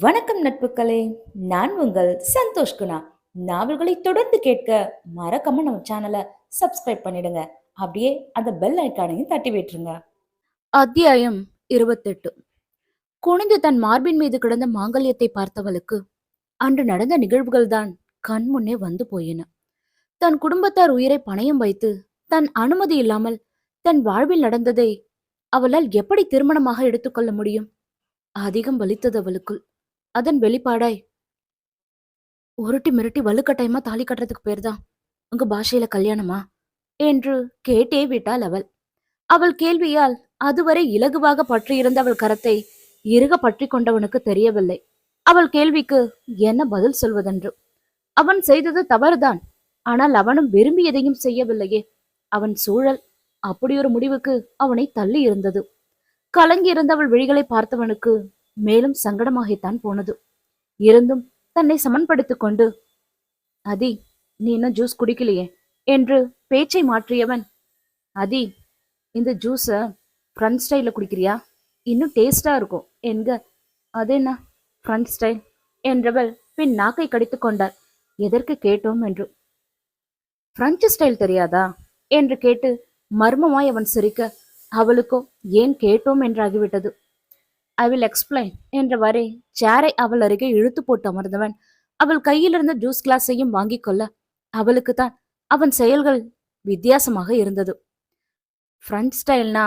வணக்கம் நட்புகளே. நான் உங்கள் சந்தோஷ் குணா. நாவல்களை தொடர்ந்து கேட்க மறக்காம நம்ம சேனலை சப்ஸ்கிரைப் பண்ணிடுங்க. அப்படியே அந்த பெல் ஐக்கானையும் தட்டி விட்டுருங்க. அத்தியாயம் 28. குனிந்து தன் மார்பின் மீது கிடந்த மாங்கல்யத்தை பார்த்தவளுக்கு அன்று நடந்த நிகழ்வுகள்தான் கண் முன்னே வந்து போயின. தன் குடும்பத்தார் உயிரை பணயம் வைத்து தன் அனுமதி இல்லாமல் தன் வாழ்வில் நடந்ததை அவளால் எப்படி திருமணமாக எடுத்துக்கொள்ள முடியும்? அதிகம் வலித்தது அவளுக்குள். அதன் வெளிப்பாடாய், உருட்டி மிரட்டி வலுக்கட்டாயமா தாலி கட்டுறதுக்கு பேர்தான் உங்க பாஷையில கல்யாணமா என்று கேட்டே விட்டாள் அவள். அவள் கேள்வியால் அதுவரை இலகுவாக பற்றியிருந்த அவள் கரத்தை இறுக பற்றி கொண்டவனுக்கு தெரியவில்லை அவள் கேள்விக்கு என்ன பதில் சொல்வதென்று. அவன் செய்தது தவறுதான். ஆனால் அவனும் விரும்பியதையும் செய்யவில்லையே. அவன் சூழல் அப்படியொரு முடிவுக்கு அவனை தள்ளி இருந்தது. கலங்கி இருந்த அவள் விழிகளை பார்த்தவனுக்கு மேலும் சங்கடமாகத்தான் போனது. இருந்தும் தன்னை சமன்படுத்திக் கொண்டு, அதி, நீ இன்னும் ஜூஸ் குடிக்கலையே என்று பேச்சை மாற்றியவன், அதி, இந்த ஜூஸ ஃப்ரண்ட் ஸ்டைல குடிக்கிறியா? இன்னும் டேஸ்டா இருக்கும் என்க. அது என்ன ஃப்ரண்ட் ஸ்டைல் என்றவள் பின் நாக்கை கடித்துக் கொண்டாள். எதற்கு கேட்டோம் என்று. பிரெஞ்சு ஸ்டைல் தெரியாதா என்று கேட்டு மர்மமாய் அவன் சிரிக்க, அவளுக்கோ ஏன் கேட்டோம் என்றாகிவிட்டது. ஐ வில் எக்ஸ்பிளைன் என்றவாறே சேரை அவள் அருகே இழுத்து போட்டு அமர்ந்தவன் அவள் கையில் இருந்த ஜூஸ் கிளாஸையும் வாங்கிக் கொள்ள, அவளுக்கு தான் அவன் செயல்கள் வித்தியாசமாக இருந்தது. ஃப்ரண்ட் ஸ்டைல்னா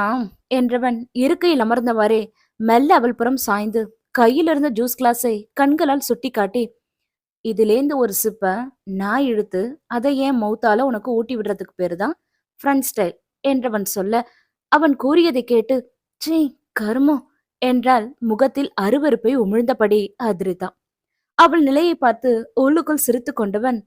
என்றவன் இருக்கையில் அமர்ந்தவாறே மெல்ல அவள் புறம் சாய்ந்து கையில் இருந்த ஜூஸ் கிளாஸை கண்களால் சுட்டி காட்டி, இதுலேந்து ஒரு சிப்ப நான் இழுத்து அதை ஏன் மௌத்தால உனக்கு ஊட்டி விடுறதுக்கு பேருதான் ஃப்ரண்ட் ஸ்டைல் என்றவன் சொல்ல, அவன் கூறியதை கேட்டு, சீ கருமோ என்றால் முகத்தில் அருவருப்பை உமிழ்ந்தபடி அதிரிதா. அவள் நிலையை பார்த்து உள்ளுக்குள் சிரித்து கொண்டவன்,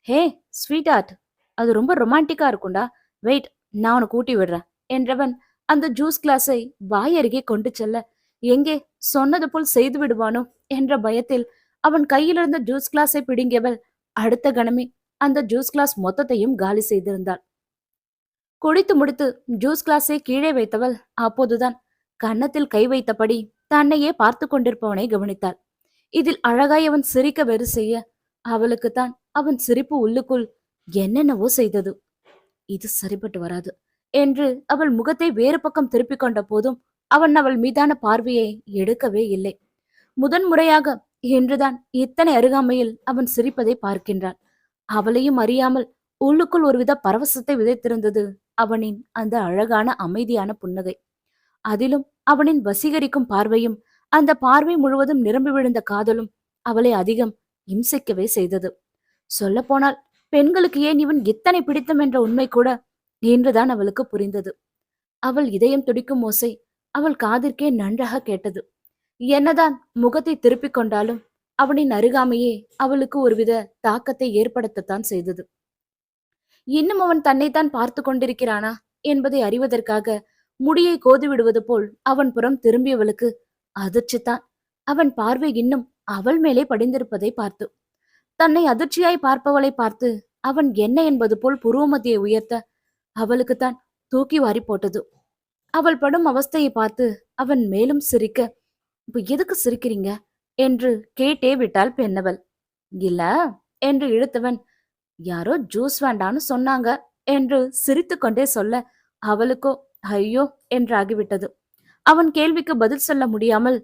ஹே ஸ்வீட் ஆர்ட், அது ரொம்ப ரொமான்டிக்கா இருக்கும்டா, வெயிட், நான் உனக்கு ஊட்டி விடுறேன் என்றவன் அந்த ஜூஸ் கிளாஸை வாய் அருகே கொண்டு செல்ல, எங்கே சொன்னது போல் செய்து விடுவானோ என்ற பயத்தில் அவன் கையிலிருந்த ஜூஸ் கிளாஸை பிடுங்கியவள் அடுத்த கணமே அந்த ஜூஸ் கிளாஸ் மொத்தத்தையும் காலி செய்திருந்தாள். குடித்து முடித்து ஜூஸ் கிளாஸை கீழே வைத்தவள் அப்போதுதான் கன்னத்தில் கை வைத்தபடி தன்னையே பார்த்து கொண்டிருப்பவனை கவனித்தாள். இதில் அழகாய் அவன் சிரிக்க வெறு செய்ய, அவளுக்குத்தான் அவன் சிரிப்பு உள்ளுக்குள் என்னென்னவோ செய்தது. இது சரிப்பட்டு வராது என்று அவள் முகத்தை வேறு பக்கம் திருப்பிக் கொண்ட போதும் அவன் அவள் மீதான பார்வையை எடுக்கவே இல்லை. முதன்முறையாக இன்றுதான் இத்தனை அருகாமையில் அவன் சிரிப்பதை பார்க்கின்றான். அவளையும் அறியாமல் உள்ளுக்குள் ஒருவித பரவசத்தை விதைத்திருந்தது அவனின் அந்த அழகான அமைதியான புன்னகை. அதிலும் அவனின் வசீகரிக்கும் பார்வையும் அந்த பார்வை முழுவதும் நிரம்பி விழுந்த காதலும் அவளை அதிகம் இம்சிக்கவே செய்தது. சொல்லப்போனால் பெண்களுக்கு ஏன் இவன் இத்தனை பிடித்தம் என்ற உண்மை கூட இன்றுதான் அவளுக்கு புரிந்தது. அவள் இதயம் துடிக்கும் ஓசை அவள் காதிற்கே நன்றாக கேட்டது. என்னதான் முகத்தை திருப்பிக் கொண்டாலும் அவனின் அருகாமையே அவளுக்கு ஒருவித தாக்கத்தை ஏற்படுத்தத்தான் செய்தது. இன்னும் அவன் தன்னைத்தான் பார்த்து கொண்டிருக்கிறானா என்பதை அறிவதற்காக முடியை கோதுவிடுவது போல் அவன் புறம் திரும்பியவளுக்கு அதிர்ச்சித்தான். அவன் பார்வை இன்னும் அவள் மேலே படிந்திருப்பதை பார்த்து, தன்னை அதிர்ச்சியாய் பார்ப்பவளை பார்த்து அவன் என்ன என்பது போல் புருவமத்தியை உயர்த்த அவளுக்குத்தான் தூக்கி வாரி போட்டது. அவள் படும் அவஸ்தையை பார்த்து அவன் மேலும் சிரிக்க, இப்ப எதுக்கு சிரிக்கிறீங்க என்று கேட்டே விட்டாள் பெண்ணவள். இல்ல என்று இழுத்தவன், யாரோ ஜூஸ் வேண்டான்னு சொன்னாங்க என்று சிரித்து கொண்டே சொல்ல, அவளுக்கோ ஐயோ என்றாகிவிட்டது. அவன் கேள்விக்கு பதில் சொல்ல முடியாமல்,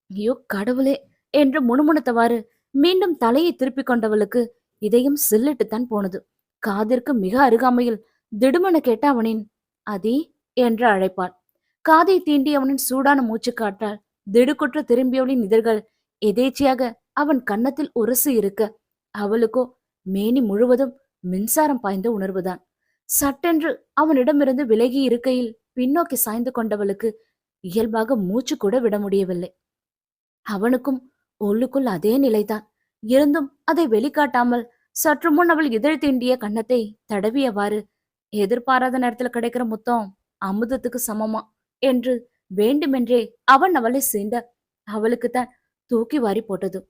ஐயோ கடவுளே என்று முணுமுணுத்தவாறு மீண்டும் தலையை திருப்பிக் கொண்டவளுக்கு இதயம் சில்லிட்டுத்தான் போனது. காதிற்கு மிக அருகாமையில் திடுமென கேட்ட அவனின் அதி என்று அழைப்பாள். காதை தீண்டி அவனின் சூடான மூச்சு காட்டால் திடுக்குற்ற திரும்பியவளின் இதழ்கள் எதேச்சியாக அவன் கன்னத்தில் உரசி இருக்க, அவளுக்கோ மேனி முழுவதும் மின்சாரம் பாய்ந்த உணர்வுதான். சட்டென்று அவனிடமிருந்து விலகி இருக்கையில் பின்னோக்கி சாய்ந்து கொண்டவளுக்கு இயல்பாக மூச்சு கூட விட முடியவில்லை. அவனுக்கும் உள்ளுக்குள் அதே நிலைதான். இருந்தும் அதை வெளிக்காட்டாமல் சற்று முன் அவள் இதழ் தீண்டிய கன்னத்தை தடவியவாறு, எதிர்பாராத நேரத்துல கிடைக்கிற முத்தம் அமுதத்துக்கு சமமா என்று வேண்டுமென்றே அவன் அவளை சீண்ட, அவளுக்குத்தான் தூக்கி வாரி போட்டது.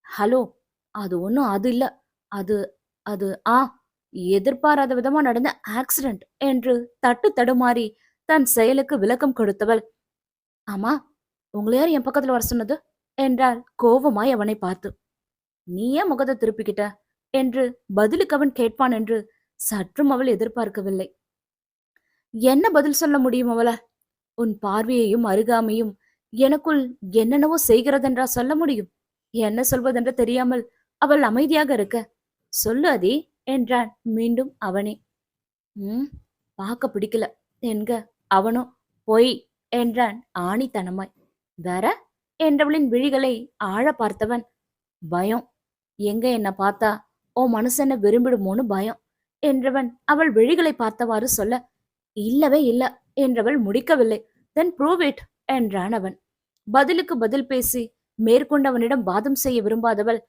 ஹலோ, அது ஒன்னும் அது இல்ல, அது அது எதிர்பாராத விதமா நடந்த ஆக்சிடென்ட் என்று தட்டு தடுமாறி தன் செயலுக்கு விளக்கம் கொடுத்தவள், ஆமா, உங்களை யார் என் பக்கத்துல வர சொன்னது என்றாள் கோபமாய் அவனை பார்த்து. நீ ஏன் முகத்தை திருப்பிக்கிட்ட என்று பதிலுக்கு அவன் கேட்பான் என்று சற்றும் அவள் எதிர்பார்க்கவில்லை. என்ன பதில் சொல்ல முடியும் அவள? உன் பார்வையையும் அருகாமையும் எனக்குள் என்னென்னவோ செய்கிறதென்றா சொல்ல முடியும்? என்ன சொல்வதென்று தெரியாமல் அவள் அமைதியாக இருக்க, சொல்லு அதி என்றான் மீண்டும் அவனே. பார்க்க பிடிக்கல என்க அவனோ பொய் என்றான் ஆணித்தனமாய். வேற என்றவளின் விழிகளை ஆழ பார்த்தவன், பயம். எங்க என்ன பார்த்தா ஓ மனுஷனை விரும்பிடுமோன்னு பயம் என்றவன் அவள் விழிகளை பார்த்தவாறு சொல்ல, இல்லவே இல்ல என்றவள் முடிக்கவில்லை. தென் ப்ரூவ் இட் என்றான் அவன். பதிலுக்கு பதில் பேசி மேற்கொண்டவனிடம் வாதம் செய்ய விரும்பாதவள்,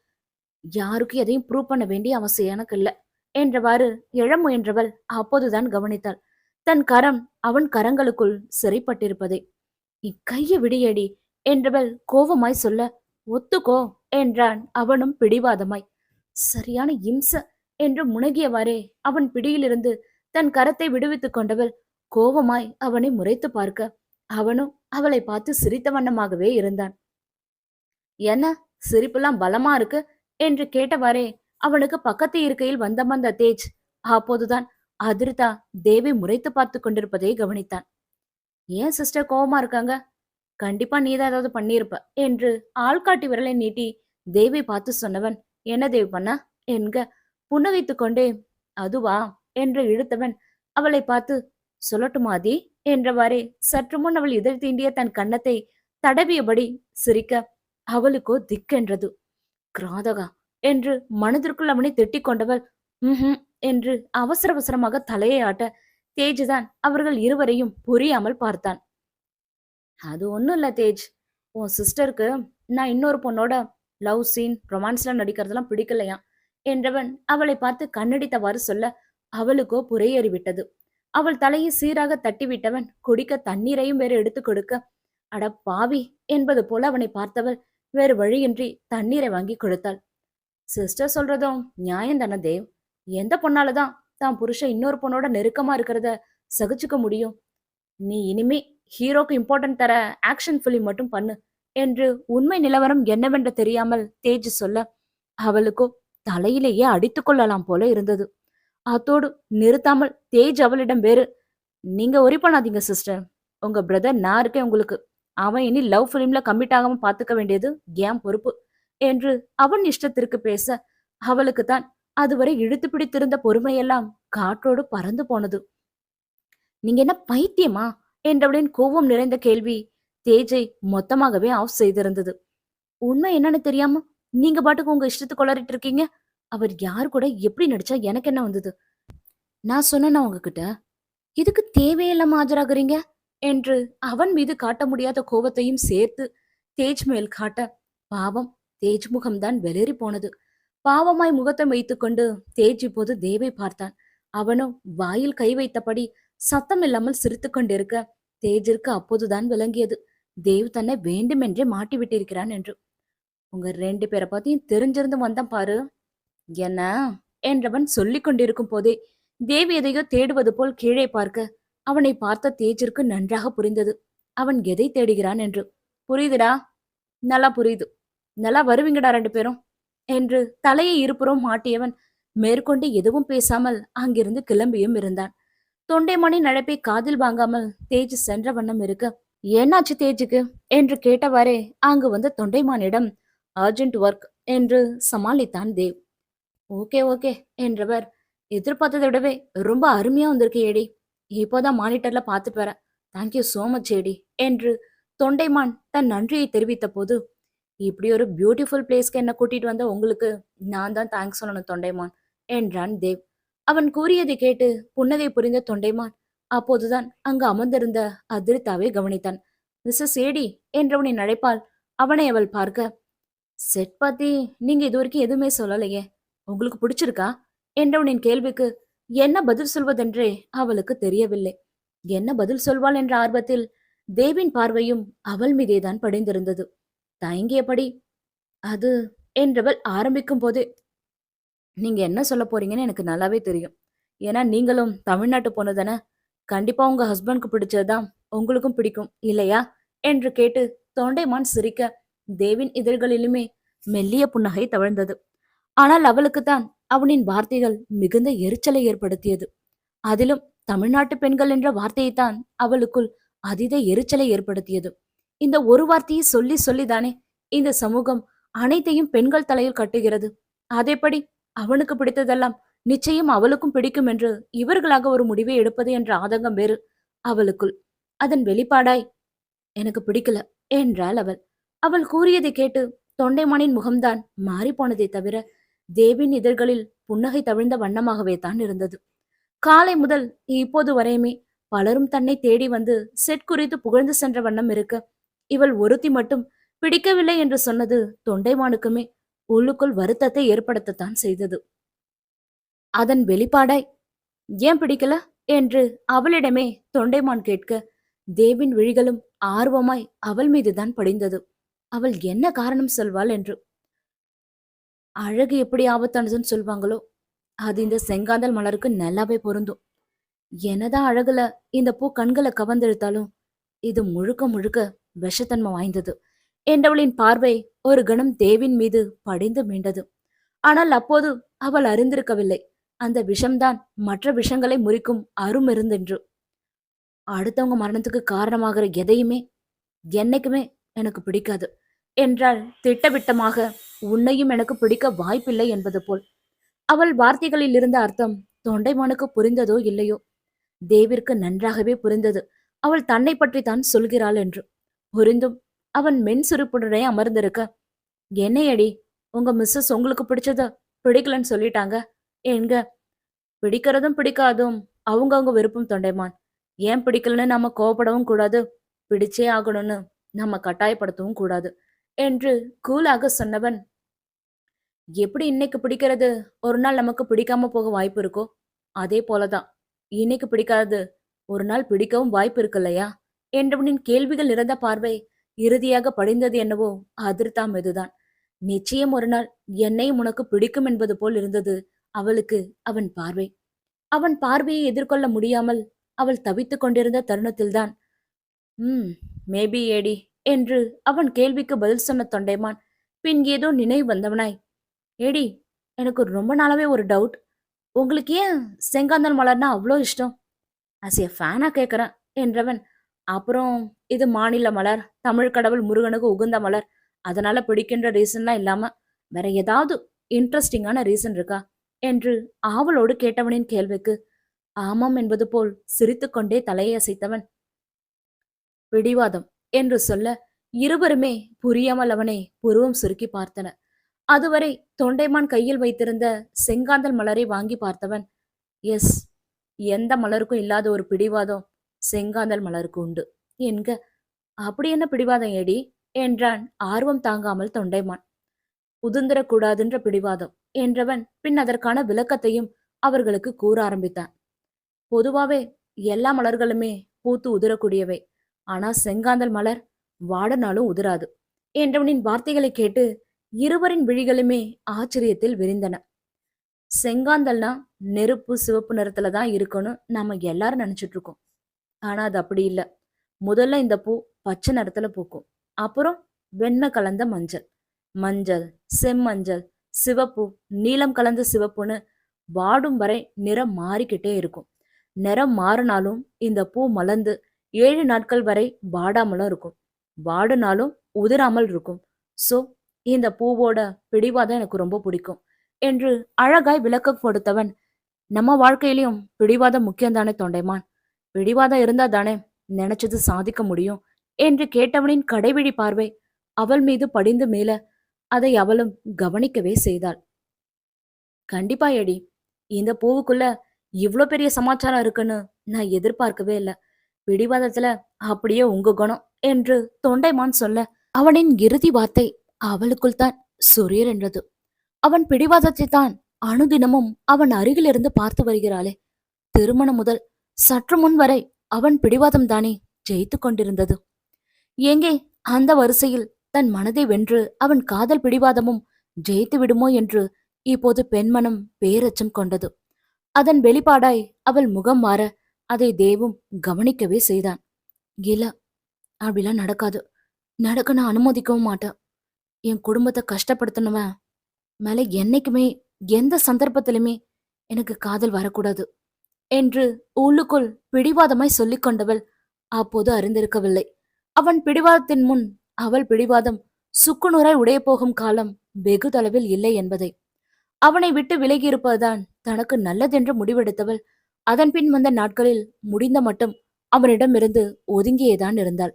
யாருக்கும் எதையும் ப்ரூவ் பண்ண வேண்டிய அவசியம் எனக்கு இல்ல என்றவாறு எழ முயன்றவள் அப்போதுதான் கவனித்தாள் தன் கரம் அவன் கரங்களுக்குள் சிறைப்பட்டிருப்பதை. இக்கைய விடியடி என்றவள் கோபமாய் சொல்ல, ஒத்துக்கோ என்றான் அவனும் பிடிவாதமாய். சரியான இம்ச என்று முனகியவாறே அவன் பிடியிலிருந்து தன் கரத்தை விடுவித்துக் கொண்டவள் கோபமாய் அவனை முறைத்து பார்க்க, அவனும் அவளை பார்த்து சிரித்த வண்ணமாகவே இருந்தான். என்ன சிரிப்புலாம் பலமா இருக்கு என்று கேட்டவாறே அவனுக்கு பக்கத்து இருக்கையில் வந்த தேஜ் அப்போதுதான் அதிர்தா தேவி முறைத்து பார்த்து கொண்டிருப்பதை கவனித்தான். ஏன் சிஸ்டர் கோபமா இருக்காங்க? கண்டிப்பா நீதான் ஏதாவது பண்ணியிருப்ப என்று ஆள்காட்டி விரலை நீட்டி தேவி பார்த்து சொன்னவன், என்ன தேவி பண்ண என்க புன்னகைத்து கொண்டே, அதுவா என்று இழுத்தவன் அவளை பார்த்து, சொல்லட்டுமாதி என்றவாறே சற்று முன் அவள் இதழ் தீண்டிய தன் கன்னத்தை தடவியபடி சிரிக்க அவளுக்கோ திக்கென்றது. கிராதகா என்று மனதிற்குள் அவனை திட்டிக் கொண்டவள் என்று அவசர அவசரமாக தலையை ஆட்ட தேஜ்தான் அவர்கள் இருவரையும் புரியாமல் பார்த்தான். அது ஒண்ணும் இல்ல தேஜ், உன் சிஸ்டருக்கு நான் இன்னொரு பொண்ணோட லவ் சீன் ரொமான்ஸ்ல நடிக்கிறதெல்லாம் பிடிக்கலையா என்றவன் அவளை பார்த்து கண்ணடித்தவாறு சொல்ல அவளுக்கோ புரையேறிவிட்டது. அவள் தலையை சீராக தட்டிவிட்டவன் குடிக்க தண்ணீரையும் வேறு எடுத்து கொடுக்க, அட பாவி என்பது போல அவனை பார்த்தவள் வேறு வழியின்றி தண்ணீரை வாங்கி கொடுத்தாள். சிஸ்டர் சொல்றதும் நியாயம் தானே தேவ், எந்த பொண்ணாலதான் தான் புருஷன் இன்னொரு பொண்ணோட நெருக்கமா இருக்கிறத சகிச்சுக்க முடியும்? நீ இனிமே ஹீரோக்கு இம்பார்ட்டன்ட் தர ஆக்ஷன் பிலிம் மட்டும் பண்ணு என்று உண்மை நிலவரம் என்னவென்று தெரியாமல் தேஜ் சொல்ல அவளுக்கோ தலையிலேயே அடித்துக் கொள்ளலாம் போல இருந்தது. அத்தோடு நிறுத்தாமல் தேஜ் அவளிடம் வேறு, நீங்க ஒரி பண்ணாதீங்க சிஸ்டர், உங்க பிரதர் நான் இருக்கேன் உங்களுக்கு, அவன் இனி லவ் பிலிம்ல கமிட் ஆகாம பாத்துக்க வேண்டியது ஏன் பொறுப்பு என்று அவன் இஷ்டத்திற்கு பேச அவளுக்கு தான் அதுவரை இழுத்து பிடித்திருந்த பொறுமையெல்லாம் காற்றோடு பறந்து போனது. நீங்க என்ன பைத்தியமா என்றவளின் கோபம் நிறைந்த கேள்வி தேஜை மொத்தமாகவே ஆஃப் செய்திருந்தது. உண்மை என்னன்னு தெரியாம நீங்க பாட்டுக்கு உங்க இஷ்டத்துக்கு கொளறிட்டு இருக்கீங்க. அவர் யாரு கூட எப்படி நடிச்சா எனக்கு என்ன வந்தது? நான் சொன்னேன்னா உங்ககிட்ட, இதுக்கு தேவையில்லாம ஆஜராகுறீங்க என்று அவன் மீது காட்ட முடியாத கோபத்தையும் சேர்த்து தேஜ் மேல் காட்ட, பாவம் தேஜ் முகம்தான் வெளிரி போனது. பாவமாய் முகத்தை வைத்துக்கொண்டு தேஜ் இப்போது தேவை பார்த்தான். அவனும் வாயில் கை வைத்தபடி சத்தம் இல்லாமல் சிரித்து கொண்டிருக்க தேஜிற்கு அப்போதுதான் விளங்கியது தேவ் தன்னை வேண்டுமென்றே மாட்டி விட்டிருக்கிறான் என்று. உங்க 2 பேரை பத்தியும் தெரிஞ்சிருந்து வந்தான் பாரு என்ன என்றவன் சொல்லிக் கொண்டிருக்கும் போதே தேவி எதையோ தேடுவது போல் கீழே பார்க்க அவனை பார்த்த தேஜிற்கு நன்றாக புரிந்தது அவன் எதை தேடுகிறான் என்று. புரியுதுடா, நல்லா புரியுது, நல்லா வருவீங்கடா 2 பேரும் என்று தலையை இருபுறம் மாட்டியவன் மேற்கொண்டு எதுவும் பேசாமல் அங்கிருந்து கிளம்பியும் இருந்தான். தொண்டைமானின் அழைப்பை காதில் வாங்காமல் தேஜ் சென்ற வண்ணம் இருக்க, என்னாச்சு தேஜுக்கு என்று கேட்டவாறே அங்கு வந்த தொண்டைமானிடம் அர்ஜென்ட் ஒர்க் என்று சமாளித்தான் தேவ். ஓகே ஓகே என்றவர், எதிர்பார்த்ததை விடவே ரொம்ப அருமையா வந்திருக்கு ஏடி, இப்போதான் மானிட்டர்ல பார்த்துட்டு வரேன், தேங்க்யூ சோ மச் ஏடி என்று தொண்டைமான் தன் நன்றியை தெரிவித்த போது, இப்படி ஒரு பியூட்டிஃபுல் பிளேஸ்க்கு என்ன கூட்டிட்டு வந்த உங்களுக்கு நான் தான் தேங்க்ஸ் சொல்லணும் தொண்டைமான் என்றான் தேவ். அவன் கூறியதை கேட்டு புன்னகை புரிந்த தொண்டைமான் அப்போதுதான் அங்கு அமர்ந்திருந்த அதிர்தாவை கவனித்தான். மிஸ்ஸஸ் ஏடி என்றவனின் அழைப்பால் அவனை அவள் பார்க்க, செட் பத்தி நீங்க இது வரைக்கும் எதுவுமே சொல்லலையே, உங்களுக்கு பிடிச்சிருக்கா என்றவனின் கேள்விக்கு என்ன பதில் சொல்வதென்றே அவளுக்கு தெரியவில்லை. என்ன பதில் சொல்வாள் என்ற ஆர்வத்தில் தேவின் பார்வையும் அவள் மீதேதான் படிந்திருந்தது. தயங்கியபடி அது என்றவள் ஆரம்பிக்கும் போது, நீங்க என்ன சொல்ல போறீங்கன்னு எனக்கு நல்லாவே தெரியும், ஏன்னா நீங்களும் தமிழ்நாட்டு பொண்ணு தானே, கண்டிப்பா உங்க ஹஸ்பண்ட்க்கு பிடிச்சதுதான் உங்களுக்கும் பிடிக்கும் இல்லையா என்று கேட்டு தொண்டைமான் சிரிக்க, தேவின் இதழ்களிலுமே மெல்லிய புன்னகை தவழ்ந்தது. ஆனால் அவளுக்குத்தான் அவனின் வார்த்தைகள் மிகுந்த எரிச்சலை ஏற்படுத்தியது. அதிலும் தமிழ்நாட்டு பெண்கள் என்ற வார்த்தையைத்தான் அவளுக்குள் அதீத எரிச்சலை ஏற்படுத்தியது. இந்த ஒரு வார்த்தையை சொல்லி சொல்லிதானே இந்த சமூகம் அனைத்தையும் பெண்கள் தலையில் கட்டுகிறது. அதேபடி அவனுக்கு பிடித்ததெல்லாம் நிச்சயம் அவளுக்கும் பிடிக்கும் என்று இவர்களாக ஒரு முடிவை எடுப்பது என்ற ஆதங்கம் வேறு அவளுக்குள். அதன் வெளிப்பாடாய் எனக்கு பிடிக்கல என்றாள் அவள். அவள் கூறியதை கேட்டு தொண்டைமானின் முகம்தான் மாறிப்போனதை தவிர தேவின் இதழ்களில் புன்னகை தவிழ்ந்த வண்ணமாகவே தான் இருந்தது. காலை முதல் இப்போது வரையுமே பலரும் தன்னை தேடி வந்து செட் குறித்து புகழ்ந்து சென்ற வண்ணம் இருக்க, இவள் ஒருத்தி மட்டும் பிடிக்கவில்லை என்று சொன்னது தொண்டைமானுக்குமே உள்ளுக்குள் வருத்தத்தை ஏற்படுத்தத்தான் செய்தது. அதன் வெளிப்பாடாய் ஏன் பிடிக்கல என்று அவளிடமே தொண்டைமான் கேட்க, தேவின் விழிகளும் ஆர்வமாய் அவள் மீதுதான் படிந்தது. அவள் என்ன காரணம் சொல்வாள் என்று. அழகு எப்படி ஆபத்தானதுன்னு சொல்வாங்களோ அது இந்த செங்காந்தல் மலருக்கு நல்லாவே பொருந்தும். என்னதான் அழகுல இந்த பூ கண்களை கவர்ந்தெடுத்தாலும் இது முழுக்க முழுக்க விஷத்தன்மை வாய்ந்தது என்றவளின் பார்வை ஒரு கணம் தேவின் மீது படிந்து மீண்டது. ஆனால் அப்போது அவள் அறிந்திருக்கவில்லை அந்த விஷம்தான் மற்ற விஷங்களை முறிக்கும் அருமருந்தென்று. அடுத்தவங்க மரணத்துக்கு காரணமாகிற எதையுமே என்னைக்குமே எனக்கு பிடிக்காது என்றால் திட்டவிட்டமாக. உன்னையும் எனக்கு பிடிக்க வாய்ப்பில்லை என்பது போல். அவள் வார்த்தைகளில் இருந்த அர்த்தம் தொண்டைமானுக்கு புரிந்ததோ இல்லையோ, தேவிற்கு நன்றாகவே புரிந்தது அவள் தன்னை பற்றி தான் சொல்கிறாள் என்று. புரிந்தும் அவன் மென் சுருப்புடனே அமர்ந்திருக்க, என்னையடி உங்க மிஸ்ஸஸ் உங்களுக்கு பிடிச்சத பிடிக்கலன்னு சொல்லிட்டாங்க என்க. பிடிக்கிறதும் பிடிக்காதும் அவங்கவுங்க விருப்பம் தொண்டைமான். ஏன் பிடிக்கலன்னு நம்ம கோவப்படவும் கூடாது, பிடிச்சே ஆகணும்னு நம்ம கட்டாயப்படுத்தவும் கூடாது என்று கூலாக சொன்னவன், எப்படி இன்னைக்கு பிடிக்கிறது ஒரு நாள் நமக்கு பிடிக்காம போக வாய்ப்பு இருக்கோ அதே போலதான் இன்னைக்கு பிடிக்காது ஒரு நாள் பிடிக்கவும் வாய்ப்பு இருக்கு இல்லையா என்றவனின் கேள்விகள் நிறைந்த பார்வை இறுதியாக படிந்தது என்னவோ அதிர்த்தாம் இதுதான். நிச்சயம் ஒரு நாள் என்னையும் உனக்கு பிடிக்கும் என்பது போல் இருந்தது அவளுக்கு அவன் பார்வை. அவன் பார்வையை எதிர்கொள்ள முடியாமல் அவள் தவித்துக் கொண்டிருந்த தருணத்தில்தான், மேபி ஏடி என்று அவன் கேள்விக்கு பதில் சொன்ன தொண்டைமான் பின் ஏதோ நினைவு வந்தவனாய், ஏடி எனக்கு ரொம்ப நாளாவே ஒரு டவுட், உங்களுக்கு ஏன் செங்காந்தல் மலர்னா அவ்வளோ இஷ்டம்? அஸ் ஏ ஃபேனா கேட்குறேன் என்றவன், அப்புறம் இது மாநில மலர், தமிழ் கடவுள் முருகனுக்கு உகுந்த மலர், அதனால பிடிக்கின்ற ரீசன்லாம் இல்லாம வேற ஏதாவது இன்ட்ரெஸ்டிங்கான ரீசன் இருக்கா என்று ஆவலோடு கேட்டவனின் கேள்விக்கு ஆமாம் என்பது போல் சிரித்துக்கொண்டே தலையை அசைத்தவன், பிடிவாதம் என்று சொல்ல இருவருமே புரியாமல் அவனை புருவம் சுருக்கி பார்த்தனர். அதுவரை தொண்டைமான் கையில் வைத்திருந்த செங்காந்தல் மலரை வாங்கி பார்த்தவன், எஸ், எந்த மலருக்கும் இல்லாத ஒரு பிடிவாதம் செங்காந்தல் மலருக்கு உண்டு என்க. அப்படி என்ன பிடிவாதம் ஏடி என்றான் ஆர்வம் தாங்காமல் தொண்டைமான். உதிர்ந்திரக்கூடாதுன்ற பிடிவாதம் என்றவன் பின் அதற்கான விளக்கத்தையும் அவர்களுக்கு கூற ஆரம்பித்தான். பொதுவாவே எல்லா மலர்களுமே பூத்து உதிரக்கூடியவை, ஆனா செங்காந்தல் மலர் வாடனாலும் உதிராது என்றவனின் வார்த்தைகளை கேட்டு இருவரின் விழிகளுமே ஆச்சரியத்தில் விரிந்தன. செங்காந்தல்னா நெருப்பு சிவப்பு நிறத்துல தான் இருக்குன்னு நாம எல்லாரும் நினைச்சிட்டு இருக்கோம். ஆனா அது அப்படி இல்லை. முதல்ல இந்த பூ பச்சை நிறத்துல பூக்கும், அப்புறம் வெண்மை கலந்த மஞ்சள், மஞ்சள், செம்மஞ்சள், சிவப்பு, நீலம் கலந்த சிவப்புன்னு வாடும் வரை நிறம் மாறிக்கிட்டே இருக்கும். நிறம் மாறினாலும் இந்த பூ மலர்ந்து 7 நாட்கள் வரை வாடாமலும் இருக்கும், வாடுனாலும் உதிராமல் இருக்கும். சோ இந்த பூவோட பிடிவாதம் எனக்கு ரொம்ப பிடிக்கும் என்று அழகாய் விளக்கம் கொடுத்தவன், நம்ம வாழ்க்கையிலயும் பிடிவாதம் முக்கியம்தானே தொண்டைமான்? பிடிவாதம் இருந்தா தானே நினைச்சது சாதிக்க முடியும் என்று கேட்டவனின் கடைவிழி பார்வை அவள் மீது படிந்து மேல அதை அவளும் கவனிக்கவே செய்தாள். கண்டிப்பா எடி, இந்த பூவுக்குள்ள இவ்ளோ பெரிய சமாச்சாரம் இருக்குன்னு நான் எதிர்பார்க்கவே இல்லை. பிடிவாதத்துல அப்படியே உங்க குணம் என்று தொண்டைமான் சொல்ல அவனின் இறுதி வார்த்தை அவளுக்குள் தான் சுரீர் என்றது. அவன் பிடிவாதத்தை தான் அனுதினமும் அவன் அருகில் இருந்து பார்த்து வருகிறாளே. திருமணம் முதல் சற்று முன் வரை அவன் பிடிவாதம் தானே ஜெயித்து கொண்டிருந்தது. எங்கே அந்த வரிசையில் தன் மனதை வென்று அவன் காதல் பிடிவாதமும் ஜெயித்து விடுமோ என்று இப்போது பெண்மனம் பேரச்சம் கொண்டது. அதன் வெளிப்பாடாய் அவள் முகம் மாற அதை தேவும் கவனிக்கவே செய்தான். இல்ல, அப்படிலாம் நடக்காது, நடக்க நான் அனுமதிக்கவும் மாட்டேன் என் குடும்பத்தை கஷ்டப்படுத்தினவன் மேல என்னைக்குமே எந்த சந்தர்ப்பத்திலுமே எனக்கு காதல் வரக்கூடாது என்று உள்ளுக்குள் பிடிவாதமாய் சொல்லிக் கொண்டவள் அப்போது அறிந்திருக்கவில்லை. அவன் பிடிவாதத்தின் முன் அவள் பிடிவாதம் சுக்குநூறாய் உடையப் போகும் காலம் வெகு தொலைவில் இல்லை என்பதை. அவனை விட்டு விலகியிருப்பதுதான் தனக்கு நல்லதென்று முடிவெடுத்தவள் அதன்பின் வந்த நாட்களில் முடிந்த மட்டும் அவனிடமிருந்து ஒதுங்கியேதான் இருந்தாள்.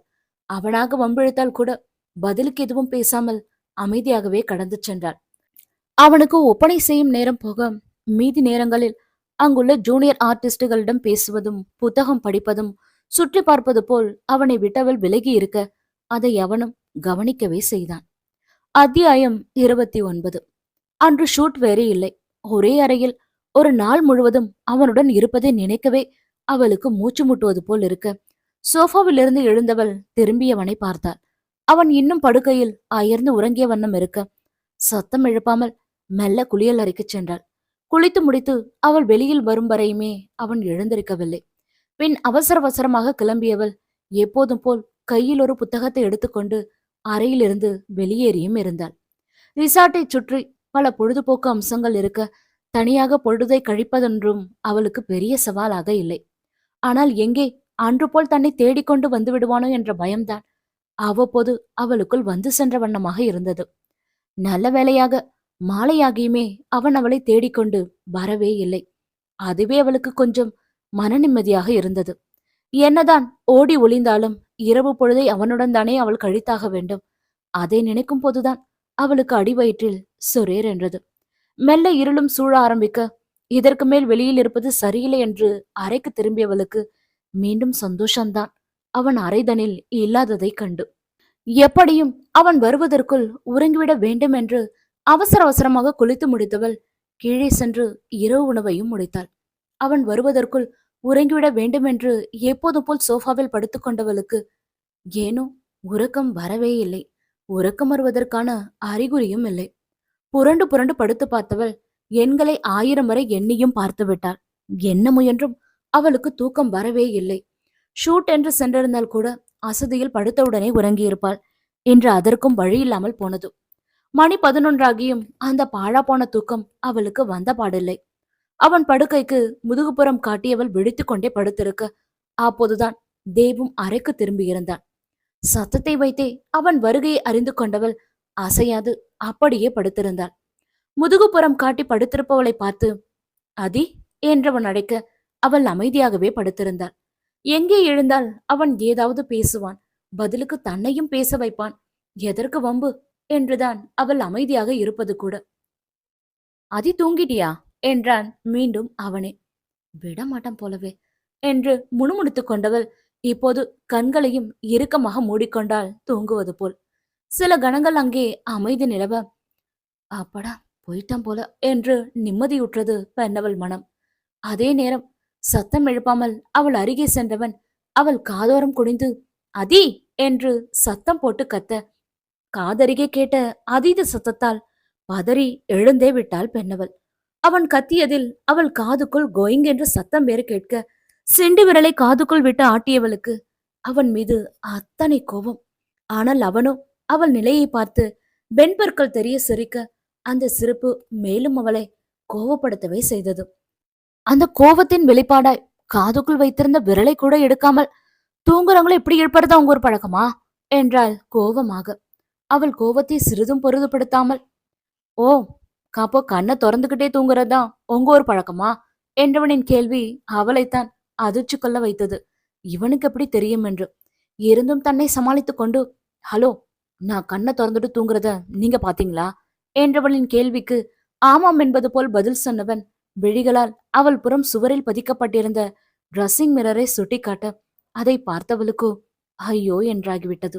அவனாக வம்பிழுத்தால் கூட பதிலுக்கு எதுவும் பேசாமல் அமைதியாகவே கடந்து சென்றாள். அவனுக்கு ஒப்பனை செய்யும் நேரம் போக மீதி நேரங்களில் அங்குள்ள ஜூனியர் ஆர்டிஸ்டுகளிடம் பேசுவதும் புத்தகம் படிப்பதும் சுற்றி பார்ப்பது போல் அவனை விட்டவள் விலகி இருக்க அதை அவனும் கவனிக்கவே செய்தான். அத்தியாயம் 29. அன்று ஷூட் வேறே இல்லை. ஒரே அறையில் ஒரு நாள் முழுவதும் அவனுடன் இருப்பதை நினைக்கவே அவளுக்கு மூச்சு முட்டுவது போல் இருக்க சோஃபாவிலிருந்து எழுந்தவள் திரும்பியவனை பார்த்தாள். அவன் இன்னும் படுக்கையில் அயர்ந்து உறங்கிய வண்ணம் இருக்க சத்தம் எழுப்பாமல் மெல்ல குளியல் அறைக்குச் சென்றாள். குளித்து முடித்து அவள் வெளியில் வரும் வரையுமே அவன் எழுந்திருக்கவில்லை. பின் அவசர அவசரமாக கிளம்பியவள் எப்போதும் போல் கையில் ஒரு புத்தகத்தை எடுத்துக்கொண்டு அறையிலிருந்து வெளியேறியும் இருந்தாள். ரிசார்ட்டை சுற்றி பல பொழுதுபோக்கு அம்சங்கள் இருக்க தனியாக பொழுதை கழிப்பதென்றும் அவளுக்கு பெரிய சவாலாக இல்லை. ஆனால் எங்கே அன்று போல் தன்னை தேடிக்கொண்டு வந்து விடுவானோ என்ற பயம்தான் அவ்வப்போது அவளுக்குள் வந்து சென்ற வண்ணமாக இருந்தது. நல்ல வேளையாக மாலையாகியுமே அவன் அவளை தேடிக்கொண்டு வரவே இல்லை. அதுவே அவளுக்கு கொஞ்சம் மன நிம்மதியாக இருந்தது. என்னதான் ஓடி ஒளிந்தாலும் இரவு பொழுதை அவனுடன் தானே அவள் கழித்தாக வேண்டும். அதை நினைக்கும் போதுதான் அவளுக்கு அடிவயிற்றில் சொரேர் என்றது. மெல்ல இருளும் சூழ ஆரம்பிக்க இதற்கு மேல் வெளியில் இருப்பது சரியில்லை என்று அறைக்கு திரும்பியவளுக்கு மீண்டும் சந்தோஷம்தான் அவன் அறைதனில் இல்லாததைக் கண்டு. எப்படியும் அவன் வருவதற்குள் உறங்கிவிட வேண்டும் என்று அவசர அவசரமாக குளித்து முடித்தவள் கீழே சென்று இரவு உணவையும் முடித்தாள். அவன் வருவதற்குள் உறங்கிவிட வேண்டும் என்று எப்போதும் போல் சோஃபாவில் படுத்துக் கொண்டவளுக்கு ஏனோ உறக்கம் வரவே இல்லை. உறக்கம் வருவதற்கான அறிகுறியும் இல்லை. புரண்டு புரண்டு படுத்து பார்த்தவள் எண்களை 1000 முறை எண்ணியும் பார்த்து விட்டாள். என்ன முயன்றும் அவளுக்கு தூக்கம் வரவே இல்லை. ஷூட் என்று சென்றிருந்தால் கூட அசதியில் படுத்தவுடனே உறங்கியிருப்பாள். இன்று அதற்கும் வழியில்லாமல் போனது. மணி 11 ஆகியும் அந்த பாழா போன தூக்கம் அவளுக்கு வந்த பாடில்லை. அவன் படுக்கைக்கு முதுகுப்புறம் காட்டியவள் விழித்துக் கொண்டே படுத்திருக்க அப்போதுதான் தேவும் அறைக்கு திரும்பியிருந்தான். சத்தத்தை வைத்தே அவன் வருகையை அறிந்து கொண்டவள் அசையாது அப்படியே படுத்திருந்தாள். முதுகுப்புறம் காட்டி படுத்திருப்பவளை பார்த்து அதி என்றவன் அழைக்க அவள் அமைதியாகவே படுத்திருந்தாள். எங்கே எழுந்தால் அவன் ஏதாவது பேசுவான், பதிலுக்கு தன்னையும் பேச வைப்பான். எதற்கு வம்பு என்றுதான் அவள் அமைதியாக இருப்பது கூட. அதி தூங்கிட்டியா என்றான் மீண்டும் அவனே. விடமாட்டான் போலவே என்று முணுமுணுத்துக் கொண்டவள் இப்போது கண்களையும் இறுக்கமாக மூடிக்கொண்டாள் தூங்குவது போல். சில கணங்கள் அங்கே அமைதி நிலவ அப்படா போயிட்டான் போல என்று நிம்மதியுற்றது பெண்ணவள் மனம். அதே நேரம் சத்தம் எழுப்பாமல் அவள் அருகே சென்றவன் அவள் காதோரம் குனிந்து அதி என்று சத்தம் போட்டு கத்த காதருகே கேட்ட அதீத சத்தத்தால் பதறி எழுந்தே விட்டாள் பெண்ணவள். அவன் கத்தியதில் அவள் காதுக்குள் கோயிங் என்று சத்தம் வேறு கேட்க சிண்டு விரலை காதுக்குள் விட்டு ஆட்டியவளுக்கு அவன் மீது அத்தனை கோபம். ஆனால் அவனோ அவள் நிலையை பார்த்து வெண்பற்கள் தெரிய சிரிக்க அந்த சிரிப்பு மேலும் அவளை கோவப்படுத்தவே செய்தது. அந்த கோவத்தின் வெளிப்பாடாய் காதுக்குள் வைத்திருந்த விரலை கூட எடுக்காமல் தூங்குறவங்களை இப்படி இழுப்பறதா உங்க ஒரு பழக்கமா என்றாள் கோவமாக. அவள் கோவத்தை சிறிதும் பொருதுபடுத்தாமல் ஓ காப்போ கண்ணை திறந்துகிட்டே தூங்குறதா உங்க ஒரு பழக்கமா என்றவனின் கேள்வி அவளைத்தான் அதிர்ச்சி கொள்ள வைத்தது. இவனுக்கு எப்படி தெரியும் என்று இருந்தும் தன்னை சமாளித்துக் கொண்டு ஹலோ நான் கண்ணை திறந்துட்டு தூங்குறத நீங்க பாத்தீங்களா என்றவளின் கேள்விக்கு ஆமாம் என்பது போல் பதில் சொன்னவன் விழிகளால் அவள் புறம் சுவரில் பதிக்கப்பட்டிருந்த ட்ரெஸ்ஸிங் மிரரை சுட்டிக்காட்ட அதை பார்த்தவளுக்கோ ஐயோ என்றாகிவிட்டது.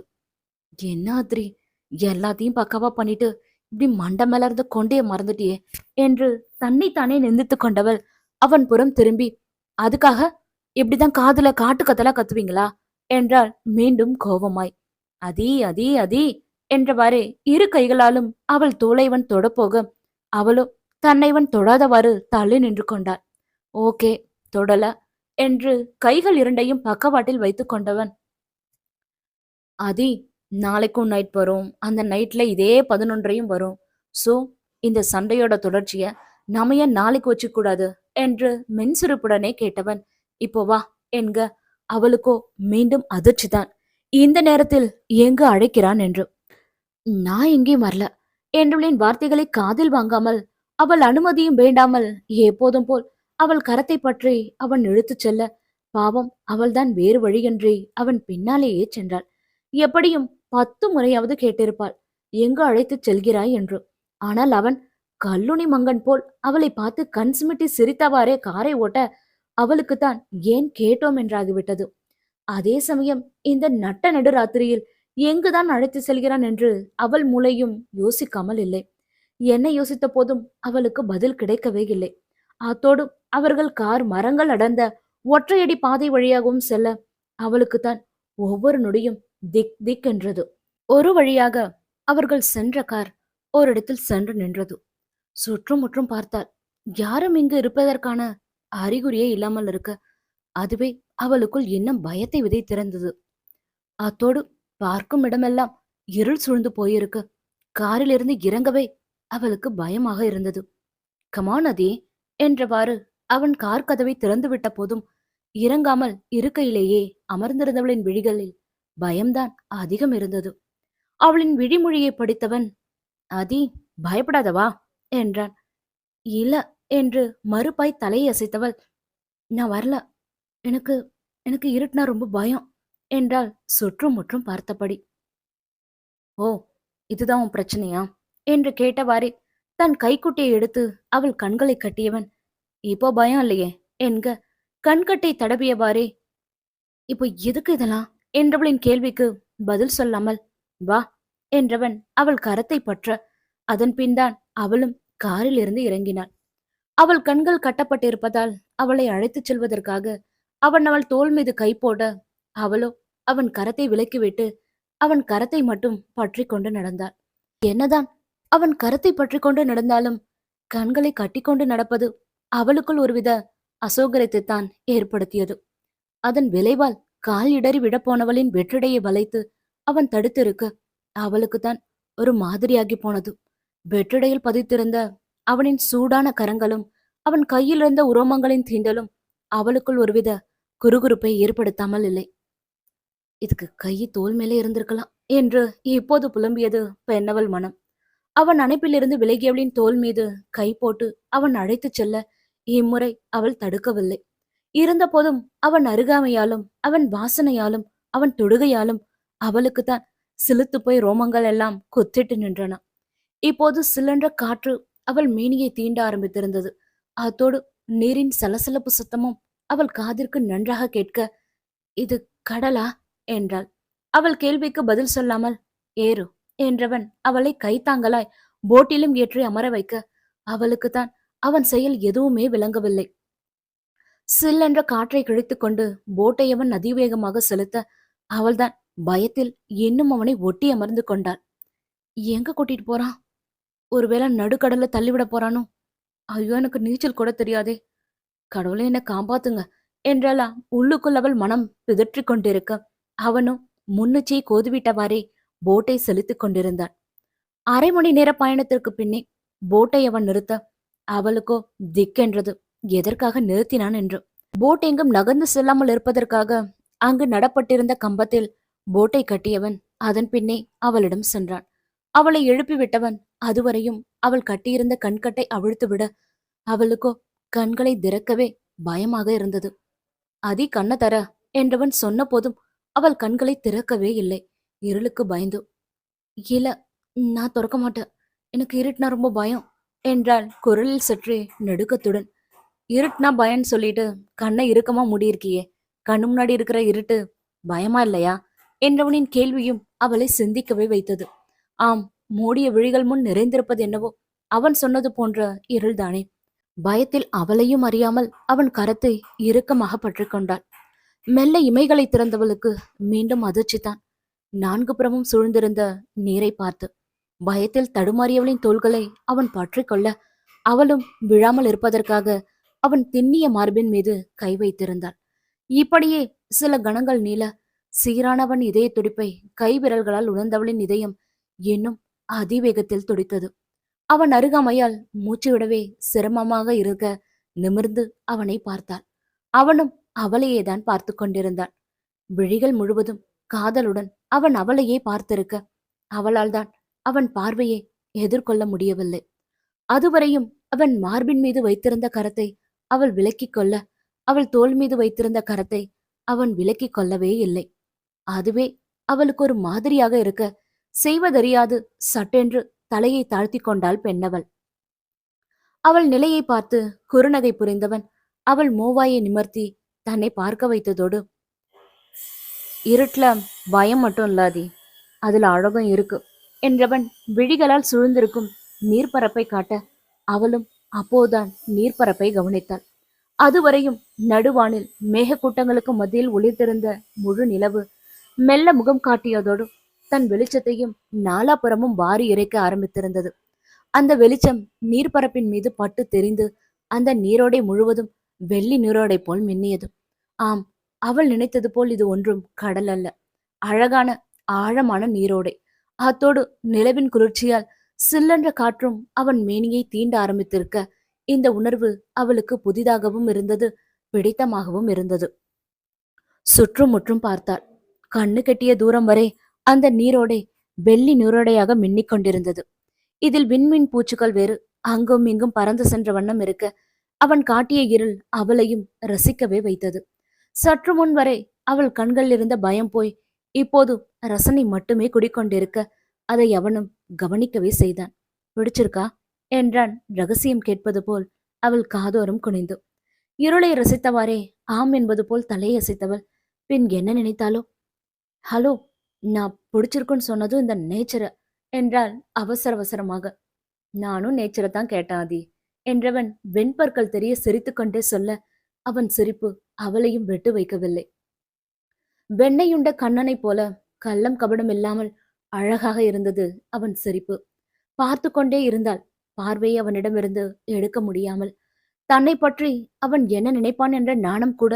என்ன ஆத்ரி எல்லாத்தையும் பக்காவா பண்ணிட்டு இப்படி மண்டை மேல இருந்து கொண்டே மறந்துட்டியே என்று தன்னைத்தானே நிந்தித்து கொண்டவள் அவன் புறம் திரும்பி அதுக்காக இப்படிதான் காதுல காட்டு கத்தலா கத்துவீங்களா என்றாள் மீண்டும் கோபமாய். அதி அதி அதி என்றவாறே இரு கைகளாலும் அவள் தோளைவன் தொடப்போக அவளோ தன்னைவன் தொடாதவாறு தள்ளி நின்று கொண்டாள். ஓகே தொடல என்று கைகள் இரண்டையும் பக்கவாட்டில் வைத்துக் கொண்டவன் அதி நாளைக்கும் நைட் வரும், அந்த நைட்ல இதே 11:30யும் வரும். சோ இந்த சண்டையோட தொடர்ச்சிய நாம ஏன் நாளைக்கு வச்சுக்க கூடாது என்று மென்சிரிப்புடனே கேட்டவன், இப்போ வா என்க. அவளுக்கோ மீண்டும் அதிர்ச்சிதான். இந்த நேரத்தில் எங்கு அழைக்கிறான் என்று. நான் எங்கேயும் வரல என்றவளின் வார்த்தைகளை காதில் வாங்காமல், அவள் அனுமதியும் வேண்டாமல் எப்போதும் போல் அவள் கரத்தை பற்றி அவன் இழுத்துச் செல்ல, பாவம் அவள்தான் வேறு வழியின்றி அவன் பின்னாலேயே சென்றாள். எப்படியும் 10 முறையாவது கேட்டிருப்பாள், எங்கு அழைத்துச் செல்கிறாய் என்று. ஆனால் அவன் கல்லுனி மங்கன் போல் அவளை பார்த்து கண் சிமிட்டி சிரித்தவாறே காரை ஓட்ட, அவளுக்குத்தான் ஏன் கேட்டோம் என்றாகிவிட்டது. அதே சமயம் இந்த நட்ட நடுராத்திரியில் எங்குதான் அழைத்து செல்கிறான் என்று அவள் மூளையும் யோசிக்காமல் இல்லை. என்ன யோசித்த போதும் அவளுக்கு பதில் கிடைக்கவே இல்லை. அத்தோடு அவர்கள் கார் மரங்கள் அடர்ந்த ஒற்றையடி பாதை வழியாகவும் செல்ல, அவளுக்குத்தான் ஒவ்வொரு நொடியும் திக் திக் என்றது. ஒரு வழியாக அவர்கள் சென்ற கார் ஓரிடத்தில் சென்று நின்றது. சுற்றும் முற்றும் பார்த்தாள். யாரும் இங்கு இருப்பதற்கான அறிகுறியே இல்லாமல் இருக்க, அதுவே அவளுக்குள் இன்னும் பயத்தை விதைத்திருந்தது. அத்தோடு பார்க்கும் இடமெல்லாம் இருள் சூழ்ந்து போயிருக்கு. காரிலிருந்து இறங்கவே அவளுக்கு பயமாக இருந்தது. கமான் அதே என்றவாறு அவன் கார் கதவை திறந்துவிட்ட போதும் இறங்காமல் இருக்கையிலேயே அமர்ந்திருந்தவளின் விழிகளில் பயம்தான் அதிகம் இருந்தது. அவளின் விழிமொழியை படித்தவன், அதி பயப்படாதவா என்றான். இல்ல என்று மறுப்பாய் தலையை அசைத்தவள், நான் வரல, எனக்கு எனக்கு இருட்டுனா ரொம்ப பயம் என்றாள் சுற்றும் முற்றும் பார்த்தபடி. ஓ, இதுதான் உன் பிரச்சனையா என்று கேட்டவாறே தன் கைக்குட்டியை எடுத்து அவள் கண்களை கட்டியவன், இப்போ பயம் இல்லையே என்க கண்கட்டை தடவியவாறே, இப்போ எதுக்கு இதெல்லாம் என்றவளின் கேள்விக்கு பதில் சொல்லாமல், வா என்றவன் அவள் கரத்தை பற்ற, அதன் பின்தான் அவளும் காரில் இருந்து இறங்கினாள். அவள் கண்கள் கட்டப்பட்டிருப்பதால் அவளை அழைத்துச் செல்வதற்காக அவன் அவள் தோள் மீது கை போட, அவளோ அவன் கரத்தை விலக்கிவிட்டு அவன் கரத்தை மட்டும் பற்றி கொண்டு நடந்தாள். என்னதான் அவன் கரத்தை பற்றி கொண்டு நடந்தாலும் கண்களை கட்டிக்கொண்டு நடப்பது அவளுக்குள் ஒருவித அசௌகரியத்தைத்தான் ஏற்படுத்தியது. அதன் விளைவால் கால் இடறி விடப்போனவளின் வெற்றிடையை வளைத்து அவன் தடுத்திருக்க, அவளுக்குத்தான் ஒரு மாதிரியாகி போனது. வெற்றிடையில் பதித்திருந்த அவனின் சூடான கரங்களும் அவன் கையில் இருந்த உரோமங்களின் தீண்டலும் அவளுக்குள் ஒருவித குறுகுறுப்பை ஏற்படுத்தாமல் இல்லை. இதுக்கு கை தோல் மேலே இருந்திருக்கலாம் என்று இப்போது புலம்பியது பெண்ணவள் மனம். அவன் அணைப்பிலிருந்து விலகியவளின் தோல் மீது கை போட்டு அவன் அழைத்துச் செல்ல இம்முறை அவள் தடுக்கவில்லை. இருந்த போதும் அவன் அருகாமையாலும் அவன் வாசனையாலும் அவன் தொடுகையாலும் அவளுக்குத்தான் சிலுத்து போய் ரோமங்கள் எல்லாம் கொத்திட்டு நின்றன. இப்போது சிலென்ற காற்று அவள் மேனியை தீண்ட ஆரம்பித்திருந்தது. அத்தோடு நீரின் சலசலப்பு சத்தமும் அவள் காதிற்கு நன்றாக கேட்க, இது கடலா என்றாள். அவள் கேள்விக்கு பதில் சொல்லாமல், ஏறு என்றவன் அவளை கைத்தாங்கலாய் போட்டிலும் ஏற்றி அமர வைக்க, அவளுக்குத்தான் அவன் செயல் எதுவுமே விளங்கவில்லை. சில்லென்ற காற்றை கிழித்துக்கொண்டு போட்டை அவன் அதிவேகமாக செலுத்த, அவள்தான் பயத்தில் இன்னும் அவனை ஒட்டி அமர்ந்து கொண்டாள். எங்க கூட்டிட்டு போறான்? ஒருவேளை நடுக்கடல்ல தள்ளிவிட போறானோ? ஐயோ, எனக்கு நீச்சல் கூட தெரியாதே, கடவுளே என்ன காப்பாத்துங்க என்றாளா உள்ளுக்குள் அவள் மனம் பிதற்றிக் கொண்டிருக்க, அவனும் முன்னுச்சியை கோதுவிட்டவாறே போட்டை செலுத்திக் கொண்டிருந்தான். 1/2 மணி நேர பயணத்திற்கு பின்னே போட்டை அவன் நிறுத்த, அவளுக்கோ திக்கென்றது, எதற்காக நிறுத்தினான் என்று. போட் எங்கும் நகர்ந்து செல்லாமல் இருப்பதற்காக அங்கு நடப்பட்டிருந்த கம்பத்தில் போட்டை கட்டியவன் அதன் பின்னே அவளிடம் சென்றான். அவளை எழுப்பிவிட்டவன் அதுவரையும் அவள் கட்டியிருந்த கண்கட்டை அவிழ்த்துவிட, அவளுக்கோ கண்களை திறக்கவே பயமாக இருந்தது. அதி கண்ண தர என்றவன் சொன்ன போதும் அவள் கண்களை திறக்கவே இல்லை, இருளுக்கு பயந்து. இல்ல, நான் திறக்க மாட்டேன், எனக்கு இருட்டுனா ரொம்ப பயம் என்றாள் குரலில் சற்றே நடுக்கத்துடன். இருட்டுனா பயன்னு சொல்லிட்டு கண்ணை இறுக்கமா மூடியிருக்கியே, கண்ணு முன்னாடி இருக்கிற இருட்டு பயமா இல்லையா என்றவனின் கேள்வியும் அவளை சிந்திக்கவே வைத்தது. ஆம், மூடிய விழிகள் முன் நிறைந்திருப்பது என்னவோ அவன் சொன்னது போன்ற இருள்தானே. பயத்தில் அவளையும் அறியாமல் அவன் கரத்தை இறுக்கமாக பற்றி கொண்டாள். மெல்ல இமைகளை திறந்தவளுக்கு மீண்டும் அதிர்ச்சிதான். 4 புறமும் சூழ்ந்திருந்த நீரை பார்த்து பயத்தில் தடுமாறியவளின் தோள்களை அவன் பற்றி கொள்ள, அவளும் விழாமல் இருப்பதற்காக அவன் திண்ணிய மார்பின் மீது கை வைத்திருந்தாள். இப்படியே சில கணங்கள் நீள சீரான அவன் இதய துடிப்பை கைவிரல்களால் உணர்ந்தவளின் இதயம் இன்னும் அதிவேகத்தில் துடித்தது. அவன் அருகாமையால் மூச்சு விடவே சிரமமாக இருக்க நிமிர்ந்து அவனை பார்த்தாள். அவனும் அவளையேதான் பார்த்து கொண்டிருந்தான். விழிகள் முழுவதும் காதலுடன் அவன் அவளையே பார்த்திருக்க அவளால் தான் அவன் பார்வையை எதிர்கொள்ள முடியவில்லை. அதுவரையும் அவன் மார்பின் மீது வைத்திருந்த கரத்தை அவள் விலக்கிக் கொள்ள, அவள் தோள் மீது வைத்திருந்த கரத்தை அவன் விலக்கிக் கொள்ளவே இல்லை. அதுவே அவளுக்கு ஒரு மாதிரியாக இருக்க, செய்வதறியாது சட்டென்று தலையை தாழ்த்தி கொண்டாள் பெண்ணவள். அவள் நிலையை பார்த்து குறுநகை புரிந்தவன் அவள் மூவாயை நிமர்த்தி தன்னை பார்க்க வைத்ததோடு, இருட்டுல பயம் மட்டும் இல்லாதி, அதுல அழகும் இருக்கு என்றவன் விழிகளால் சூழ்ந்திருக்கும் நீர்ப்பரப்பை காட்ட அவளும் அப்போதான் நீர்ப்பரப்பை கவனித்தாள். அதுவரையும் நடுவானில் மேகக்கூட்டங்களுக்கு மத்தியில் ஒளிர்ந்திருந்த முழு நிலவு மெல்ல முகம் காட்டியதோடு தன் வெளிச்சத்தையும் நாலாபுறமும் வாரி இறைக்க ஆரம்பித்திருந்தது. அந்த வெளிச்சம் நீர்ப்பரப்பின் மீது பட்டு தெரிந்து அந்த நீரோடை முழுவதும் வெள்ளி நீரோடை போல் மின்னியது. ஆம், அவள் நினைத்தது போல் இது ஒன்றும் கடல் அல்ல, அழகான ஆழமான நீரோடை. அத்தோடு நிலவின் குளிர்ச்சியால் சில்லென்ற காற்றும் அவன் மேனியை தீண்ட ஆரம்பித்திருக்க இந்த உணர்வு அவளுக்கு புதிதாகவும் இருந்தது, பிடித்தமாகவும் இருந்தது. சுற்றும் முற்றும் பார்த்தாள். கண்ணு கெட்டிய தூரம் வரை அந்த நீரோடை வெள்ளி நீரோடையாக மின்னிக் கொண்டிருந்தது. இதில் விண்மீன் பூச்சுக்கள் வேறு அங்கும் இங்கும் பறந்து சென்ற வண்ணம் இருக்க அவன் காட்டிய இருள் அவளையும் ரசிக்கவே வைத்தது. சற்று முன் வரை அவள் கண்களில் இருந்த பயம் போய் இப்போது ரசனை மட்டுமே குடிக்கொண்டிருக்க அதை அவனும் கவனிக்கவே செய்தான். பிடிச்சிருக்கா என்றான் ரகசியம் கேட்பது போல் அவள் காதோரம் குனிந்து. இருளை ரசித்தவாறே ஆம் என்பது போல் தலையசைத்தவள் பின் என்ன நினைத்தாளோ, ஹலோ, நான் பிடிச்சிருக்குன்னு சொன்னதும் இந்த நேச்சரை என்றாள் அவசர அவசரமாக. நானும் நேச்சரை தான் கேட்டேன் ஆதி என்றவன் வெண்பற்கள் தெரிய சிரித்துக்கொண்டே சொல்ல அவன் சிரிப்பு அவளையும் விட்டு வைக்கவில்லை. வெண்ணையுண்ட கண்ணனைப் போல கள்ளம் கபடம் இல்லாமல் அழகாக இருந்தது அவன் சிரிப்பு. பார்த்து கொண்டே இருந்தாள். பார்வையை அவனிடமிருந்து எடுக்க முடியாமல். தன்னை பற்றி அவன் என்ன நினைப்பான் என்ற நாணம் கூட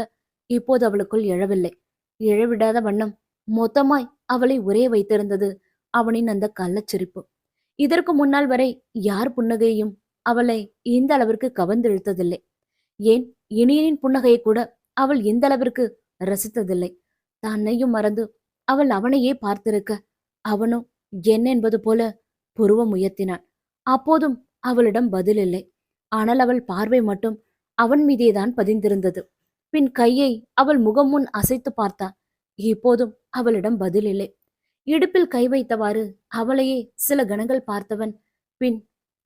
இப்போது அவளுக்குள் எழவில்லை. எழவிடாத வண்ணம் மொத்தமாய் அவளை உரைய வைத்திருந்தது அவனின் அந்த கள்ளச்சிரிப்பு. இதற்கு முன்னால் வரை யார் புன்னகையும் அவளை இந்த அளவிற்கு கவர்ந்திழுத்ததில்லை. ஏன் இனியனின் புன்னகையை கூட அவள் இந்த அளவிற்கு ரசித்ததில்லை. தன்னையும் மறந்து அவள் அவனையே பார்த்திருக்க அவனோ என்ன என்பது போல புருவம் உயர்த்தினான். அப்போதும் அவளிடம் பதில் இல்லை. ஆனால் அவள் பார்வை மட்டும் அவன் மீதேதான் பதிந்திருந்தது. பின் கையை அவள் முகம் முன் அசைத்து பார்த்தான். இப்போதும் அவளிடம் பதில் இல்லை. இடுப்பில் கை வைத்தவாறு அவளையே சில கணங்கள் பார்த்தவன் பின்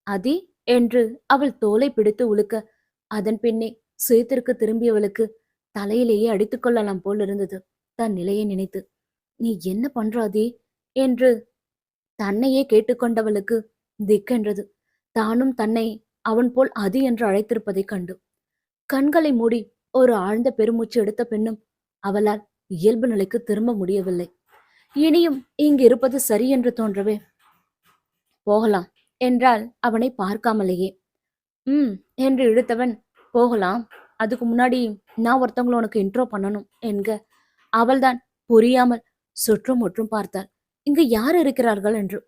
அதி என்று அவள் தோலை பிடித்து உலுக்க அதன் பின்னே சுயத்திற்கு திரும்பியவளுக்கு தலையிலேயே அடித்துக் கொள்ளலாம் போல் இருந்தது. தன் நிலையை நினைத்து, நீ என்ன பண்றாதே என்று தன்னையே கேட்டுக்கொண்டவளுக்கு திக்கென்றது. தானும் தன்னை அவன் போல் அதி என்று அழைத்திருப்பதைக் கண்டு கண்களை மூடி ஒரு ஆழ்ந்த பெருமூச்சு எடுத்த பின்னும் அவளால் இயல்பு நிலைக்கு திரும்ப முடியவில்லை. இனியும் இங்கு இருப்பது சரி என்று தோன்றவே போகலாம் என்றால் அவனை பார்க்காமலேயே. என்று இழுத்தவன், போகலாம், அதுக்கு முன்னாடி நான் ஒருத்தவங்களை உனக்கு இன்ட்ரோ பண்ணணும் என்க அவள்தான் புரியாமல் சுற்றும் முற்றும் பார்த்தாள். இங்கு யார் இருக்கிறார்கள் என்று.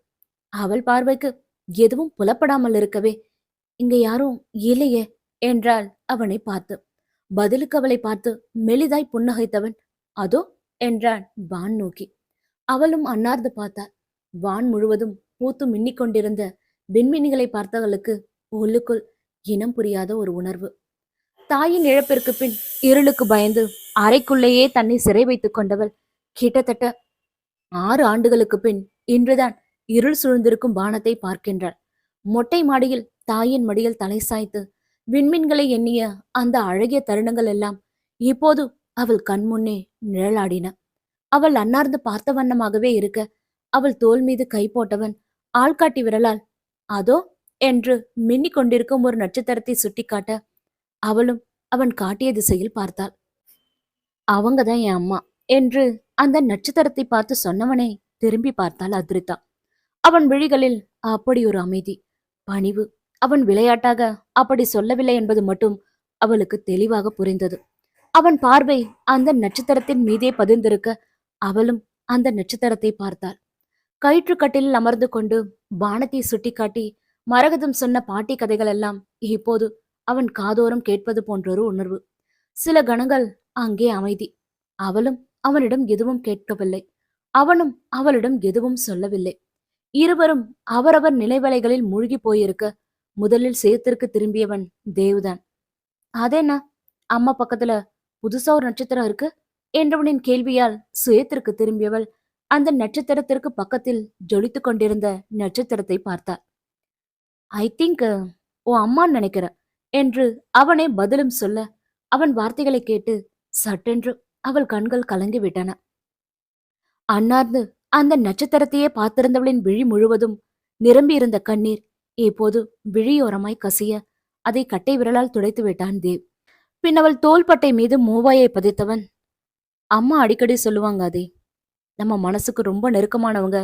அவள் பார்வைக்கு எதுவும் புலப்படாமல் இருக்கவே இங்க யாரும் இல்லையே என்றாள் அவனை பார்த்து. பதிலுக்கு அவளை பார்த்து மெலிதாய் புன்னகைத்தவன், அதோ என்றான் வான் நோக்கி. அவளும் அன்னார்ந்து பார்த்தாள். வான் முழுவதும் பூத்து மின்னிக் கொண்டிருந்த விண்மீன்களை பார்த்தவளுக்கு உள்ளுக்குள் இனம் புரியாத ஒரு உணர்வு. தாயின் இழப்பிற்கு பின் இருளுக்கு பயந்து அறைக்குள்ளேயே தன்னை சிறை வைத்துக் கொண்டவள் கிட்டத்தட்ட 6 ஆண்டுகளுக்கு பின் இன்றுதான் இருள் சூழ்ந்திருக்கும் வானத்தை பார்க்கின்றாள். மொட்டை மாடியில் தாயின் மடியில் தலை சாய்த்து விண்மீன்களை எண்ணிய அந்த அழகிய தருணங்கள் எல்லாம் இப்போது அவள் கண்முன்னே நிழலாடின. அவள் அன்னார்ந்து பார்த்த வண்ணமாகவே இருக்க அவள் தோள் மீது கை போட்டவன் ஆள்காட்டி விரலால் அதோ என்று மின்னிக் கொண்டிருக்கும் ஒரு நட்சத்திரத்தை சுட்டிக்காட்ட அவளும் அவன் காட்டிய திசையில் பார்த்தாள். அவங்கதான் என் அம்மா என்று அந்த நட்சத்திரத்தை பார்த்து சொன்னவனை திரும்பி பார்த்தாள் அதிரிதா. அவன் விழிகளில் அப்படி ஒரு அமைதி, பணிவு. அவன் விளையாட்டாக அப்படி சொல்லவில்லை என்பது மட்டும் அவளுக்கு தெளிவாக புரிந்தது. அவன் பார்வை அந்த நட்சத்திரத்தின் மீதே பதிந்திருக்க அவளும் அந்த நட்சத்திரத்தை பார்த்தாள். கயிற்றுக்கட்டிலில் அமர்ந்து கொண்டு வானத்தை சுட்டிக்காட்டி மரகதம் சொன்ன பாட்டி கதைகள் எல்லாம் இப்போது அவன் காதோரம் கேட்பது போன்றொரு உணர்வு. சில கணங்கள் அங்கே அமைதி. அவளும் அவனிடம் எதுவும் கேட்கவில்லை. அவனும் அவளிடம் எதுவும் சொல்லவில்லை. இருவரும் அவரவர் நினைவலைகளில் மூழ்கி போயிருக்க முதலில் சேத்திற்கு திரும்பியவன் தேவ்தான். அதென்ன, அம்மா பக்கத்துல புதுசா ஒரு நட்சத்திரம் இருக்கு என்றவனின் கேள்வியால் சுயத்திற்கு திரும்பியவள் அந்த நட்சத்திரத்திற்கு பக்கத்தில் ஜொலித்துக் கொண்டிருந்த நட்சத்திரத்தை பார்த்தாள். ஐ திங்க் ஓ அம்மான்னு நினைக்கிறேன் என்று அவனே பதிலும் சொல்ல அவன் வார்த்தைகளை கேட்டு சட்டென்று அவள் கண்கள் கலங்கிவிட்டன. அன்னார்ந்து அந்த நட்சத்திரத்தையே பார்த்திருந்தவளின் விழி முழுவதும் நிரம்பியிருந்த கண்ணீர் இப்போது விழியோரமாய் கசிய அதை கட்டை விரலால் துடைத்து விட்டான் தேவ். பின் அவள் தோள்பட்டை மீது மூவாயை பதித்தவன், அம்மா அடிக்கடி சொல்லுவாங்க அதே, நம்ம மனசுக்கு ரொம்ப நெருக்கமானவங்க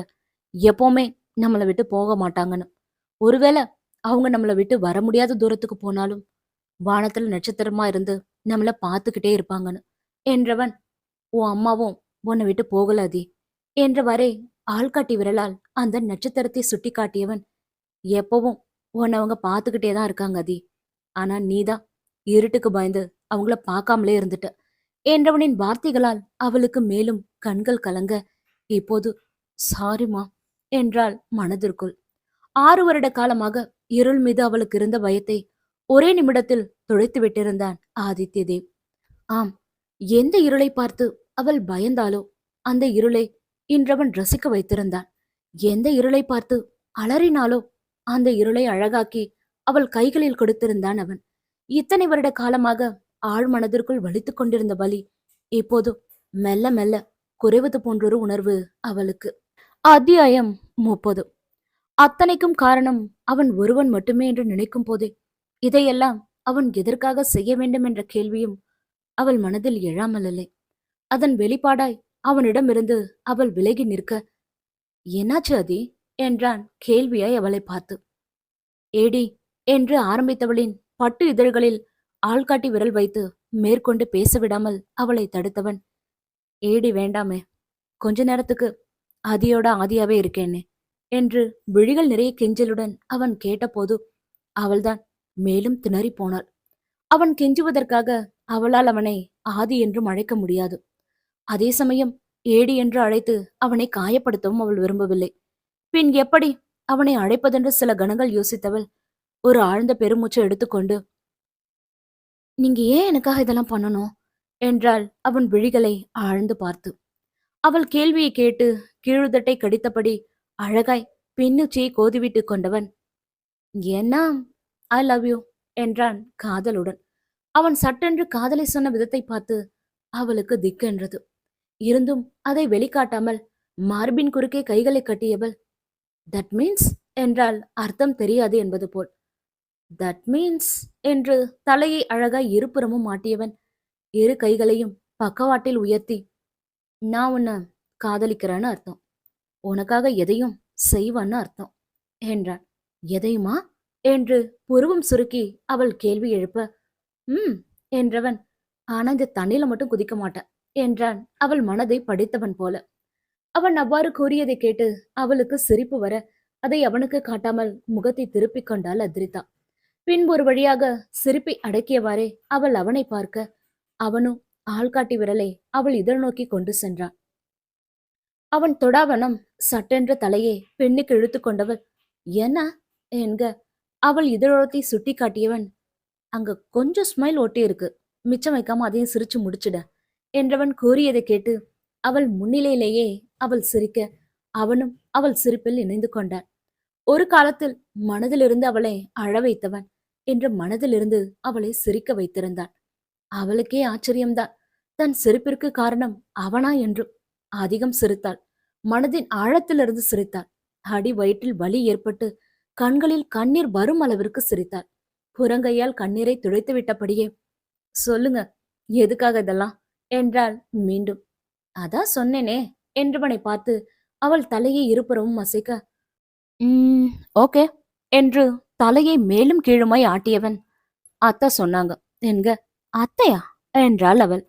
எப்பவுமே நம்மளை விட்டு போக மாட்டாங்கன்னு. ஒருவேளை அவங்க நம்மளை விட்டு வர முடியாத தூரத்துக்கு போனாலும் வானத்துல நட்சத்திரமா இருந்து நம்மள பார்த்துக்கிட்டே இருப்பாங்கன்னு என்றவன், உன் அம்மாவும் உன்னை விட்டு போகல அதே என்றவரே ஆள்காட்டி விரலால் அந்த நட்சத்திரத்தை சுட்டி காட்டியவன், எப்பவும் உன்னை அவங்க பார்த்துக்கிட்டே தான் இருக்காங்க அதி. ஆனா நீதான் இருட்டுக்கு பயந்து அவங்கள பார்க்காமலே இருந்துட்ட என்றவனின் வார்த்தைகளால் அவளுக்கு மேலும் கண்கள் கலங்க, இப்போது சாரிமா என்றாள் மனதிற்குள். 6 வருட காலமாக இருள் மீது அவளுக்கு இருந்த பயத்தை ஒரே நிமிடத்தில் துடைத்து விட்டிருந்தான் ஆதித்ய தேவ். ஆம், எந்த இருளை பார்த்து அவள் பயந்தாளோ அந்த இருளை இன்றவன் ரசிக்க வைத்திருந்தான். எந்த இருளை பார்த்து அலறினாலோ அந்த இருளை அழகாக்கி அவள் கைகளில் கொடுத்திருந்தான் அவன். இத்தனை வருட காலமாக ஆழ் மனதிற்குள் வலித்துக் கொண்டிருந்த வலி இப்போது மெல்ல மெல்ல குறைவது போன்றொரு உணர்வு அவளுக்கு. அத்தியாயம் 30. அத்தனைக்கும் காரணம் அவன் ஒருவன் மட்டுமே என்று நினைக்கும் போதே இதையெல்லாம் அவன் எதற்காக செய்ய வேண்டும் என்ற கேள்வியும் அவள் மனதில் எழாமல் இல்லை. அதன் வெளிப்பாடாய் அவனிடமிருந்து அவள் விலகி நிற்க, என்னாச்சு அதி என்றான் கேள்வியாய் அவளை பார்த்து. ஏடி என்று ஆரம்பித்தவளின் பட்டு இதழ்களில் ஆள்காட்டி விரல் வைத்து மேற்கொண்டு பேசவிடாமல் அவளை தடுத்தவன், ஏடி வேண்டாமே, கொஞ்ச நேரத்துக்கு ஆதியோட ஆதியாவே இருக்கேனே என்று விழிகள் நிறைய கெஞ்சலுடன் அவன் கேட்டபோது அவள்தான் மேலும் திணறி போனாள். அவன் கெஞ்சுவதற்காக அவளால் அவனை ஆதி என்றும் அழைக்க முடியாது. அதே சமயம் ஏடி என்று அழைத்து அவனை காயப்படுத்தவும் அவள் விரும்பவில்லை. பின் எப்படி அவனை அழைப்பதென்று சில கணங்கள் யோசித்தவள் ஒரு ஆழ்ந்த பெருமூச்சு எடுத்துக்கொண்டு, நீங்க ஏன் எனக்காக இதெல்லாம் பண்ணணும் என்றாள் அவன் விழிகளை ஆழ்ந்து பார்த்து. அவள் கேள்வியை கேட்டு கீழுதட்டை கடித்தபடி அழகாய் பின்னுச்சியை கோதிவிட்டு கொண்டவன், ஏன்னா ஐ லவ் யூ என்றான் காதலுடன். அவன் சட்டென்று காதலை சொன்ன விதத்தை பார்த்து அவளுக்கு திக்கென்றது. இருந்தும் அதை வெளிக்காட்டாமல் மார்பின் குறுக்கே கைகளை கட்டியவள், தட் மீன்ஸ் என்றால் அர்த்தம் தெரியாது என்பது போல். தட் மீன்ஸ் என்று தலையை அழகாய் இருபுறமும் மாட்டியவன் இரு கைகளையும் பக்கவாட்டில் உயர்த்தி, நான் உன்னை காதலிக்கிறேன்னு அர்த்தம், உனக்காக எதையும் செய்வான்னு அர்த்தம் என்றான். எதையுமா என்று புருவம் சுருக்கி அவள் கேள்வி எழுப்ப, என்றவன், ஆனா இந்த தண்ணியில மட்டும் குதிக்க மாட்டேன் என்றான் அவள் மனதை படித்தவன் போல. அவன் அவ்வாறு கூறியதை கேட்டு அவளுக்கு சிரிப்பு வர அதை அவனுக்கு காட்டாமல் முகத்தை திருப்பிக் கொண்டாள் அத்ரிதா. பின்பு ஒரு வழியாக சிரிப்பை அடக்கியவாறே அவள் அவனை பார்க்க அவனும் ஆள்காட்டி விரலை அவள் இதழ் நோக்கி கொண்டு சென்றான். அவன் தொடாவனம் சட்டென்ற தலையை பெண்ணுக்கு இழுத்து கொண்டவள், என்ன என்க அவள் இதழோரத்தை சுட்டி காட்டியவன், அங்க கொஞ்சம் ஸ்மைல் ஒட்டி இருக்கு, மிச்சம் வைக்காம அதையும் சிரிச்சு முடிச்சிட என்றவன் கூறியதை கேட்டு அவள் முன்னிலையிலேயே அவள் சிரிக்க அவனும் அவள் சிரிப்பில் இணைந்து கொண்டான். ஒரு காலத்தில் மனதிலிருந்து அவளை அழ வைத்தவன் என்று மனதிலிருந்து அவளை சிரிக்க வைத்திருந்தான். அவளுக்கே ஆச்சரியம்தான், தன் சிரிப்பிற்கு காரணம் அவனா என்றும். அதிகம் சிரித்தாள், மனதின் ஆழத்திலிருந்து சிரித்தாள். அடி வயிற்றில் வலி ஏற்பட்டு கண்களில் கண்ணீர் வரும் அளவிற்கு சிரித்தாள். புறங்கையால் கண்ணீரை துடைத்து விட்டபடியே, சொல்லுங்க எதுக்காக இதெல்லாம் என்றாள் மீண்டும். அதான் சொன்னேனே என்றவனை பார்த்து அவள் தலையை இருபுறமும் அசைக்க, ஓகே என்று தலையை மேலும் கீழுமாய் ஆட்டியவன், அத்தை சொன்னாங்க என்க. அத்தையா என்றாள் அவள்.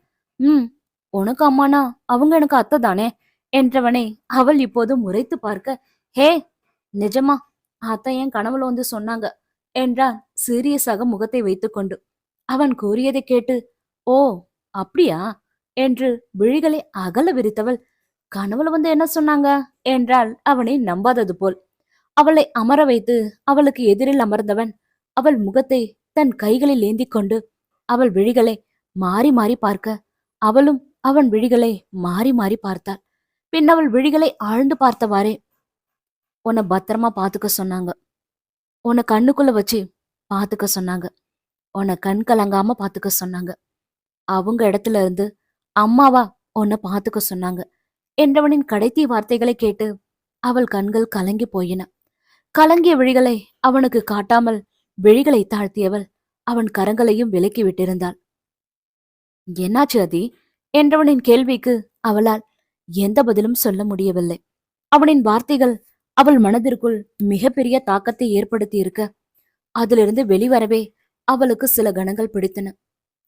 உனக்கு அம்மானா அவங்க எனக்கு அத்தை தானே என்றவனை அவள் இப்போது முறைத்து பார்க்க, ஹே, நிஜமா அத்தை என் கனவுல வந்து சொன்னாங்க என்றான் சீரியஸாக முகத்தை வைத்துக்கொண்டு. அவன் கூறியதை கேட்டு, ஓ, அப்படியா என்று விழிகளை அகல விரித்தவள், கனவுல வந்து என்ன சொன்னாங்க என்றால் அவனை நம்பாதது போல். அவளை அமர வைத்து அவளுக்கு எதிரில் அமர்ந்தவன் அவள் முகத்தை தன் கைகளில் ஏந்தி கொண்டு அவள் விழிகளை மாறி மாறி பார்க்க, அவளும் அவன் விழிகளை மாறி மாறி பார்த்தாள். பின் அவள் விழிகளை ஆழ்ந்து பார்த்தவாறே, உன்னை பத்திரமா பாத்துக்க சொன்னாங்க, உன்னை கண்ணுக்குள்ள வச்சு பாத்துக்க சொன்னாங்க, உன்னை கண் கலங்காம பாத்துக்க சொன்னாங்க, அவங்க இடத்துல இருந்து அம்மாவா உன்னை பாத்துக்க சொன்னாங்க என்றவனின் கடைசி வார்த்தைகளை கேட்டு அவள் கண்கள் கலங்கி போயின. கலங்கிய விழிகளை அவனுக்கு காட்டாமல் விழிகளை தாழ்த்தியவள் அவன் கரங்களையும் விலக்கி விட்டிருந்தாள். என்னாச்சு அதி என்றவனின் கேள்விக்கு அவளால் எந்த பதிலும் சொல்ல முடியவில்லை. அவனின் வார்த்தைகள் அவள் மனதிற்குள் மிகப்பெரிய தாக்கத்தை ஏற்படுத்தி இருக்க, அதிலிருந்து வெளிவரவே அவளுக்கு சில கணங்கள் பிடித்தன.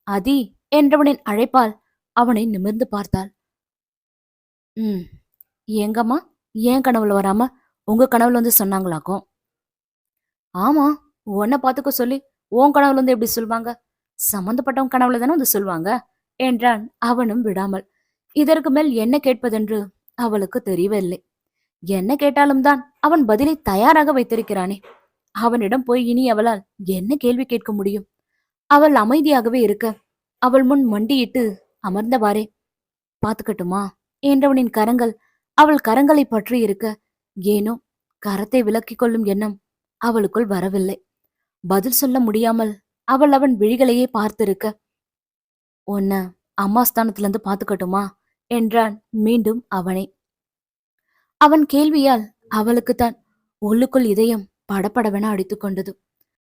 அதி என்றவனின் அழைப்பால் அவனை நிமிர்ந்து பார்த்தாள். ம், எங்கம்மா, ஏன் கனவுல வராம உங்க கனவுல வந்து சொன்னாங்களாக்கும்? ஆமா, உன்னை பாத்துக்க சொல்லி உன் கனவுல வந்து எப்படி சொல்லுவாங்க? சம்பந்தப்பட்டவன் கனவுல தானே வந்து சொல்லுவாங்க என்றான் அவனும் விடாமல். இதற்கு மேல் என்ன கேட்பதென்று அவளுக்கு தெரியவில்லை. என்ன கேட்டாலும் தான் அவன் பதிலை தயாராக வைத்திருக்கிறானே. அவனிடம் போய் இனி அவளால் என்ன கேள்வி கேட்க முடியும்? அவள் அமைதியாகவே இருக்க அவள் முன் மண்டியிட்டு அமர்ந்தவாறே, பாத்துக்கட்டுமா என்றவனின் கரங்கள் அவள் கரங்களை பற்றி இருக்க, ஏனோ கரத்தை விலக்கிக் கொள்ளும் எண்ணம் அவளுக்குள் வரவில்லை. பதில் சொல்ல முடியாமல் அவள் அவன் விழிகளையே பார்த்திருக்க, உன்ன அம்மா ஸ்தானத்துல இருந்து பாத்துக்கட்டுமா என்றான் மீண்டும் அவனை. அவன் கேள்வியால் அவளுக்குத்தான் உள்ளுக்குள் இதயம் படபடவென அடித்துக் கொண்டது.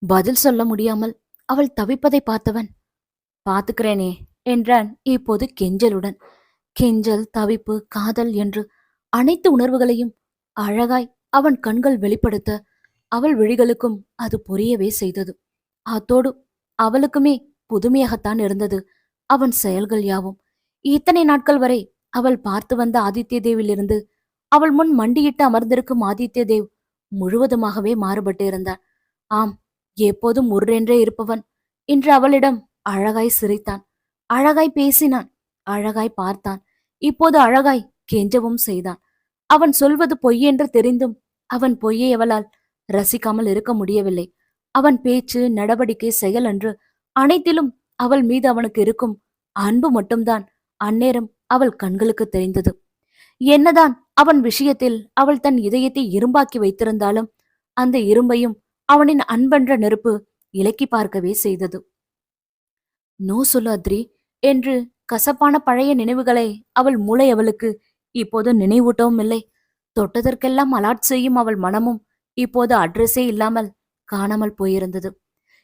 பதில் சொல்ல முடியாமல் அவள் தவிப்பதை பார்த்தவன், பாத்துக்கிறேனே என்றான் இப்போது கெஞ்சலுடன். கெஞ்சல், தவிப்பு, காதல் என்று அனைத்து உணர்வுகளையும் அழகாய் அவன் கண்கள் வெளிப்படுத்த அவள் விழிகளுக்கும் அது புரியவே செய்தது. அத்தோடு அவளுக்குமே புதுமையாகத்தான் இருந்தது அவன் செயல்கள் யாவும். இத்தனை நாட்கள் வரை அவள் பார்த்து வந்த ஆதித்ய தேவிலிருந்து அவள் முன் மண்டியிட்டு அமர்ந்திருக்கும் ஆதித்ய தேவ் முழுவதுமாகவே மாறுபட்டு இருந்தான். ஆம், எப்போதும் உர்ரென்றே இருப்பவன் இன்று அவளிடம் அழகாய் சிரித்தான், அழகாய் பேசினான், அழகாய் பார்த்தான், இப்போது அழகாய் கெஞ்சவும் செய்தான். அவன் சொல்வது பொய் என்று தெரிந்தும் அவன் பொய்யை அவளால் ரசிக்காமல் இருக்க முடியவில்லை. அவன் பேச்சு, நடவடிக்கை, செயல் என்று அனைத்திலும் அவள் மீது அவனுக்கு இருக்கும் அன்பு மட்டும்தான் அந்நேரம் அவள் கண்களுக்கு தெரிந்தது. என்னதான் அவன் விஷயத்தில் அவள் தன் இதயத்தை இரும்பாக்கி வைத்திருந்தாலும் அந்த இரும்பையும் அவனின் அன்பென்ற நெருப்பு இலக்கி பார்க்கவே செய்தது. நோ சொல்லு அத்ரி என்று கசப்பான பழைய நினைவுகளை அவள் மூளை அவளுக்கு இப்போது நினைவூட்டவும் இல்லை. தொட்டதற்கெல்லாம் அலாட் செய்யும் அவள் மனமும் இப்போது அட்ரஸே இல்லாமல் காணாமல் போயிருந்தது.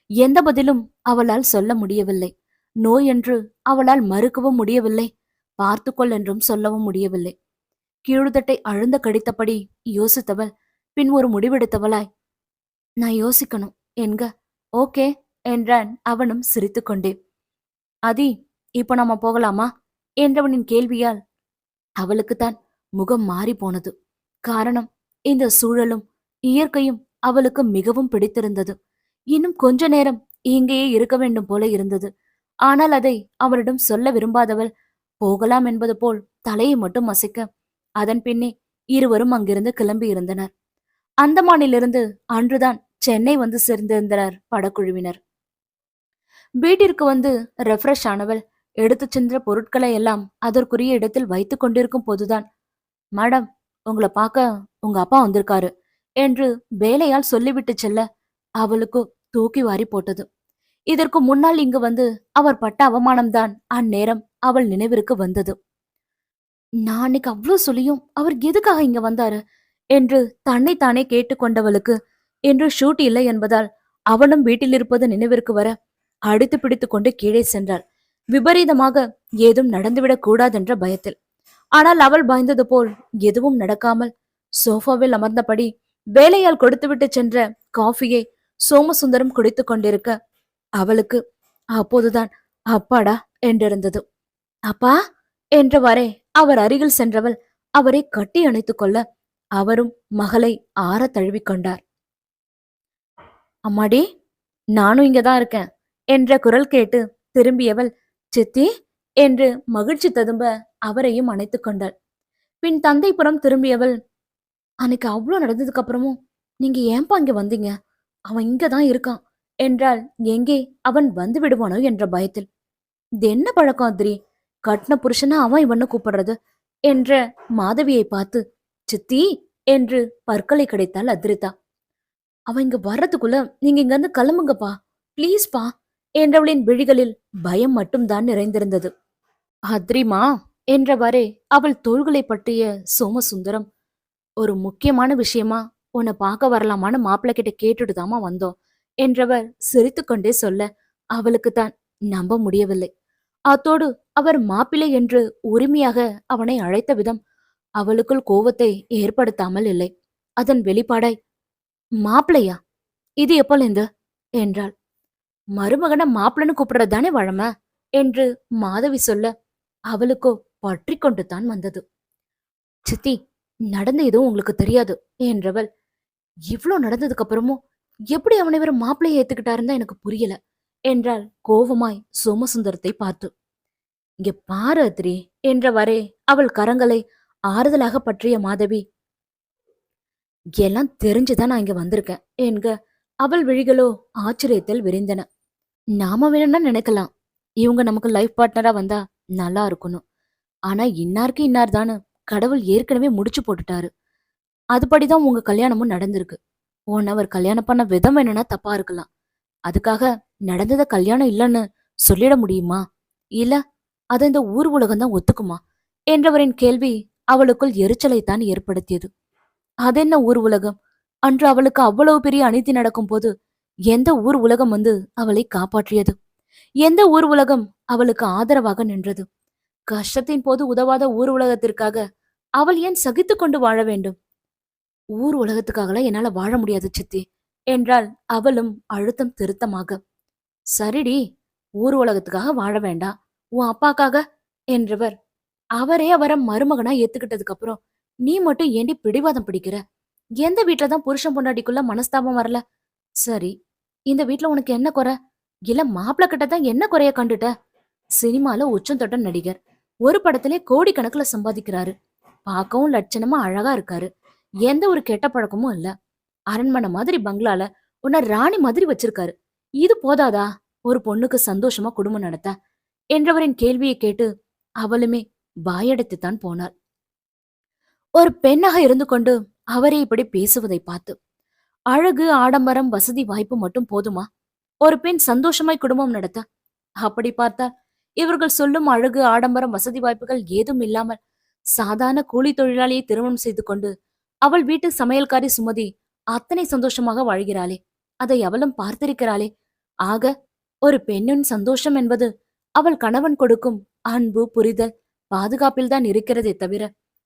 எந்த பதிலும் அவளால் சொல்ல முடியவில்லை. நோய் என்று அவளால் மறுக்கவும் முடியவில்லை, பார்த்துக்கொள் என்றும் சொல்லவும் முடியவில்லை. கீழுதட்டை அழுந்த கடித்தபடி யோசித்தவள் பின் ஒரு முடிவெடுத்தவளாய், நான் யோசிக்கணும் என்க. ஓகே என்றான் அவனும் சிரித்துக்கொண்டே. அதி, இப்போ நாம போகலாமா என்றவனின் கேள்வியால் அவளுக்குத்தான் முகம் மாறி போனது. காரணம், இந்த சூழலும் இயற்கையும் அவளுக்கு மிகவும் பிடித்திருந்தது. இன்னும் கொஞ்ச நேரம் இங்கேயே இருக்க வேண்டும் போல இருந்தது. ஆனால் அதை அவரிடம் சொல்ல விரும்பாதவள் போகலாம் என்பது போல் தலையை மட்டும் அசைக்க, அதன் பின்னே இருவரும் அங்கிருந்து கிளம்பி இருந்தனர். அந்தமானிலிருந்து அன்றுதான் சென்னை வந்து சேர்ந்திருந்தனர் படக்குழுவினர். வீட்டிற்கு வந்து ரெஃப்ரெஷ் ஆனவள் எடுத்து சென்ற பொருட்களை எல்லாம் அதற்குரிய இடத்தில் வைத்துக் கொண்டிருக்கும் போதுதான், மேடம், உங்களை பார்க்க உங்க அப்பா வந்திருக்காரு என்று வேலையால் சொல்லிவிட்டு செல்ல அவளுக்கு தூக்கி வாரி போட்டது. இதற்கு முன்னால் இங்கு வந்து அவர் பட்ட அவமானம்தான் அந்நேரம் அவள் நினைவிற்கு வந்தது. நான் அன்னைக்கு அவ்வளவு சொல்லியும் அவர் எதுக்காக இங்க வந்தாரு என்று தன்னைத்தானே கேட்டுக்கொண்டவளுக்கு என்று ஷூட் இல்லை என்பதால் அவனும் வீட்டில் இருப்பது நினைவிற்கு வர அடித்து பிடித்து கொண்டு கீழே சென்றாள். விபரீதமாக ஏதும் நடந்துவிடக் கூடாதென்ற பயத்தில். ஆனால் அவள் பயந்தது போல் எதுவும் நடக்காமல் சோஃபாவில் அமர்ந்தபடி வேலையால் கொடுத்துவிட்டு சென்ற காஃபியை சோமசுந்தரம் குடித்துக் கொண்டிருக்க அவளுக்கு அப்போதுதான் அப்பாடா என்றிருந்தது. அப்பா என்றவாறே அவர் அருகில் சென்றவள் அவரை கட்டி அணைத்துக் கொள்ள அவரும் மகளை ஆற தழுவிக் கொண்டார். அம்மாடி, நானும் இங்கதான் இருக்கேன் என்ற குரல் கேட்டு திரும்பியவள் சித்தி என்று மகிழ்ச்சி ததும்ப அவரையும் அணைத்துக் கொண்டாள். பின் தந்தைப்புறம் திரும்பியவள், அன்னைக்கு அவ்வளோ நடந்ததுக்கு அப்புறமும் நீங்க ஏன்பா இங்க வந்தீங்க? அவன் இங்கதான் இருக்கான் என்றால் எங்கே அவன் வந்து விடுவானோ என்ற பயத்தில். இது என்ன பழக்கம் அத்ரி? கட்டின புருஷனா அவன் இவன்னு கூப்பிடுறது என்ற மாதவியை பார்த்து சித்தி என்று பற்களை கிடைத்தாள் அத்ரிதா. அவன் இங்க வர்றதுக்குள்ள நீங்க இங்க இருந்து கிளம்புங்கப்பா, ப்ளீஸ்பா என்றவளின் விழிகளில் பயம் மட்டும்தான் நிறைந்திருந்தது. அத்ரிமா என்றவாறே அவள் தோள்களை பற்றிய சோமசுந்தரம், ஒரு முக்கியமான விஷயமா உன்னை பார்க்க வரலாமான்னு மாப்பிள்ளை கிட்ட கேட்டுட்டு தாமா வந்தோம் என்றவர் சிரித்துக்கொண்டே சொல்ல அவளுக்கு தான் நம்ப முடியவில்லை. அத்தோடு அவர் மாப்பிள்ளை என்று உரிமையாக அவனை அழைத்த விதம் அவளுக்குள் கோபத்தை ஏற்படுத்தாமல் இல்லை. அதன் வெளிப்பாடாய், மாப்பிள்ளையா? இது எப்போலேந்து என்றாள். மருமகனை மாப்பிள்ளன்னு கூப்பிடுறதுதானே வழமை என்று மாதவி சொல்ல அவளுக்கோ பற்றி கொண்டு தான் வந்தது. சித்தி, நடந்த எதுவும் உங்களுக்கு தெரியாது என்றவள், இவ்ளோ நடந்ததுக்கு அப்புறமும் எப்படி அவனை இவர் மாப்பிள்ளையை ஏத்துக்கிட்டாருன்னு எனக்கு புரியல என்றாள் கோபமாய் சோமசுந்தரத்தை பார்த்து. இங்க பாரு அத்ரி என்றவரே அவள் கரங்களை ஆறுதலாக பற்றிய மாதவி, எல்லாம் தெரிஞ்சுதான் நான் இங்க வந்திருக்கேன் என்க அவள் விழிகளோ ஆச்சரியத்தில் விரிந்தன. நாம வேணும்னா நினைக்கலாம், இவங்க நமக்கு லைஃப் பார்ட்னரா வந்தா நல்லா இருக்கணும். ஆனா இன்னாருக்கு இன்னார் தானு கடவுள் ஏற்கனவே முடிச்சு போட்டுட்டாரு. அதுபடிதான் உங்க கல்யாணமும் நடந்திருக்கு. அவர் கல்யாணம் பண்ண விதம் என்னன்னா தப்பா இருக்கலாம். அதுக்காக நடந்தத கல்யாணம் இல்லைன்னு சொல்லிட முடியுமா? இல்ல அதை இந்த ஊர் உலகம்தான் ஒத்துக்குமா என்றவரின் கேள்வி அவளுக்குள் எரிச்சலைத்தான் ஏற்படுத்தியது. அதென்ன ஊர் உலகம்? அன்று அவளுக்கு அவ்வளவு பெரிய அநீதி நடக்கும் போது எந்த ஊர் உலகம் வந்து அவளை காப்பாற்றியது? எந்த ஊர் உலகம் அவளுக்கு ஆதரவாக நின்றது? கஷ்டத்தின் போது உதவாத ஊர் உலகத்திற்காக அவள் ஏன் சகித்து கொண்டு வாழ வேண்டும்? ஊர் உலகத்துக்காகலாம் என்னால வாழ முடியாது சித்தி என்றாள் அவளும் அழுத்தம் திருத்தமாக. சரிடி, ஊர் உலகத்துக்காக வாழ வேண்டாம், உன் அப்பாக்காக என்றவர், அவரே அவரை மருமகனா ஏத்துக்கிட்டதுக்கு அப்புறம் நீ மட்டும் ஏண்டி பிடிவாதம் பிடிக்கிற? எந்த வீட்டுலதான் புருஷன் பொண்டாட்டிக்குள்ள மனஸ்தாபம் வரல? சரி, இந்த வீட்டுல உனக்கு என்ன குறை? இல்ல மாப்பிள்ள கிட்டதான் என்ன குறைய கண்டுட்ட? சினிமால உச்சம் தொட்ட நடிகர், ஒரு படத்திலே கோடிக்கணக்குல சம்பாதிக்கிறாரு, பார்க்கவும் லட்சணமா அழகா இருக்காரு, எந்த ஒரு கெட்ட பழக்கமும் இல்ல, அரண்மனை மாதிரி பங்களால உன்னை ராணி மாதிரி வச்சிருக்காரு. இது போதாதா ஒரு பொண்ணுக்கு சந்தோஷமா குடும்பம் நடத்த என்றவரின் கேள்வியை கேட்டு அவளுமே வாயடைத்துத்தான் போனாள். ஒரு பெண்ணாக இருந்து கொண்டு அவரே இப்படி பேசுவதை பார்த்து, அழகு, ஆடம்பரம், வசதி வாய்ப்பு மட்டும் போதுமா ஒரு பெண் சந்தோஷமாய் குடும்பம் நடத்த? அப்படி பார்த்தால் இவர்கள் சொல்லும் அழகு, ஆடம்பரம், வசதி வாய்ப்புகள் ஏதும் இல்லாமல் சாதாரண கூலி தொழிலாளியை திருமணம் செய்து கொண்டு அவள் வீட்டு சமையல்காரி சுமதி அத்தனை சந்தோஷமாக வாழ்கிறாளே, அதை அவளும் பார்த்திருக்கிறாளே. ஆக ஒரு பெண்ணின் சந்தோஷம் என்பது அவள் கணவன் கொடுக்கும் அன்பு, புரிதல், பாதுகாப்பில்தான் இருக்கிறதே தவிர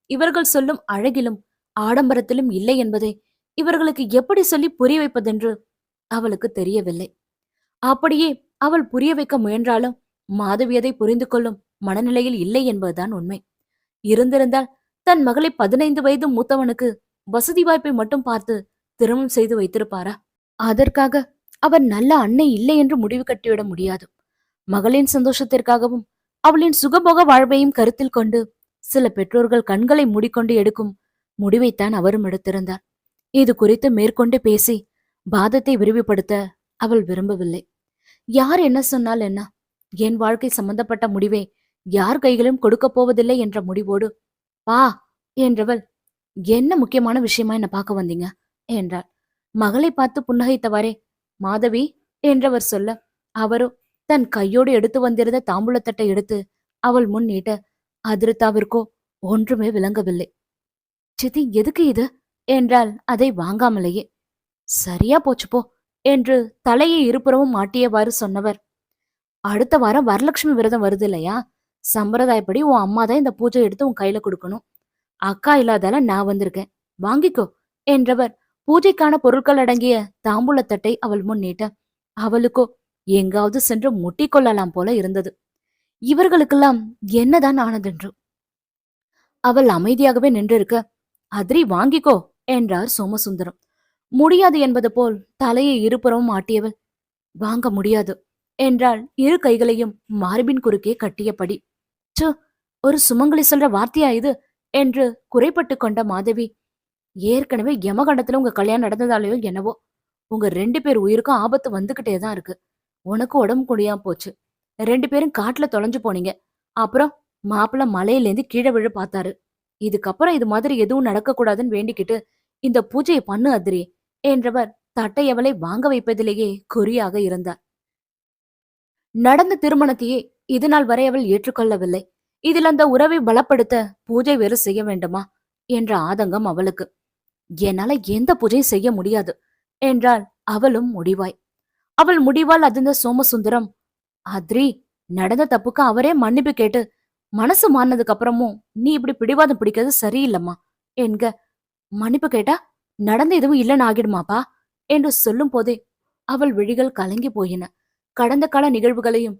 இவர்கள் சொல்லும் அழகிலும் ஆடம்பரத்திலும் இல்லை என்பதை இவர்களுக்கு எப்படி சொல்லி புரிய வைப்பதென்று அவளுக்கு தெரியவில்லை. அப்படியே அவள் புரிய வைக்க முயன்றாலும் மாதவியதை புரிந்து கொள்ளும் மனநிலையில் இல்லை என்பதுதான் உண்மை. இருந்திருந்தால் தன் மகளை 15 வயது மூத்தவனுக்கு வசதி வாய்ப்பை மட்டும் பார்த்து திருமணம் செய்து வைத்திருப்பாரா? அதற்காக அவர் நல்ல அன்னை இல்லை என்று முடிவு கட்டிவிட முடியாது. மகளின் சந்தோஷத்திற்காகவும் அவளின் சுகபோக வாழ்வையும் கருத்தில் கொண்டு சில பெற்றோர்கள் கண்களை மூடிக்கொண்டு எடுக்கும் முடிவைத்தான் அவரும் எடுத்திருந்தார். இது குறித்து மேற்கொண்டு பேசி பாதத்தை விரிவுபடுத்த அவள் விரும்பவில்லை. யார் என்ன சொன்னால் என்ன, என் வாழ்க்கை சம்பந்தப்பட்ட முடிவை யார் கைகளும் கொடுக்கப் போவதில்லை என்ற முடிவோடு வா என்றவள், என்ன முக்கியமான விஷயமா என்ன பார்க்க வந்தீங்க என்றாள். மகளை பார்த்து புன்னகைத்தவாறே மாதவி என்றவர் சொல்ல அவரோ தன் கையோடு எடுத்து வந்திருந்த தாம்பூலத்தட்டை எடுத்து அவள் முன் நீட்ட அதிருத்தாவிற்கோ ஒன்றுமே விளங்கவில்லை. சித்தி, எதுக்கு இது என்றால் அதை வாங்காமலேயே. சரியா போச்சு போ என்று தலையை இருபுறமும் மாட்டியவாறு சொன்னவர், அடுத்த வாரம் வரலட்சுமி விரதம் வருது இல்லையா, சம்பிரதாயப்படி உன் அம்மா தான் இந்த பூஜை எடுத்து உன் கையில கொடுக்கணும். அக்கா இல்லாதால நான் வந்திருக்கேன், வாங்கிக்கோ என்றவர் பூஜைக்கான பொருட்கள் அடங்கிய தாம்பூலத்தட்டை அவள் முன் நீட்ட அவளுக்கோ எங்காவது சென்று முட்டிக் கொள்ளலாம் போல இருந்தது. இவர்களுக்கெல்லாம் என்னதான் ஆனதென்று அவள் அமைதியாகவே நின்றிருக்க, "அதிரி வாங்கிக்கோ" என்றார் சோமசுந்தரம். முடியாது என்பது போல் தலையை இருபுறமும் ஆட்டியவள், "வாங்க முடியாது" என்றாள் இரு கைகளையும் மார்பின் குறுக்கே கட்டியபடி. "சு, ஒரு சுமங்கலி சொல்ற வார்த்தையா இது?" என்று குறைபட்டு கொண்ட மாதவி, "ஏற்கனவே யமகண்டத்துல உங்க கல்யாணம் நடந்ததாலேயோ என்னவோ உங்க 2 பேர் உயிருக்கும் ஆபத்து வந்துகிட்டே தான் இருக்கு. உனக்கு உடம்பு முடியாம போச்சு. 2 பேரும் காட்டுல தொலைஞ்சு போனீங்க. அப்புறம் மாப்பிள்ளை மலையிலேந்து கீழே விழ பார்த்தாரு. இதுக்கப்புறம் இது மாதிரி எதுவும் நடக்க கூடாதுன்னு வேண்டிக்கிட்டு இந்த பூஜையை பண்ணு அதிரி" என்றவர் தட்டையவளை வாங்க வைப்பதிலேயே குறியாக இருந்தார். நடந்த திருமணத்தையே இதுநாள் வரை அவள் ஏற்றுக்கொள்ளவில்லை. இதில் அந்த உறவை பலப்படுத்த பூஜை வேறு செய்ய வேண்டுமா என்ற ஆதங்கம் அவளுக்கு. "என்னால எந்த பூஜையும் செய்ய முடியாது" என்றாள் அவளும் முடிவாய். அவள் முடிவால் அதிர்ந்த சோமசுந்தரம், "அத்ரி, நடந்த தப்புக்கு அவரே மன்னிப்பு கேட்டு மனசு மாறினதுக்கு அப்புறமும் நீ இப்படி பிடிவாதம் பிடிக்கிறது சரியில்லம்மா" என்க, "மன்னிப்பு கேட்டா நடந்து எதுவும் இல்லைன்னு ஆகிடுமாப்பா" என்று சொல்லும் போதே அவள் விழிகள் கலங்கி போயின. கடந்த கால நிகழ்வுகளையும்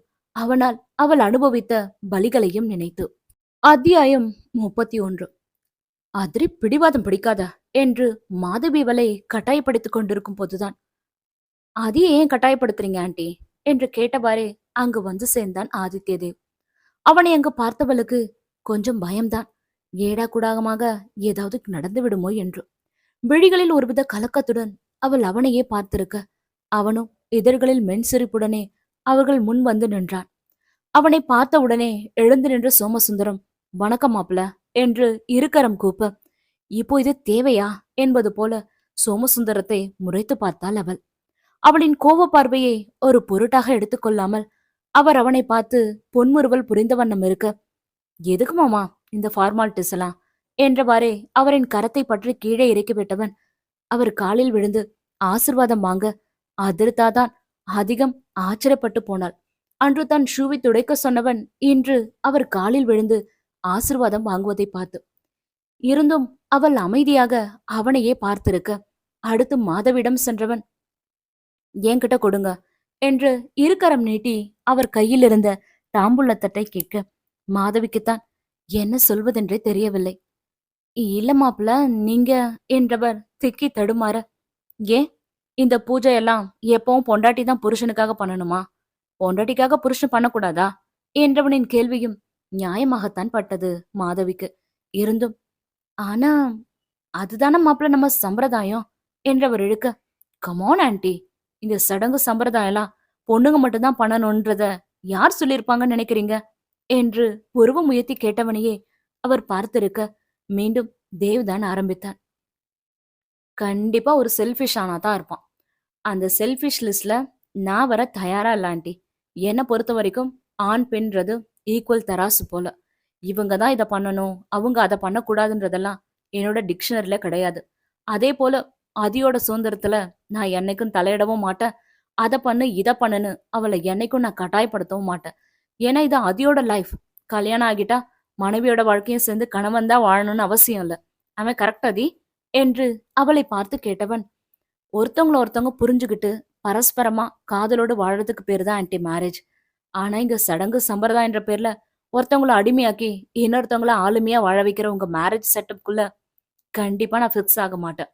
அவள் அனுபவித்த பலிகளையும் நினைத்து. அத்தியாயம் 31. "அத்ரி, பிடிவாதம் பிடிக்காத" என்று மாதவி அவளை கட்டாயப்படுத்திக் கொண்டிருக்கும் போதுதான், "அதையே ஏன் கட்டாயப்படுத்துறீங்க ஆண்டி?" என்று கேட்டவாறே அங்கு வந்து சேர்ந்தான் ஆதித்யதேவ். அவனை அங்கு பார்த்தவளுக்கு கொஞ்சம் பயம்தான். ஏடா கூடாகமாக ஏதாவது நடந்து விடுமோ என்று. விழிகளில் ஒருவித கலக்கத்துடன் அவள் அவனையே பார்த்திருக்க, அவனும் இதழ்களில் மென்சிரிப்புடனே அவர்கள் முன் வந்து நின்றான். அவனை பார்த்தவுடனே எழுந்து நின்ற சோமசுந்தரம், "வணக்கம் மாப்ள" என்று இருக்கரம் கூப்ப, "இப்போ இது தேவையா?" என்பது போல சோமசுந்தரத்தை முறைத்து பார்த்தாள் அவள். அவளின் கோப பார்வையை ஒரு பொருட்டாக எடுத்துக்கொள்ளாமல் அவர் அவனை பார்த்து பொன்முறுவல் புரிந்த வண்ணம் இருக்க, "எதுக்கு மாமா இந்த ஃபார்மாலிட்டிஸ் எல்லாம்?" என்றவாறே அவரின் கரத்தை பற்றி கீழே இறக்கிவிட்டவன் அவர் காலில் விழுந்து ஆசிர்வாதம் வாங்க, அதிர்தாதான் அதிகம் ஆச்சரியப்பட்டு போனாள். அன்று தன் ஷூவை துடைக்க சொன்னவன் இன்று அவர் காலில் விழுந்து ஆசிர்வாதம் வாங்குவதை பார்த்து. இருந்தும் அவள் அமைதியாக அவனையே பார்த்திருக்க, அடுத்து மாதவிடம் சென்றவன், "என்கிட்ட கொடுங்க" என்று இருக்கரம் நீட்டி அவர் கையில் இருந்த தாம்பூலத்தட்டை கேட்க, மாதவிக்குத்தான் என்ன சொல்வதென்றே தெரியவில்லை. "இல்ல மாப்பிள்ள, நீங்க" என்றவர் திக்கி தடுமாற, "ஏன் இந்த பூஜையெல்லாம் எப்பவும் பொண்டாட்டி தான் புருஷனுக்காக பண்ணணுமா? பொண்டாட்டிக்காக புருஷன் பண்ணக்கூடாதா?" என்றவனின் கேள்வியும் நியாயமாகத்தான் பட்டது மாதவிக்கு. இருந்தும், "ஆனா அதுதானே மாப்பிள்ள நம்ம சம்பிரதாயம்" என்றவர் இழுக்க, "கமான் ஆன்ட்டி, இந்த சடங்கு சம்பிரதாயம்லாம் பொண்ணுங்க மட்டும்தான் பண்ணணும்ன்றத யார் சொல்லியிருப்பாங்கன்னு நினைக்கிறீங்க?" என்று உருவம் உயர்த்தி கேட்டவனையே அவர் பார்த்திருக்க, மீண்டும் தேவ்தான் ஆரம்பித்தான். "கண்டிப்பா ஒரு செல்ஃபிஷ் ஆனா தான் இருப்பான். அந்த செல்ஃபிஷ் லிஸ்ட்ல நான் வர தயாரா இல்ல ஆண்டி. என்ன பொறுத்த வரைக்கும் ஆண் பெண்றது ஈக்குவல் தராசு போல. இவங்க தான் இத பண்ணணும், அவங்க அத பண்ணக்கூடாதுன்றதெல்லாம் என்னோட டிக்ஷனரில கிடையாது. அதே போல அதியோட சுதந்திரத்துல நான் என்னைக்கும் தலையிடவும் மாட்டேன். அத பண்ணு, இத பண்ணுன்னு அவள என்னைக்கும் நான் கட்டாயப்படுத்தவும் மாட்டேன். ஏன்னா இது அதியோட லைஃப். கல்யாணம் ஆகிட்டா மனைவியோட வாழ்க்கையும் சேர்ந்து கணவன் தான் வாழணும்னு அவசியம் இல்ல. அவன் கரெக்ட் அதி?" என்று அவளை பார்த்து கேட்டவன், "ஒருத்தவங்கள ஒருத்தவங்க புரிஞ்சுகிட்டு பரஸ்பரமா காதலோடு வாழறதுக்கு பேரு தான் ஆன்டி மேரேஜ். ஆனா இங்க சடங்கு சம்பிரதாயன்ற பேர்ல ஒருத்தவங்கள அடிமையாக்கி இன்னொருத்தவங்கள ஆளுமையா வாழ வைக்கிற உங்க மேரேஜ் செட்டப்குள்ள கண்டிப்பா நான் ஃபிக்ஸ் ஆக மாட்டேன்.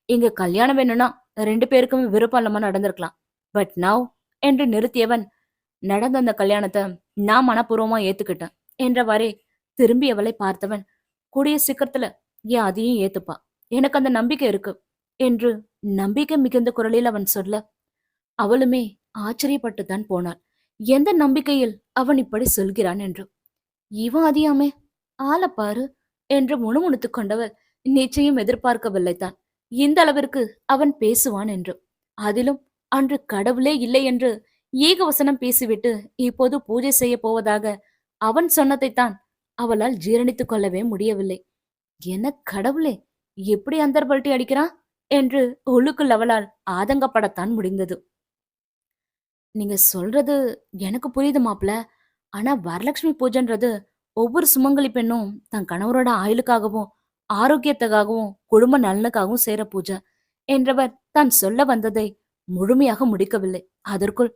இங்க கல்யாணம் வேணும்னா 2 பேருக்குமே விருப்பம் இல்லாம நடந்திருக்கலாம். பட் நவ்" என்று நிறுத்தியவன், "நடந்த அந்த கல்யாணத்தை நான் மனப்பூர்வமா ஏத்துக்கிட்டேன்" என்றவாறே திரும்பி அவளை பார்த்தவன், "கூடிய சீக்கிரத்துல ஏன் அதையும் ஏத்துப்பா. எனக்கு அந்த நம்பிக்கை இருக்கு" என்று நம்பிக்கை மிகுந்த குரலில் அவன் சொல்ல, அவளுமே ஆச்சரியப்பட்டுத்தான் போனாள். எந்த நம்பிக்கையில் அவன் இப்படி சொல்கிறான் என்று. "இவன் அதியாமே, ஆளப் பாரு" என்று முணுமுணுத்துக் கொண்டவள் நிச்சயம் எதிர்பார்க்கவில்லைதான் இந்த அளவிற்கு அவன் பேசுவான் என்று. அதிலும் அன்று கடவுளே இல்லை என்று ஏகவசனம் பேசிவிட்டு இப்போது பூஜை செய்ய போவதாக அவன் சொன்னதைத்தான் அவளால் ஜீரணித்துக் கொள்ளவே முடியவில்லை. "என்ன கடவுளே, எப்படி அந்தர்பல்ட்டி அடிக்கிறான்?" என்று உள்ளுக்குள் அவளால் ஆதங்கப்படத்தான் முடிந்தது. "நீங்க சொல்றது எனக்கு புரியுது மாப்ள. ஆனா வரலட்சுமி பூஜைன்றது ஒவ்வொரு சுமங்கலி பெண்ணும் தன் கணவரோட ஆயுளுக்காகவும் ஆரோக்கியத்துக்காகவும் குடும்ப நலனுக்காகவும் செய்யற பூஜை" என்றவர் தான் சொல்ல வந்ததை முழுமையாக முடிக்கவில்லை. அதற்குள்,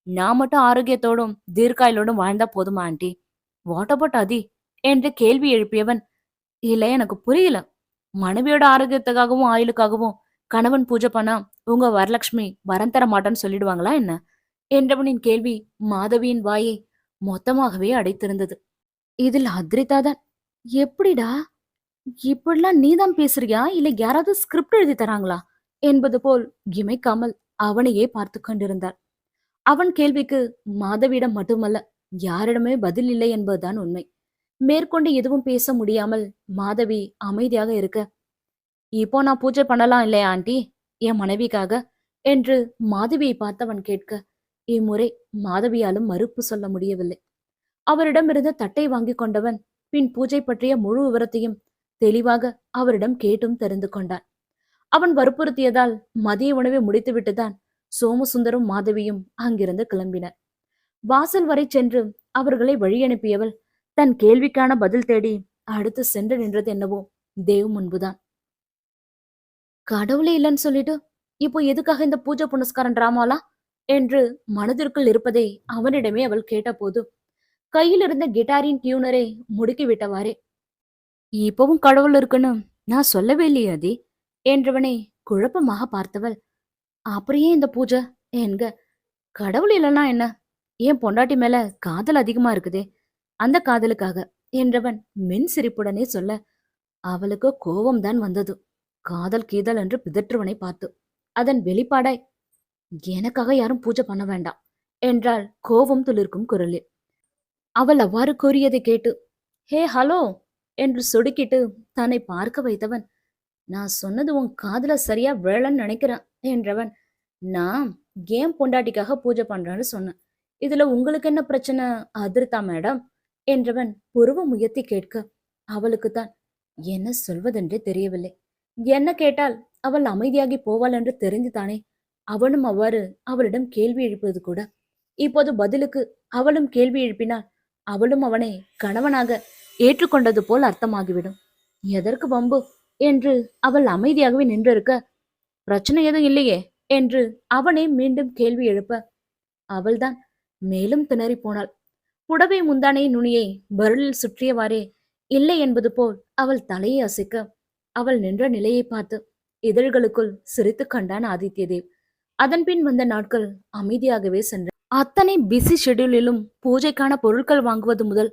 நான் மட்டும் ஆரோக்கியத்தோடும் தீர்க்காயலோடும் வாழ்ந்தா போதுமா ஆண்டி? வாட் அபவுட் அதி என்று கேள்வி எழுப்பியவன், இல்ல எனக்கு புரியல. மனைவியோட ஆரோக்கியத்துக்காகவும் ஆயுளுக்காகவும் கணவன் பூஜை பண்ணா உங்க வரலட்சுமி வரம் தர மாட்டான்னு சொல்லிடுவாங்களா என்ன? என்றவனின் கேள்வி மாதவியின் வாயை மொத்தமாகவே அடைத்திருந்தது. இதில் அத்ரிதா தான், எப்படிடா இப்படிலாம் நீதான் பேசுறியா இல்ல யாராவது ஸ்கிரிப்ட் எழுதி தராங்களா என்பது போல் இமைக்காமல் அவனையே பார்த்து கொண்டிருந்தார். அவன் கேள்விக்கு மாதவியிடம் மட்டுமல்ல, யாரிடமே பதில் இல்லை என்பதுதான் உண்மை. மேற்கொண்டு எதுவும் பேச முடியாமல் மாதவி அமைதியாக இருக்க, இப்போ நான் பூஜை பண்ணலாம் இல்லையா ஆண்டி, என் மனைவிக்காக என்று மாதவியை பார்த்தவன் கேட்க, இம்முறை மாதவியாலும் மறுப்பு சொல்ல முடியவில்லை. அவரிடமிருந்து தட்டை வாங்கி கொண்டவன் பின் பூஜை பற்றிய முழு விவரத்தையும் தெளிவாக அவரிடம் கேட்டும் தெரிந்து கொண்டான். அவன் வற்புறுத்தியதால் மதிய உணவை முடித்துவிட்டுதான் சோமசுந்தரும் மாதவியும் அங்கிருந்து கிளம்பினர். வாசல் வரை சென்று அவர்களை வழியனுப்பியவள் தன் கேள்விக்கான பதில் தேடி அடுத்து சென்று நின்றது என்னவோ தேவ் முன்புதான். கடவுளே இல்லைன்னு சொல்லிட்டு இப்போ எதுக்காக இந்த பூஜை புனஸ்காரம் டிராமாலாம் என்று மனதிற்குள் இருப்பதை அவனிடமே அவள் கேட்டபோது கையில் இருந்த கிட்டாரின் டியூனரை முடுக்கி விட்டவாறே, இப்பவும் கடவுள் இருக்குன்னு நான் சொல்லவே இல்லையே அதி என்றவனை குழப்பமாக பார்த்தவள், அப்படியே இந்த பூஜை என்க, கடவுள் இல்லைன்னா என்ன, ஏன் பொண்டாட்டி மேல காதல் அதிகமா இருக்குதே, அந்த காதலுக்காக என்றவன் மென் சிரிப்புடனே சொல்ல, அவளுக்கு கோபம்தான் வந்தது. காதல் கீதல் என்று பிதற்றுவனை பார்த்து அதன் வெளிப்பாடாய், எனக்காக யாரும் பூஜை பண்ண வேண்டாம் என்றாள் கோபம் துளிர்க்கும் குரலில். அவள் அவ்வாறு கூறியதை கேட்டு, ஹே ஹலோ என்று சொடுக்கிட்டு தன்னை பார்க்க வைத்தவன், நான் சொன்னது உன் காதுல சரியா விழலன்னு நினைக்கிறேன் என்றவன், நான் ஏன் பொண்டாட்டிக்காக பூஜை பண்றேன்னு சொன்னேன், இதுல உங்களுக்கு என்ன பிரச்சனை அதிர்தா மேடம் என்றவன் புருவம் உயர்த்தி கேட்க, அவளுக்குத்தான் என்ன சொல்வதென்றே தெரியவில்லை. என்ன கேட்டால் அவள் அமைதியாகி போவாள் என்று தெரிந்துதானே அவனும் அவ்வாறு அவளிடம் கேள்வி எழுப்பது கூட. இப்போது பதிலுக்கு அவளும் கேள்வி எழுப்பினாள், அவளும் அவனை கணவனாக ஏற்றுக்கொண்டது போல் அர்த்தமாகிவிடும். எதற்கு வம்பு என்று அவள் அமைதியாகவே நின்றிருக்க, பிரச்சனை எதுவும் இல்லையே என்று அவனே மீண்டும் கேள்வி எழுப்ப, அவள்தான் மேலும் திணறி போனாள். புடவை முந்தானை நுனியை பருளில் சுற்றியவாறே இல்லை என்பது போல் அவள் தலையை அசைக்க, அவள் நின்ற நிலையை பார்த்து இதழ்களுக்குள் சிரித்து கண்டான் ஆதித்யதேவ். அதன்பின் வந்த நாட்கள் அமைதியாகவே சென்ற. அத்தனை பிஸி ஷெட்யூலிலும் பூஜைக்கான பொருட்கள் வாங்குவது முதல்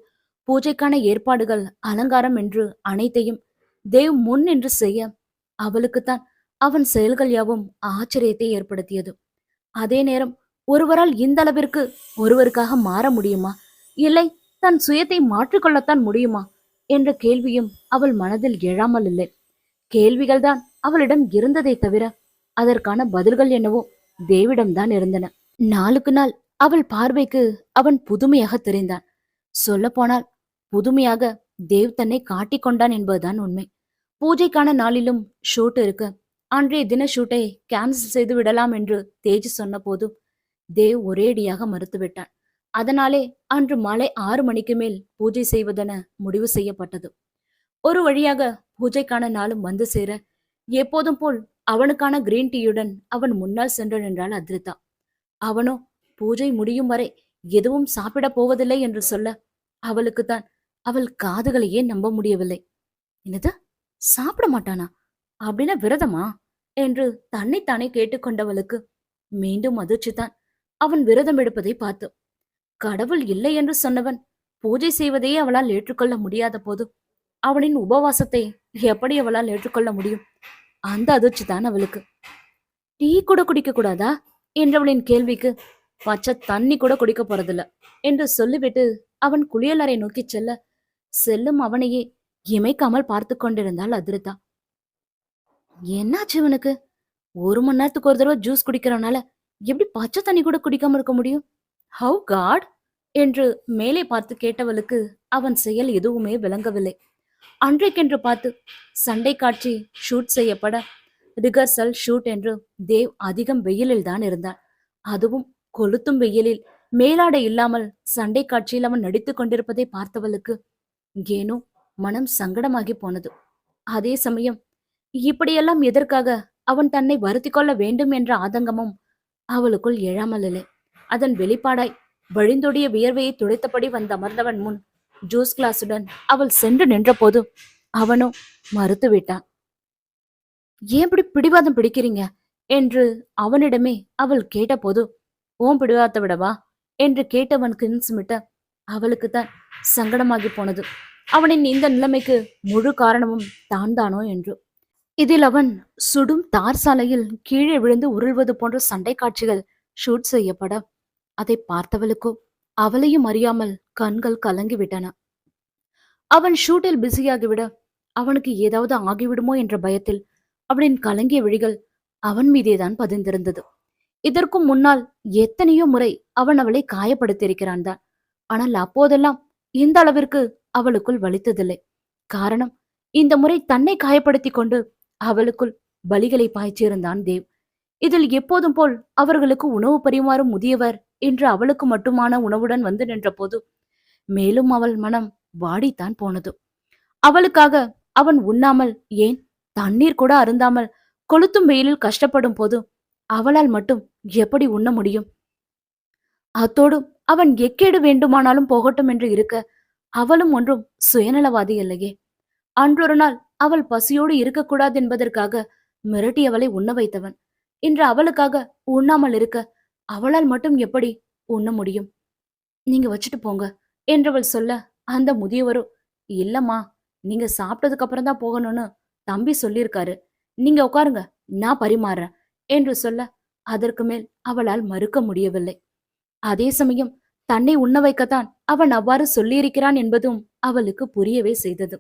பூஜைக்கான ஏற்பாடுகள் அலங்காரம் என்று அனைத்தையும் தேவ் முன் நின்று செய்ய, அவளுக்குத்தான் அவன் செயல்கள் யாவும் ஆச்சரியத்தை ஏற்படுத்தியது. அதே நேரம் ஒருவரால் இந்த அளவிற்கு ஒருவருக்காக மாற முடியுமா, இல்லை தன் சுயத்தை மாற்றிக்கொள்ளத்தான் முடியுமா என்ற கேள்வியும் அவள் மனதில் எழாமல் இல்லை. கேள்விகள்தான் அவளிடம் இருந்ததை தவிர அதற்கான பதில்கள் என்னவோ தேவிடம்தான் இருந்தன. நாளுக்கு நாள் அவள் பார்வைக்கு அவன் புதுமையாக தெரிந்தான். சொல்ல போனால் புதுமையாக தேவ் தன்னை காட்டிக்கொண்டான் என்பதுதான் உண்மை. பூஜைக்கான நாளிலும் ஷூட் இருக்கு, அன்றைய தின ஷூட்டை கேன்சல் செய்து விடலாம் என்று தேஜ் சொன்ன போது தேவ் ஒரேடியாக மறுத்துவிட்டான். அதனாலே அன்று மாலை 6 மணிக்கு மேல் பூஜை செய்வதென முடிவு செய்யப்பட்டது. ஒரு வழியாக பூஜைக்கான நாளும் வந்து சேர, எப்போதும் போல் அவனுக்கான கிரீன் டீயுடன் அவன் முன்னால் சென்று நின்றாள் அத்ரிதா. அவனோ பூஜை முடியும் வரை எதுவும் சாப்பிட போவதில்லை என்று சொல்ல, அவளுக்குத்தான் அவள் காதுகளையே நம்ப முடியவில்லை. என்னது, சாப்பிட மாட்டானா, அப்படின்னா விரதமா என்று தன்னைத்தானே கேட்டுக்கொண்டவளுக்கு மீண்டும் அதிர்ச்சிதான் அவன் விரதம் எடுப்பதை பார்த்து. கடவுள் இல்லை என்று சொன்னவன் பூஜை செய்வதையே அவளால் ஏற்றுக்கொள்ள முடியாத போது அவனின் உபவாசத்தை எப்படி அவளால் ஏற்றுக்கொள்ள முடியும்? அந்த அதிர்ச்சி தான் அவளுக்கு. டீ கூட குடிக்க கூடாதா என்றவளின் கேள்விக்கு, பச்சை தண்ணி கூட குடிக்க போறதில்ல என்று சொல்லிவிட்டு அவன் குளியலறை நோக்கி செல்ல, செல்லும் அவனையே இமைக்காமல் பார்த்து கொண்டிருந்தாள் அதிர்தா. என்னாச்சு இவனுக்கு? 1 மணி நேரத்துக்கு ஒரு தடவை ஜூஸ் குடிக்கிறனால எப்படி பச்சை தண்ணி கூட குடிக்காம இருக்க முடியும்? ஹவு காட் என்று மேலே பார்த்து கேட்டவளுக்கு அவன் செயல் எதுவுமே விளங்கவில்லை. அன்றைக்கென்று பார்த்து சண்டை காட்சி ஷூட் செய்யப்பட, ரிகர்சல் ஷூட் என்று தேவ் அதிகம் வெயிலில் தான் இருந்தான். அதுவும் கொளுத்தும் வெயிலில் மேலாடை இல்லாமல் சண்டை காட்சியில் அவன் நடித்து கொண்டிருப்பதை பார்த்தவளுக்கு ஏனோ மனம் சங்கடமாகி போனது. அதே சமயம் இப்படியெல்லாம் எதற்காக அவன் தன்னை வருத்தி கொள்ள வேண்டும் என்ற ஆதங்கமும் அவளுக்குள் எழாமல் இல்லை. அதன் வெளிப்பாடாய் வழிந்தோடிய வியர்வையை துடைத்தபடி வந்து அமர்ந்தவன் முன் ஜூஸ் கிளாஸுடன் அவள் சென்று நின்றபோது அவனோ மறுத்து விட்டான். ஏன் இப்படி பிடிவாதம் பிடிக்கிறீங்க என்று அவனிடமே அவள் கேட்டபோது, ஓம் பிடிவாதத்தை விடவா என்று கேட்டவன் கின்ஸ்மிட்ட அவளுக்குத்தான் சங்கடமாகி போனது. அவனின் இந்த நிலைமைக்கு முழு காரணமும் தான் தானோ என்று. இதில் அவன் சுடும் தார் சாலையில் கீழே விழுந்து உருள்வது போன்ற சண்டை காட்சிகள் ஷூட் செய்யப்பட அதை பார்த்தவளுக்கோ அவளையும் அறியாமல் கண்கள் கலங்கிவிட்டன. அவன் ஷூட்டில் பிஸியாகிவிட அவனுக்கு ஏதாவது ஆகிவிடுமோ என்ற பயத்தில் அவனின் கலங்கிய விழிகள் அவன் மீதேதான் பதிந்திருந்தது. இதற்கும் முன்னால் எத்தனையோ முறை அவன் அவளை காயப்படுத்தியிருக்கிறான் தான். ஆனால் அப்போதெல்லாம் இந்த அளவிற்கு அவளுக்குள் வலித்ததில்லை. காரணம், இந்த முறை தன்னை காயப்படுத்தி கொண்டு அவளுக்குள் பலிகளை பாய்ச்சியிருந்தான் தேவ். இதில் எப்போதும் போல் அவர்களுக்கு உணவு பரிமாறும் முதியவர் என்று அவளுக்கு மட்டுமான உணவுடன் வந்து நின்ற போது மேலும் அவள் மனம் வாடித்தான் போனது. அவளுக்காக அவன் உண்ணாமல், ஏன் தண்ணீர் கூட அருந்தாமல் கொளுத்தும் வெயிலில் கஷ்டப்படும் போது அவளால் மட்டும் எப்படி உண்ண முடியும்? அத்தோடு அவன் எக்கேடு வேண்டுமானாலும் போகட்டும் என்று இருக்க அவளும் ஒன்றும் சுயநலவாதி இல்லையே. அன்றொரு நாள் அவள் பசியோடு இருக்கக்கூடாது என்பதற்காக மிரட்டி அவளை உண்ண வைத்தவன் இன்று அவளுக்காக உண்ணாமல் இருக்க அவளால் மட்டும் எப்படி உண்ண முடியும்? நீங்க வச்சுட்டு போங்க என்றவள் சொல்ல அந்த முதியவரோ, இல்லம்மா, நீங்க சாப்பிட்டதுக்கு அப்புறம் தான் போகணும்னு தம்பி சொல்லியிருக்காரு, நீங்க உட்காருங்க, நான் பரிமாறேன் என்று சொல்ல அதற்கு மேல் அவளால் மறுக்க முடியவில்லை. அதே சமயம் தன்னை உண்ண வைக்கத்தான் அவன் அவ்வாறு சொல்லியிருக்கிறான் என்பதும் அவளுக்கு புரியவே செய்தது.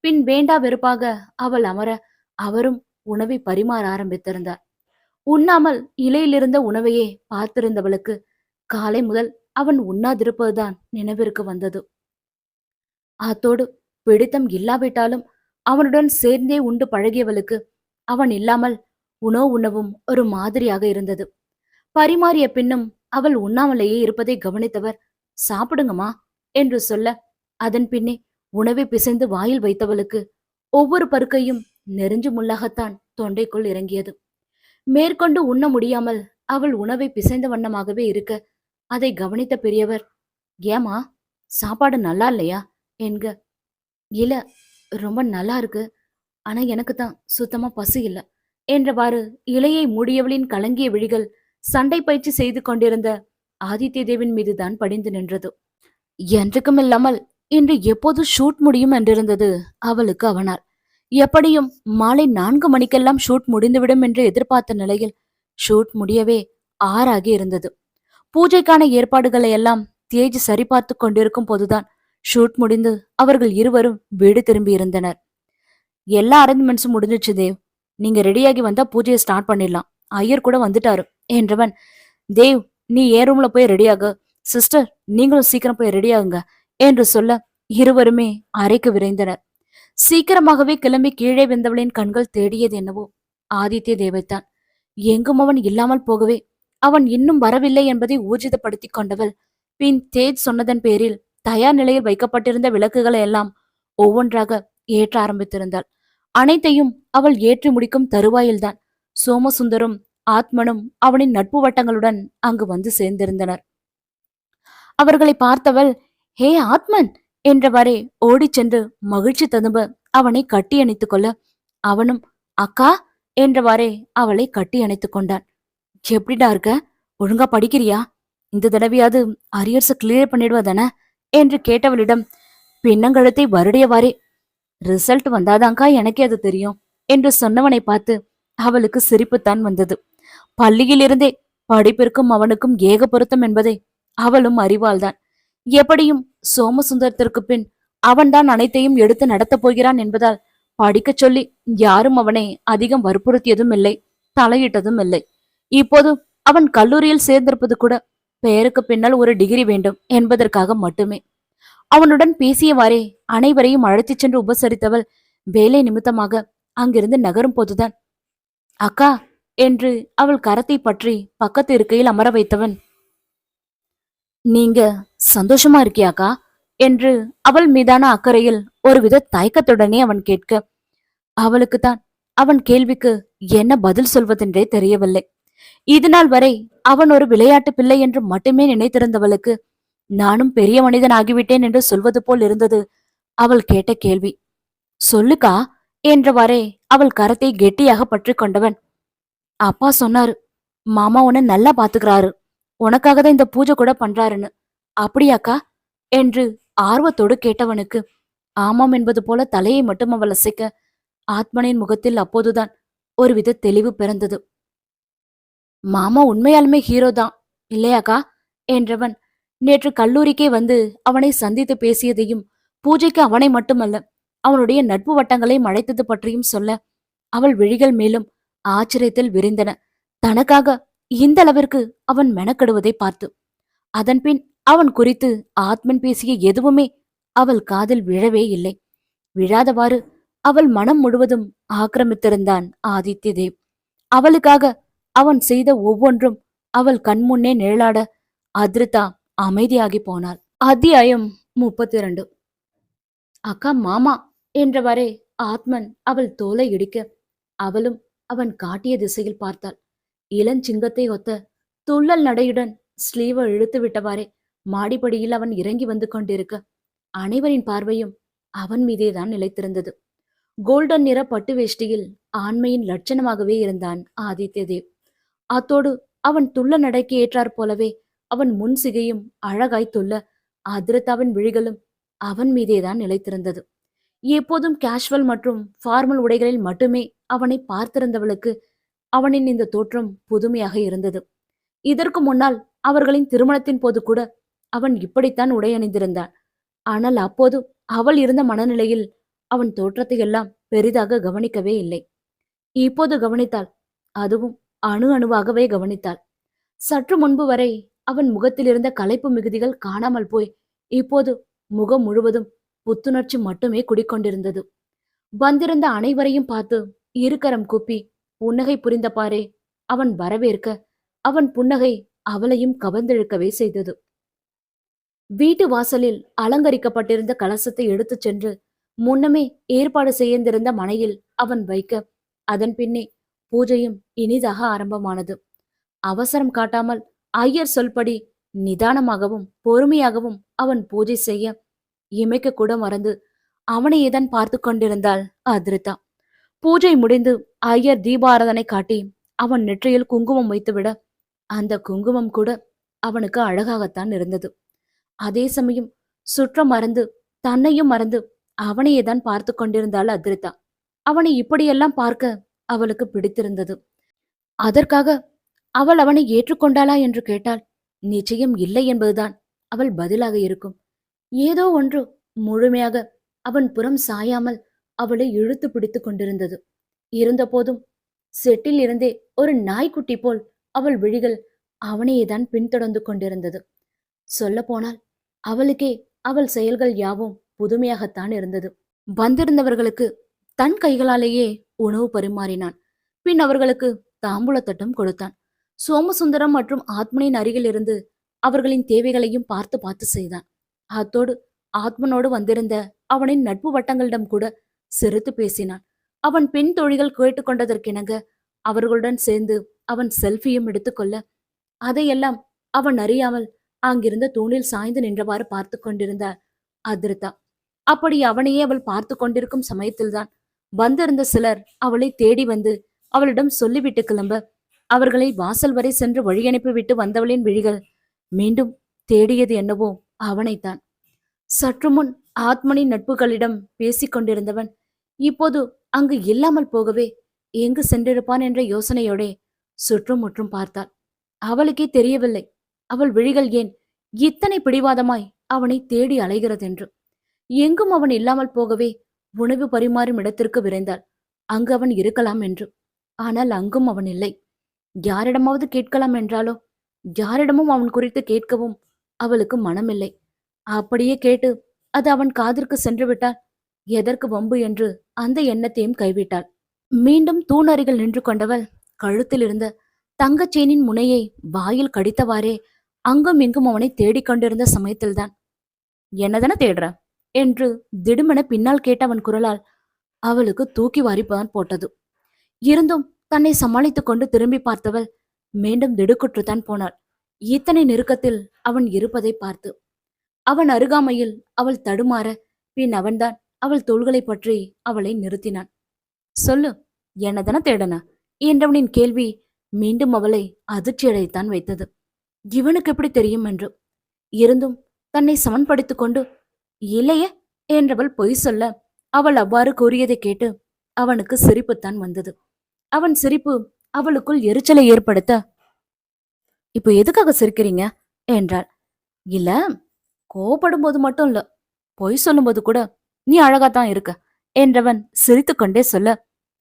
பின் வேண்டா வெறுப்பாக அவள் அமர அவரும் உணவை பரிமாற ஆரம்பித்திருந்தார். உண்ணாமல் இலையிலிருந்த உணவையே பார்த்திருந்தவளுக்கு காலை முதல் அவன் உண்ணாதிருப்பதுதான் நினைவிற்கு வந்தது. அத்தோடு பிடித்தம் இல்லாவிட்டாலும் அவனுடன் சேர்ந்தே உண்டு பழகியவளுக்கு அவன் இல்லாமல் உணவு உண்ணவும் ஒரு மாதிரியாக இருந்தது. பரிமாறிய பின்னும் அவள் உண்ணாமலேயே இருப்பதை கவனித்தவர், சாப்பிடுங்கம்மா என்று சொல்ல அதன் பின்னே உணவை பிசைந்து வாயில் வைத்தவளுக்கு ஒவ்வொரு பருக்கையும் நெருஞ்சு முள்ளாகத்தான் தொண்டைக்குள் இறங்கியது. மேற்கொண்டு உண்ண முடியாமல் அவள் உணவை பிசைந்த வண்ணமாகவே இருக்க அதை கவனித்த பெரியவர், ஏமா சாப்பாடு நல்லா இல்லையா என்க. இல்ல, ரொம்ப நல்லா இருக்கு, ஆனா எனக்கு தான் சுத்தமா பசி இல்ல என்றவாறு இலையை மூடியவளின் கலங்கிய விழிகள் சண்டை பயிற்சி செய்து கொண்டிருந்த ஆதித்ய தேவின் மீதுதான் படிந்து நின்றது. என்றுக்கும் இல்லாமல் இன்று எப்போது ஷூட் முடியும் என்றிருந்தது அவளுக்கு அவனால். எப்படியும் மாலை 4 மணிக்கெல்லாம் ஷூட் முடிந்துவிடும் என்று எதிர்பார்த்த நிலையில் ஷூட் முடியவே 6 ஆகி இருந்தது. பூஜைக்கான ஏற்பாடுகளை எல்லாம் தேஜ் சரிபார்த்து கொண்டிருக்கும் போதுதான் ஷூட் முடிந்து அவர்கள் இருவரும் வீடு திரும்பி இருந்தனர். எல்லா அரேஞ்ச்மெண்ட்ஸும் முடிஞ்சிச்சு தேவ், நீங்க ரெடியாகி வந்தா பூஜையை ஸ்டார்ட் பண்ணிடலாம், ஐயர் கூட வந்துட்டாரு என்றவன், தேவ் நீ ஏன் ரூம்ல போய் ரெடியாக, சிஸ்டர் நீங்களும் சீக்கிரம் போய் ரெடியாகுங்க என்று சொல்ல இருவருமே அறைக்கு விரைந்தனர். சீக்கிரமாகவே கிளம்பி கீழே வந்தவளின் கண்கள் தேடியது என்னவோ ஆதித்ய தேவைத்தான். எங்கும் அவன் இல்லாமல் போகவே அவன் இன்னும் வரவில்லை என்பதை ஊர்ஜிதப்படுத்தி கொண்டவள் பின் தேஜ் சொன்னதன் பேரில் தயார் நிலையில் வைக்கப்பட்டிருந்த விளக்குகளை எல்லாம் ஒவ்வொன்றாக ஏற்ற ஆரம்பித்திருந்தாள். அனைத்தையும் அவள் ஏற்றி முடிக்கும் தருவாயில்தான் சோமசுந்தரும் ஆத்மனும் அவனின் நட்பு வட்டங்களுடன் அங்கு வந்து சேர்ந்திருந்தனர். அவர்களை பார்த்தவள், ஹே ஆத்மன் என்றவாறே ஓடிச் சென்று மகிழ்ச்சி ததும்ப அவனை கட்டி அணைத்துக் கொள்ள அவனும் அக்கா என்றவாறே அவளை கட்டி அணைத்துக் கொண்டான். எப்படிடா இருக்க, ஒழுங்கா படிக்கிறியா, இந்த தடவையாவது அரியர்ஸ கிளியர் பண்ணிடுவதானே என்று கேட்டவளிடம் பின்னங்கழுத்தை வருடையவாறே, ரிசல்ட் வந்தாதான்க்கா எனக்கே அது தெரியும் என்று சொன்னவனை பார்த்து அவளுக்கு சிரிப்புத்தான் வந்தது. பள்ளியிலிருந்தே படிப்பிற்கும் அவனுக்கும் ஏக பொருத்தம் என்பதை அவளும் அறிவாள்தான். எப்படியும் சோமசுந்தரத்திற்கு பின் அவன்தான் அனைத்தையும் எடுத்து நடத்தப் போகிறான் என்பதால் படிக்கச் சொல்லி யாரும் அவனை அதிகம் வற்புறுத்தியதும் இல்லை, தலையிட்டதும் இல்லை. இப்போது அவன் கல்லூரியில் சேர்ந்திருப்பது கூட பெயருக்கு பின்னால் ஒரு டிகிரி வேண்டும் என்பதற்காக மட்டுமே. அவனுடன் பேசியவாறே அனைவரையும் அழைத்துச் சென்று உபசரித்தவள் வேலை நிமித்தமாக அங்கிருந்து நகரும் போதுதான், அக்கா என்று அவள் கரத்தை பற்றி பக்கத்து இருக்கையில் அமர வைத்தவன், நீங்க சந்தோஷமா இருக்கியாக்கா என்று அவள் மீதான அக்கறையில் ஒருவித தயக்கத்துடனே அவன் கேட்க அவளுக்குத்தான் அவன் கேள்விக்கு என்ன பதில் சொல்வதென்றே தெரியவில்லை. இதுநாள் வரை அவன் ஒரு விளையாட்டு பிள்ளை என்று மட்டுமே நினைத்திருந்தவளுக்கு நானும் பெரிய மனிதன் ஆகிவிட்டேன் என்று சொல்வது போல் இருந்தது அவள் கேட்ட கேள்வி. சொல்லுக்கா என்றவாறே அவள் கரத்தை கெட்டியாக பற்றி கொண்டவன், அப்பா சொன்னாரு, மாமா உன்னை நல்லா பாத்துக்கிறாரு, உனக்காக தான் இந்த பூஜை கூட பண்றாருன்னு. அப்படியாக்கா என்று ஆர்வத்தோடு கேட்டவனுக்கு ஆமாம் என்பது போல தலையை மட்டும் அவள் அசைக்க ஆத்மனின் முகத்தில் அப்போதுதான் ஒருவித தெளிவு பிறந்தது. மாமா உண்மையாலுமே ஹீரோ தான் இல்லையாக்கா என்றவன் நேற்று கல்லூரிக்கே வந்து அவனை சந்தித்து பேசியதையும், பூஜைக்கு அவனை மட்டுமல்ல அவனுடைய நட்பு வட்டங்களை அழைத்தது பற்றியும் சொல்ல அவள் விழிகள் மேலும் ஆச்சரியத்தில் விரிந்தன. தனக்காக இந்த அளவிற்கு அவன் மெனக்கெடுவதை பார்த்து. அதன்பின் அவன் குறித்து ஆத்மன் பேசிய எதுவுமே அவள் காதில் விழவே இல்லை. விழாதவாறு அவள் மனம் முழுவதும் ஆக்கிரமித்திருந்தான் ஆதித்ய தேவ். அவளுக்காக அவன் செய்த ஒவ்வொன்றும் அவள் கண்முன்னே நிழலாட அதிருதா அமைதியாகி போனாள். அத்தியாயம் 32. அக்கா மாமா என்றவரே ஆத்மன் அவள் தோலை இடிக்க அவளும் அவன் காட்டிய திசையில் பார்த்தாள். இளஞ்சிங்கத்தை ஒத்த துள்ளல் நடையுடன் ஸ்லீவை இழுத்து விட்டவாறே மாடிப்படியில் அவன் இறங்கி வந்து கொண்டிருக்க அனைவரின் பார்வையும் அவன் மீதேதான் நிலைத்திருந்தது. கோல்டன் நிற பட்டு வேஷ்டியில் ஆண்மையின் லட்சணமாகவே இருந்தான் ஆதித்ய தேவ். அத்தோடு அவன் துள்ள நடைக்கு ஏற்றாற் போலவே அவன் முன் சிகையும் அழகாய் துள்ள அதிரத்தாவின் விழிகளும் அவன் மீதேதான் நிலைத்திருந்தது. எப்போதும் கேஷுவல் மற்றும் ஃபார்மல் உடைகளில் மட்டுமே அவனை பார்த்திருந்தவளுக்கு அவனின் இந்த தோற்றம் புதுமையாக இருந்தது. இதற்கு முன்னால் அவர்களின் திருமணத்தின் போது கூட அவன் இப்படித்தான் உடை அணிந்திருந்தான். ஆனால் அப்போது அவள் இருந்த மனநிலையில் அவன் தோற்றத்தை எல்லாம் பெரிதாக கவனிக்கவே இல்லை. இப்போது கவனித்தாள், அதுவும் அணு அணுவாகவே கவனித்தாள். சற்று முன்பு வரை அவன் முகத்தில் இருந்த களைப்பு மிகுதிகள் காணாமல் போய் இப்போது முகம் முழுவதும் புத்துணர்ச்சி மட்டுமே குடிக்கொண்டிருந்தது. வந்திருந்த அனைவரையும் பார்த்து இருக்கரம் கூப்பி புன்னகை புரிந்த பாரே அவன் வரவேற்க அவன் புன்னகை அவளையும் கவர்ந்தெழுக்கவே செய்தது. வீட்டு வாசலில் அலங்கரிக்கப்பட்டிருந்த கலசத்தை எடுத்துச் சென்று முன்னமே ஏற்பாடு செய்திருந்த மனையில் அவன் வைக்க அதன் பின்னே பூஜையும் இனிதாக ஆரம்பமானது. அவசரம் காட்டாமல் ஐயர் சொல்படி நிதானமாகவும் பொறுமையாகவும் அவன் பூஜை செய்ய இமைக்க கூட மறந்து அவனையேதான் பார்த்து கொண்டிருந்தாள் அதிருதா. பூஜை முடிந்து ஐயர் தீபாராதனை காட்டி அவன் நெற்றியில் குங்குமம் வைத்துவிட அந்த குங்குமம் கூட அவனுக்கு அழகாகத்தான் இருந்தது. அதே சமயம் சுற்றம் மறந்து தன்னையும் மறந்து அவனையேதான் பார்த்து கொண்டிருந்தாள் அதிருதா. அவனை இப்படியெல்லாம் பார்க்க அவளுக்கு பிடித்திருந்தது. அதற்காக அவள் அவனை ஏற்றுக்கொண்டாளா என்று கேட்டால் நிச்சயம் இல்லை என்பதுதான் அவள் பதிலாக இருக்கும். ஏதோ ஒன்று முழுமையாக அவன் புறம் சாயாமல் அவளை இழுத்து பிடித்து கொண்டிருந்தது. இருந்தபோதும் செட்டில் இருந்தே ஒரு நாய்க்குட்டி போல் அவள் விழிகள் அவனையேதான் பின்தொடர்ந்து கொண்டிருந்தது. சொல்ல போனால் அவளுக்கே அவள் செயல்கள் யாவும் புதுமையாகத்தான் இருந்தது. வந்திருந்தவர்களுக்கு தன் கைகளாலேயே உணவு பரிமாறினான். பின் அவர்களுக்கு தாம்பூலத்தட்டும் கொடுத்தான். சோமசுந்தரம் மற்றும் ஆத்மனின் அருகில் இருந்து அவர்களின் தேவைகளையும் பார்த்து பார்த்து செய்தான். அத்தோடு ஆத்மனோடு வந்திருந்த அவனின் நட்பு வட்டங்களிடம் கூட சிரித்து பேசினான். அவன் பெண் தோழிகள் கேட்டுக்கொண்டதற்கிணங்க அவர்களுடன் சேர்ந்து அவன் செல்ஃபியும் எடுத்துக்கொள்ள அதையெல்லாம் அவன் அறியாமல் அங்கிருந்த தூணில் சாய்ந்து நின்றவாறு பார்த்து கொண்டிருந்தார் அதிருதா. அப்படி அவனையே அவள் பார்த்து கொண்டிருக்கும் சமயத்தில்தான் வந்திருந்த சிலர் அவளை தேடி வந்து அவளிடம் சொல்லிவிட்டு கிளம்ப அவர்களை வாசல் வரை சென்று வழியனுப்பி விட்டு வந்தவளின் விழிகள் மீண்டும் தேடியது என்னவோ அவனைத்தான். சற்று முன் ஆத்மனின் நட்புகளிடம் பேசிக் கொண்டிருந்தவன் இப்போது அங்கு இல்லாமல் போகவே எங்கு சென்றிருப்பான் என்ற யோசனையோடே சுற்றும் முற்றும் பார்த்தாள். அவளுக்கே தெரியவில்லை அவள் விழிகள் ஏன் இத்தனை பிடிவாதமாய் அவனை தேடி அலைகிறதென்று. எங்கும் அவன் இல்லாமல் போகவே உணவு பரிமாறும் இடத்திற்கு விரைந்தாள், அங்கு அவன் இருக்கலாம் என்று. ஆனால் அங்கும் அவன் இல்லை. யாரிடமாவது கேட்கலாம் என்றாலோ யாரிடமும் அவன் குறித்து கேட்கவும் அவளுக்கு மனமில்லை. அப்படியே கேட்டு அது அவன் காதிற்கு சென்று விட்டால் எதற்கு வம்பு என்று அந்த எண்ணத்தையும் கைவிட்டாள். மீண்டும் தூணருகில் நின்று கொண்டவள் கழுத்தில் இருந்த தங்கச்சேனின் முனையை வாயில் கடித்தவாறே அங்கும் இங்கும் அவனை தேடிக்கொண்டிருந்த சமயத்தில்தான், என்னதானே தேடுற என்று திடுமென பின்னால் கேட்ட அவன் குரலால் அவளுக்கு தூக்கி வாரிப்பான் போட்டது. இருந்தும் தன்னை சமாளித்துக் கொண்டு திரும்பி பார்த்தவள் மீண்டும் திடுக்குற்றுத்தான் போனாள். இத்தனை நெருக்கத்தில் அவன் இருப்பதை பார்த்து. அவன் அருகாமையில் அவள் தடுமாற, பின் அவன்தான் அவள் தோள்களை பற்றி அவளை நிறுத்தினான். சொல்லு, என்னதான தேடன என்றவனின் கேள்வி மீண்டும் அவளை அதிர்ச்சியடைத்தான் வைத்தது. இவனுக்கு எப்படி தெரியும் என்று. இருந்தும் தன்னை சமன்படுத்திக் கொண்டு, இல்லையே என்றவள் பொய் சொல்ல, அவள் அவ்வாறு கூறியதை கேட்டு அவனுக்கு சிரிப்புத்தான் வந்தது. அவன் சிரிப்பு அவளுக்குள் எரிச்சலை ஏற்படுத்த, இப்போ எதுக்காக சிரிக்கிறீங்க என்றாள். இல்ல, கோபப்படும் போது மட்டும் இல்ல, பொய் சொல்லும்போது கூட நீ அழகாத்தான் இருக்க என்றவன் சிரித்துக்கொண்டே சொல்ல,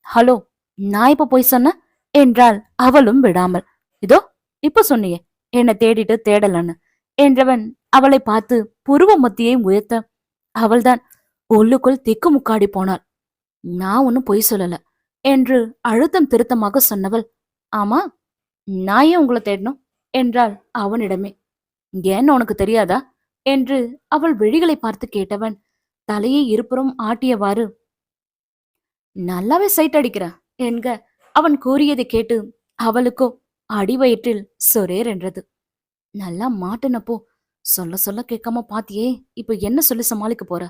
ஹலோ, நான் இப்ப பொய் சொன்ன என்றாள் அவளும் விடாமல். இதோ இப்ப சொன்னியே என்ன தேடிட்டு தேடலன்னு என்றவன் அவளை பார்த்து புருவ மத்தியை உயர்த்த, அவள்தான் உள்ளுக்குள் திக்கு முக்காடி போனாள். நான் ஒன்னும் பொய் சொல்லல என்று அழுத்தம் திருத்தமாக சொன்னவள், ஆமா, நான் ஏன் உங்களை தேடணும் என்றாள் அவனிடமே. ஏன்னு உனக்கு தெரியாதா என்று அவள் விழிகளை பார்த்து கேட்டவன் தலையை இருபுறம் ஆட்டியவாறு, நல்லாவே சைட் அடிக்கிற என்க அவன் கூறியதை கேட்டு அவளுக்கோ அடிவயிற்றில் சொரேர் என்றது. நல்லா மாட்டுனப்போ சொல்ல சொல்ல கேட்காம பாத்தியே, இப்ப என்ன சொல்லி சமாளிக்க போற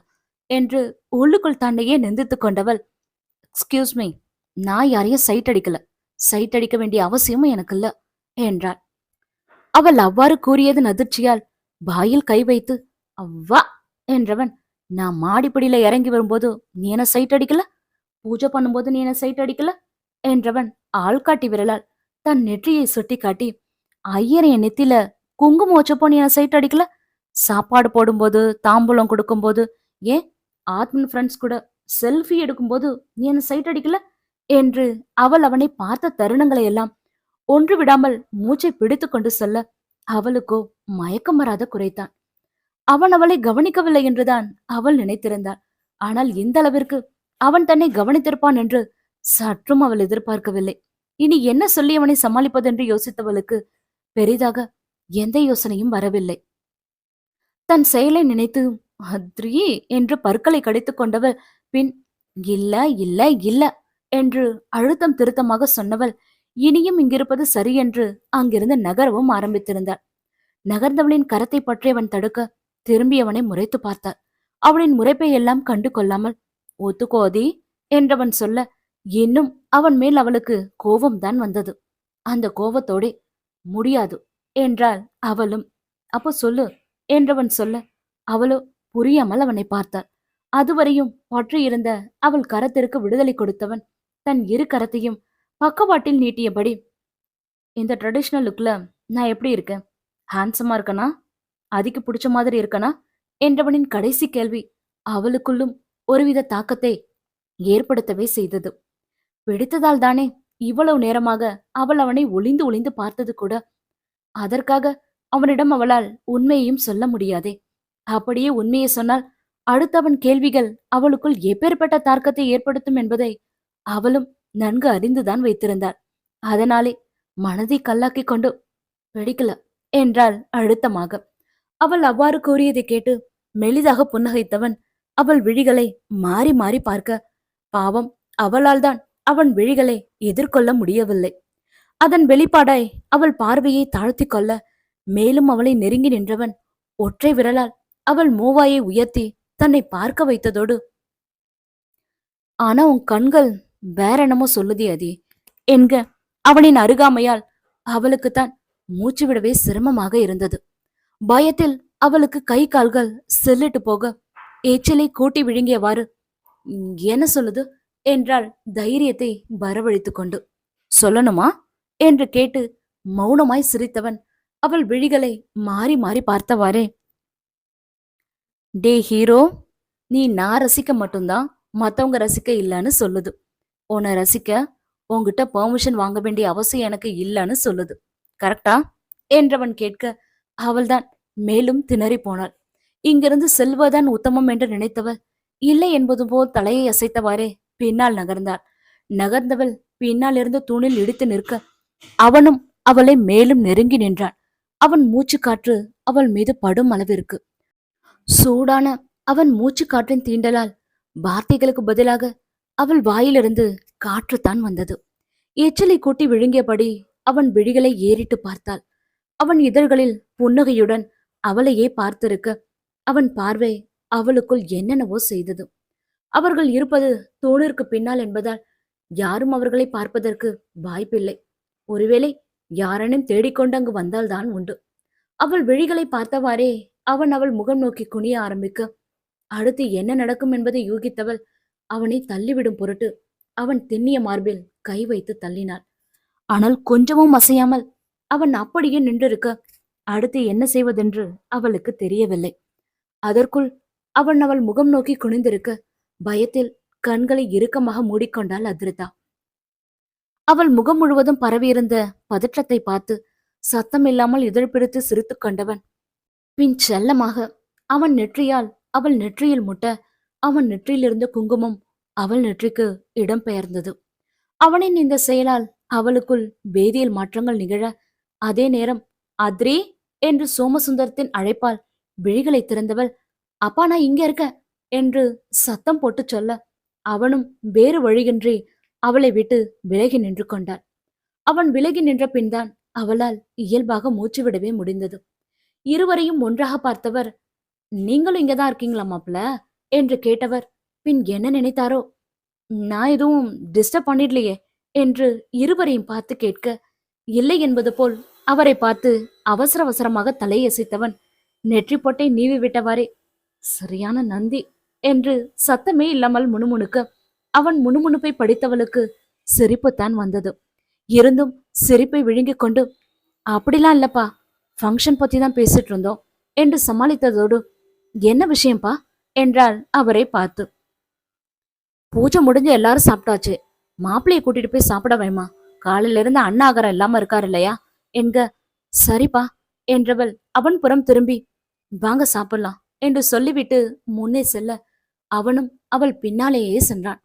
என்று உள்ளுக்குள் தன்னையே நிந்தித்துக் கொண்டவள், எக்ஸ்கியூஸ் மீ, நான் யாரையும் சைட் அடிக்கல, சைட் அடிக்க வேண்டிய அவசியமும் எனக்கு இல்ல என்றாள். அவள் அவ்வாறு கூறியதன் அதிர்ச்சியால் வாயில் கை வைத்து, அவ்வா என்றவன், நான் மாடிப்படியில இறங்கி வரும்போது நீ என்ன சைட் அடிக்கல, பூஜை பண்ணும்போது நீ என்ன சைட் அடிக்கல என்றவன் ஆள்காட்டி விரலால் தன் நெற்றியை சுட்டி காட்டி, ஐயர் என் நெத்தில குங்குமம் வச்சப்போ நீ என்ன சைட் அடிக்கல, சாப்பாடு போடும்போது தாம்பூலம் கொடுக்கும்போது, ஏன் ஆத்மன் ஃப்ரெண்ட்ஸ் கூட செல்ஃபி எடுக்கும்போது நீ என்ன சைட் அடிக்கல என்று அவள் அவனை பார்த்த தருணங்களை எல்லாம் ஒன்று விடாமல் மூச்சை பிடித்து கொண்டு சொல்ல, அவளுக்கோ மயக்கம் வராத குறைத்தான். அவன் அவளை கவனிக்கவில்லை என்றுதான் அவள் நினைத்திருந்தாள். ஆனால் இந்த அளவிற்கு அவன் தன்னை கவனித்திருப்பான் என்று சற்றும் அவள் எதிர்பார்க்கவில்லை. இனி என்ன சொல்லி அவனை சமாளிப்பதென்று யோசித்தவளுக்கு பெரிதாக எந்த யோசனையும் வரவில்லை. தன் செயலை நினைத்து அத்ரி என்று பற்களை கடித்துக் கொண்டவள் பின் இல்ல இல்ல இல்ல என்று அழுத்தம் திருத்தமாக சொன்னவள் இனியும் இங்கிருப்பது சரியென்று அங்கிருந்து நகரவும் ஆரம்பித்திருந்தாள். நகர்ந்தவளின் கரத்தை பற்றி அவன் தடுக்க திரும்பியவனை முறைத்து பார்த்தாள். அவளின் முறைப்பை எல்லாம் கண்டு கொள்ளாமல் ஒத்துக்கோதி என்றவன் சொல்ல இன்னும் அவன் மேல் அவளுக்கு கோபம்தான் வந்தது. அந்த கோபத்தோடே முடியாது என்றாள் அவளும். அப்போ சொல்லு என்றவன் சொல்ல அவளோ புரியாமல் அவனை பார்த்தாள். அதுவரையும் பற்றியிருந்த அவள் கரத்திற்கு விடுதலை கொடுத்தவன் தன் இரு கரத்தையும் பக்கவாட்டில் நீட்டியபடி, இந்த ட்ரெடிஷ்னல் லுக்ல நான் எப்படி இருக்கேன், ஹேண்ட்ஸமா இருக்கனா, அதிக்கு பிடிச்ச மாதிரி இருக்கனா என்றவனின் கடைசி கேள்வி அவளுக்குள்ளும் ஒருவித தாக்கத்தை ஏற்படுத்தவே செய்தது. பிடித்ததால் தானே இவ்வளவு நேரமாக அவள் அவனை ஒளிந்து ஒளிந்து பார்த்தது கூட. அதற்காக அவனிடம் அவளால் உண்மையையும் சொல்ல முடியாதே. அப்படியே உண்மையை சொன்னால் அடுத்தவன் கேள்விகள் அவளுக்குள் எப்பேற்பட்ட தாக்கத்தை ஏற்படுத்தும் என்பதை அவளும் நன்கு அறிந்துதான் வைத்திருந்தாள். அதனாலே மனதை கல்லாக்கிக் கொண்டு பிடிக்கல என்றாள் அழுத்தமாக. அவள் அவ்வாறு கூறியதை கேட்டு மெலிதாக புன்னகைத்தவன் அவள் விழிகளை மாறி மாறி பார்க்க, பாவம் அவளால் தான் அவன் விழிகளை எதிர்கொள்ள முடியவில்லை. அதன் வெளிப்பாடாய் அவள் பார்வையை தாழ்த்தி கொள்ள மேலும் அவளை நெருங்கி நின்றவன் ஒற்றை விரலால் அவள் மூவாயை உயர்த்தி தன்னை பார்க்க வைத்ததோடு, ஆனா உன் கண்கள் வேற என்னமோ சொல்லுதே அதி என்க அவனின் அருகாமையால் அவளுக்குத்தான் மூச்சு விடவே சிரமமாக இருந்தது. பயத்தில் அவளுக்கு கை கால்கள் செல்லிட்டு போக எச்சிலை கூட்டி விழுங்கியவாறு, என்ன சொல்லுது என்றாள் தைரியத்தை வரவழைத்துக் கொண்டு. சொல்லணுமா என்று கேட்டு மௌனமாய் சிரித்தவன் அவள் விழிகளை மாறி மாறி பார்த்தவாறே, டே ஹீரோ, நீ நான் ரசிக்க மட்டும்தான் மத்தவங்க ரசிக்க இல்லைன்னு சொல்லுது. உன்னை ரசிக்க உன்கிட்ட பெர்மிஷன் வாங்க வேண்டிய அவசியம் எனக்கு இல்லைன்னு சொல்லுது, கரெக்டா என்றவன் கேட்க அவள்தான் மேலும் திணறி போனாள். இங்கிருந்து செல்வதான் உத்தமம் என்று நினைத்தவள் இல்லை என்பது போல் தலையை அசைத்தவாறே பின்னால் நகர்ந்தாள். நகர்ந்தவள் பின்னால் இருந்து தூணில் இடித்து நிற்க அவனும் அவளை மேலும் நெருங்கி நின்றான். அவன் மூச்சு காற்று அவள் மீது படும் அளவிற்கு. சூடான அவன் மூச்சு காற்றின் தீண்டலால் வார்த்தைகளுக்கு பதிலாக அவள் வாயிலிருந்து காற்றுத்தான் வந்தது. எச்சிலை கூட்டி விழுங்கியபடி அவன் விழிகளை ஏறிட்டு பார்த்தாள். அவன் இதழ்களில் புன்னகையுடன் அவளையே பார்த்திருக்க அவன் பார்வை அவளுக்குள் என்னென்னவோ செய்தது. அவர்கள் இருப்பது தூணிற்கு பின்னால் என்பதால் யாரும் அவர்களை பார்ப்பதற்கு வாய்ப்பில்லை. ஒருவேளை யாரேனும் தேடிக்கொண்டு அங்கு வந்தால்தான் உண்டு. அவள் விழிகளை பார்த்தவாறே அவன் அவள் முகம் நோக்கி குனிய ஆரம்பிக்க அடுத்து என்ன நடக்கும் என்பதை யூகித்தவள் அவனை தள்ளிவிடும் பொருட்டு அவன் திண்ணிய மார்பில் கை வைத்து தள்ளினாள். ஆனால் கொஞ்சமும் அசையாமல் அவன் அப்படியே நின்றிருக்க அடுத்து என்ன செய்வதென்று அவளுக்கு தெரியவில்லை. அதற்குள் அவன் அவள் முகம் நோக்கி குனிந்திருக்க பயத்தில் கண்களை இறுக்கமாக மூடிக்கொண்டாள் அதிர்தா. அவள் முகம் முழுவதும் பரவியிருந்த பதற்றத்தை பார்த்து சத்தமில்லாமல் இதழ் பிடித்து சிரித்து கொண்டவன் பின் செல்லமாக அவன் நெற்றியால் அவள் நெற்றியில் முட்ட அவன் நெற்றியிலிருந்த குங்குமம் அவள் நெற்றிக்கு இடம் பெயர்ந்தது. அவனின் இந்த செயலால் அவளுக்குள் வேதியியல் மாற்றங்கள் நிகழ அதே நேரம் அத்ரி என்று சோமசுந்தரத்தின் அழைப்பால் விழிகளை திறந்தவள் அப்பா நான் இங்க இருக்க என்று சத்தம் போட்டு சொல்ல அவனும் வேறு வழியின்றி அவளை விட்டு விலகி நின்று கொண்டாள். அவன் விலகி நின்ற பின்தான் அவளால் இயல்பாக மூச்சு விடவே முடிந்தது. இருவரையும் ஒன்றாக பார்த்தவர் நீங்களும் இங்கதான் இருக்கீங்களா மாப்ள என்று கேட்டவர் பின் என்ன நினைத்தாரோ நான் எதுவும் டிஸ்டர்ப் பண்ணிடலையே என்று இருவரையும் பார்த்து கேட்க இல்லை என்பது போல் அவரை பார்த்து அவசர அவசரமாக தலையசைத்தவன் நெற்றி பொட்டை நீவி விட்டவாறே சரியான நந்தி என்று சத்தமே இல்லாமல் முணுமுணுக்க அவன் முணுமுணுப்பை படித்தவளுக்கு சிரிப்புத்தான் வந்தது. இருந்தும் சிரிப்பை விழுங்கிக் கொண்டு அப்படிலாம் இல்லப்பா ஃபங்க்ஷன் பத்தி தான் பேசிட்டு இருந்தோம் என்று சமாளித்ததோடு என்ன விஷயம்பா என்றாள் அவரை பார்த்து. பூஜை முடிஞ்சு எல்லாரும் சாப்பிட்டாச்சு, மாப்பிள்ளைய கூட்டிட்டு போய் சாப்பிட வைமா, காலையில இருந்து அண்ணாகரம் இல்லாம இருக்காரு இல்லையா என்க. சரிப்பா என்றவள் அவன் புறம் திரும்பி வாங்க சாப்பிடலாம் என்று சொல்லிவிட்டு முன்னே செல்ல அவனும் அவள் பின்னாலேயே சென்றான்.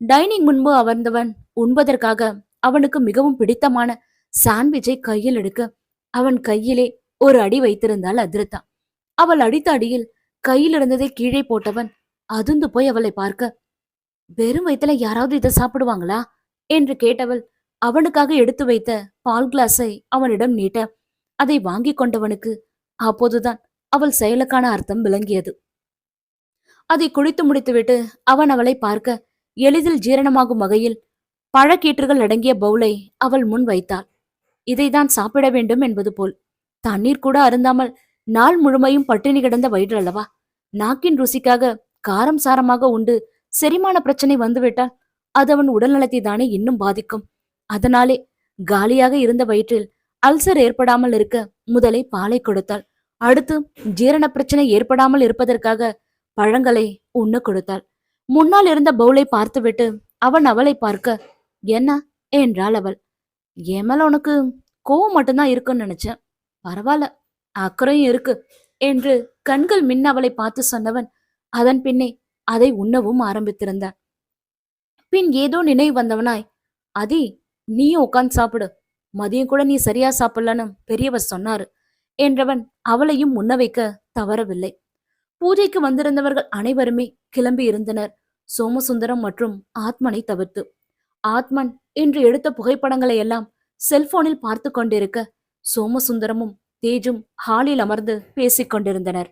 டைனிங் முன்பு அமர்ந்தவன் உண்பதற்காக அவனுக்கு மிகவும் பிடித்தமான சாண்ட்விச்சை கையில் எடுக்க அவன் கையிலே ஒரு அடி வைத்திருந்தாள் அதிர்தா. அவள் அடித்த அடியில் கையில் இருந்ததை கீழே போட்டவன் அதிர்ந்து போய் அவளை பார்க்க வெறும் வயித்துல யாராவது இதை சாப்பிடுவாங்களா என்று கேட்டவள் அவனுக்காக எடுத்து வைத்த பால் கிளாஸை அவனிடம் நீட்ட அதை வாங்கி கொண்டவனுக்கு அப்போதுதான் அவள் செயலுக்கான அர்த்தம் விளங்கியது. அதை குடித்து முடித்துவிட்டு அவன் அவளை பார்க்க எளிதில் ஜீரணமாகும் வகையில் பழக்கீற்றுகள் அடங்கிய பவுலை அவள் முன் வைத்தாள். இதைதான் சாப்பிட வேண்டும் என்பது போல். தண்ணீர் கூட அருந்தாமல் நாள் முழுமையும் பட்டினி கிடந்த வயிறு அல்லவா, நாக்கின் ருசிக்காக காரம் சாரமாக உண்டு செரிமான பிரச்சனை வந்துவிட்டால் அது அவன் உடல்நலத்தை தானே இன்னும் பாதிக்கும். அதனாலே காலியாக இருந்த வயிற்றில் அல்சர் ஏற்படாமல் இருக்க முதலை பாலை கொடுத்தாள். அடுத்து ஜீரண பிரச்சனை ஏற்படாமல் இருப்பதற்காக பழங்களை உண்ண கொடுத்தாள். முன்னால் இருந்த பவுலை பார்த்துவிட்டு அவன் அவளை பார்க்க என்ன என்றாள் அவள். என் மேல உனக்கு கோவம் மட்டும்தான் இருக்குன்னு நினைச்சேன், பரவாயில்ல அக்கறையும் இருக்கு என்று கண்கள் மின்ன அவளை பார்த்து சொன்னவன் அதன் பின்னே அதை உண்ணவும் ஆரம்பித்திருந்தான். பின் ஏதோ நினைவு வந்தவனாய் அதி நீயும் உட்கார்ந்து சாப்பிடு, மதியம் கூட நீ சரியா சாப்பிடலன்னு பெரியவர் சொன்னாரு என்றவன் அவளையும் உண்ண வைக்க தவறவில்லை. பூஜைக்கு வந்திருந்தவர்கள் அனைவருமே கிளம்பி இருந்தனர், சோமசுந்தரம் மற்றும் ஆத்மனை தவிர்த்து. ஆத்மன் இன்று எடுத்த புகைப்படங்களை எல்லாம் செல்போனில் பார்த்து கொண்டிருக்க சோமசுந்தரமும் தேஜும் ஹாலில் அமர்ந்து பேசிக் கொண்டிருந்தனர்.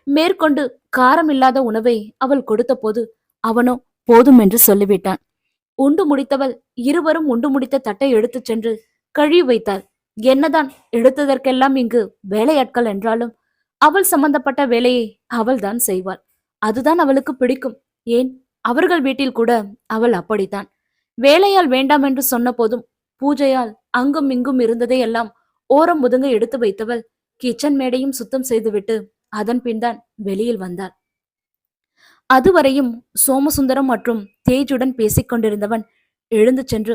மேற்கொண்டு காரம் இல்லாத உணவை அவள் கொடுத்த போது அவனோ போதும் என்று சொல்லிவிட்டான். உண்டு முடித்தவள் இருவரும் உண்டு முடித்த தட்டை எடுத்துச் சென்று கழுவி வைத்தாள். என்னதான் எடுத்ததற்கெல்லாம் இங்கு வேலையாட்கள் என்றாலும் அவள் சம்பந்தப்பட்ட வேலையை அவள்தான் செய்வாள். அதுதான் அவளுக்கு பிடிக்கும். ஏன், அவர்கள் வீட்டில் கூட அவள் அப்படித்தான். வேலையால் வேண்டாம் என்று சொன்ன போதும் பூஜையால் அங்கும் இங்கும் இருந்ததை எல்லாம் ஓரம் ஒதுங்க எடுத்து வைத்தவள் கிச்சன் மேடையும் சுத்தம் செய்துவிட்டு அதன் பின்தான் வெளியில் வந்தாள். அதுவரையும் சோமசுந்தரம் மற்றும் தேஜுடன் பேசிக் கொண்டிருந்தவன் எழுந்து சென்று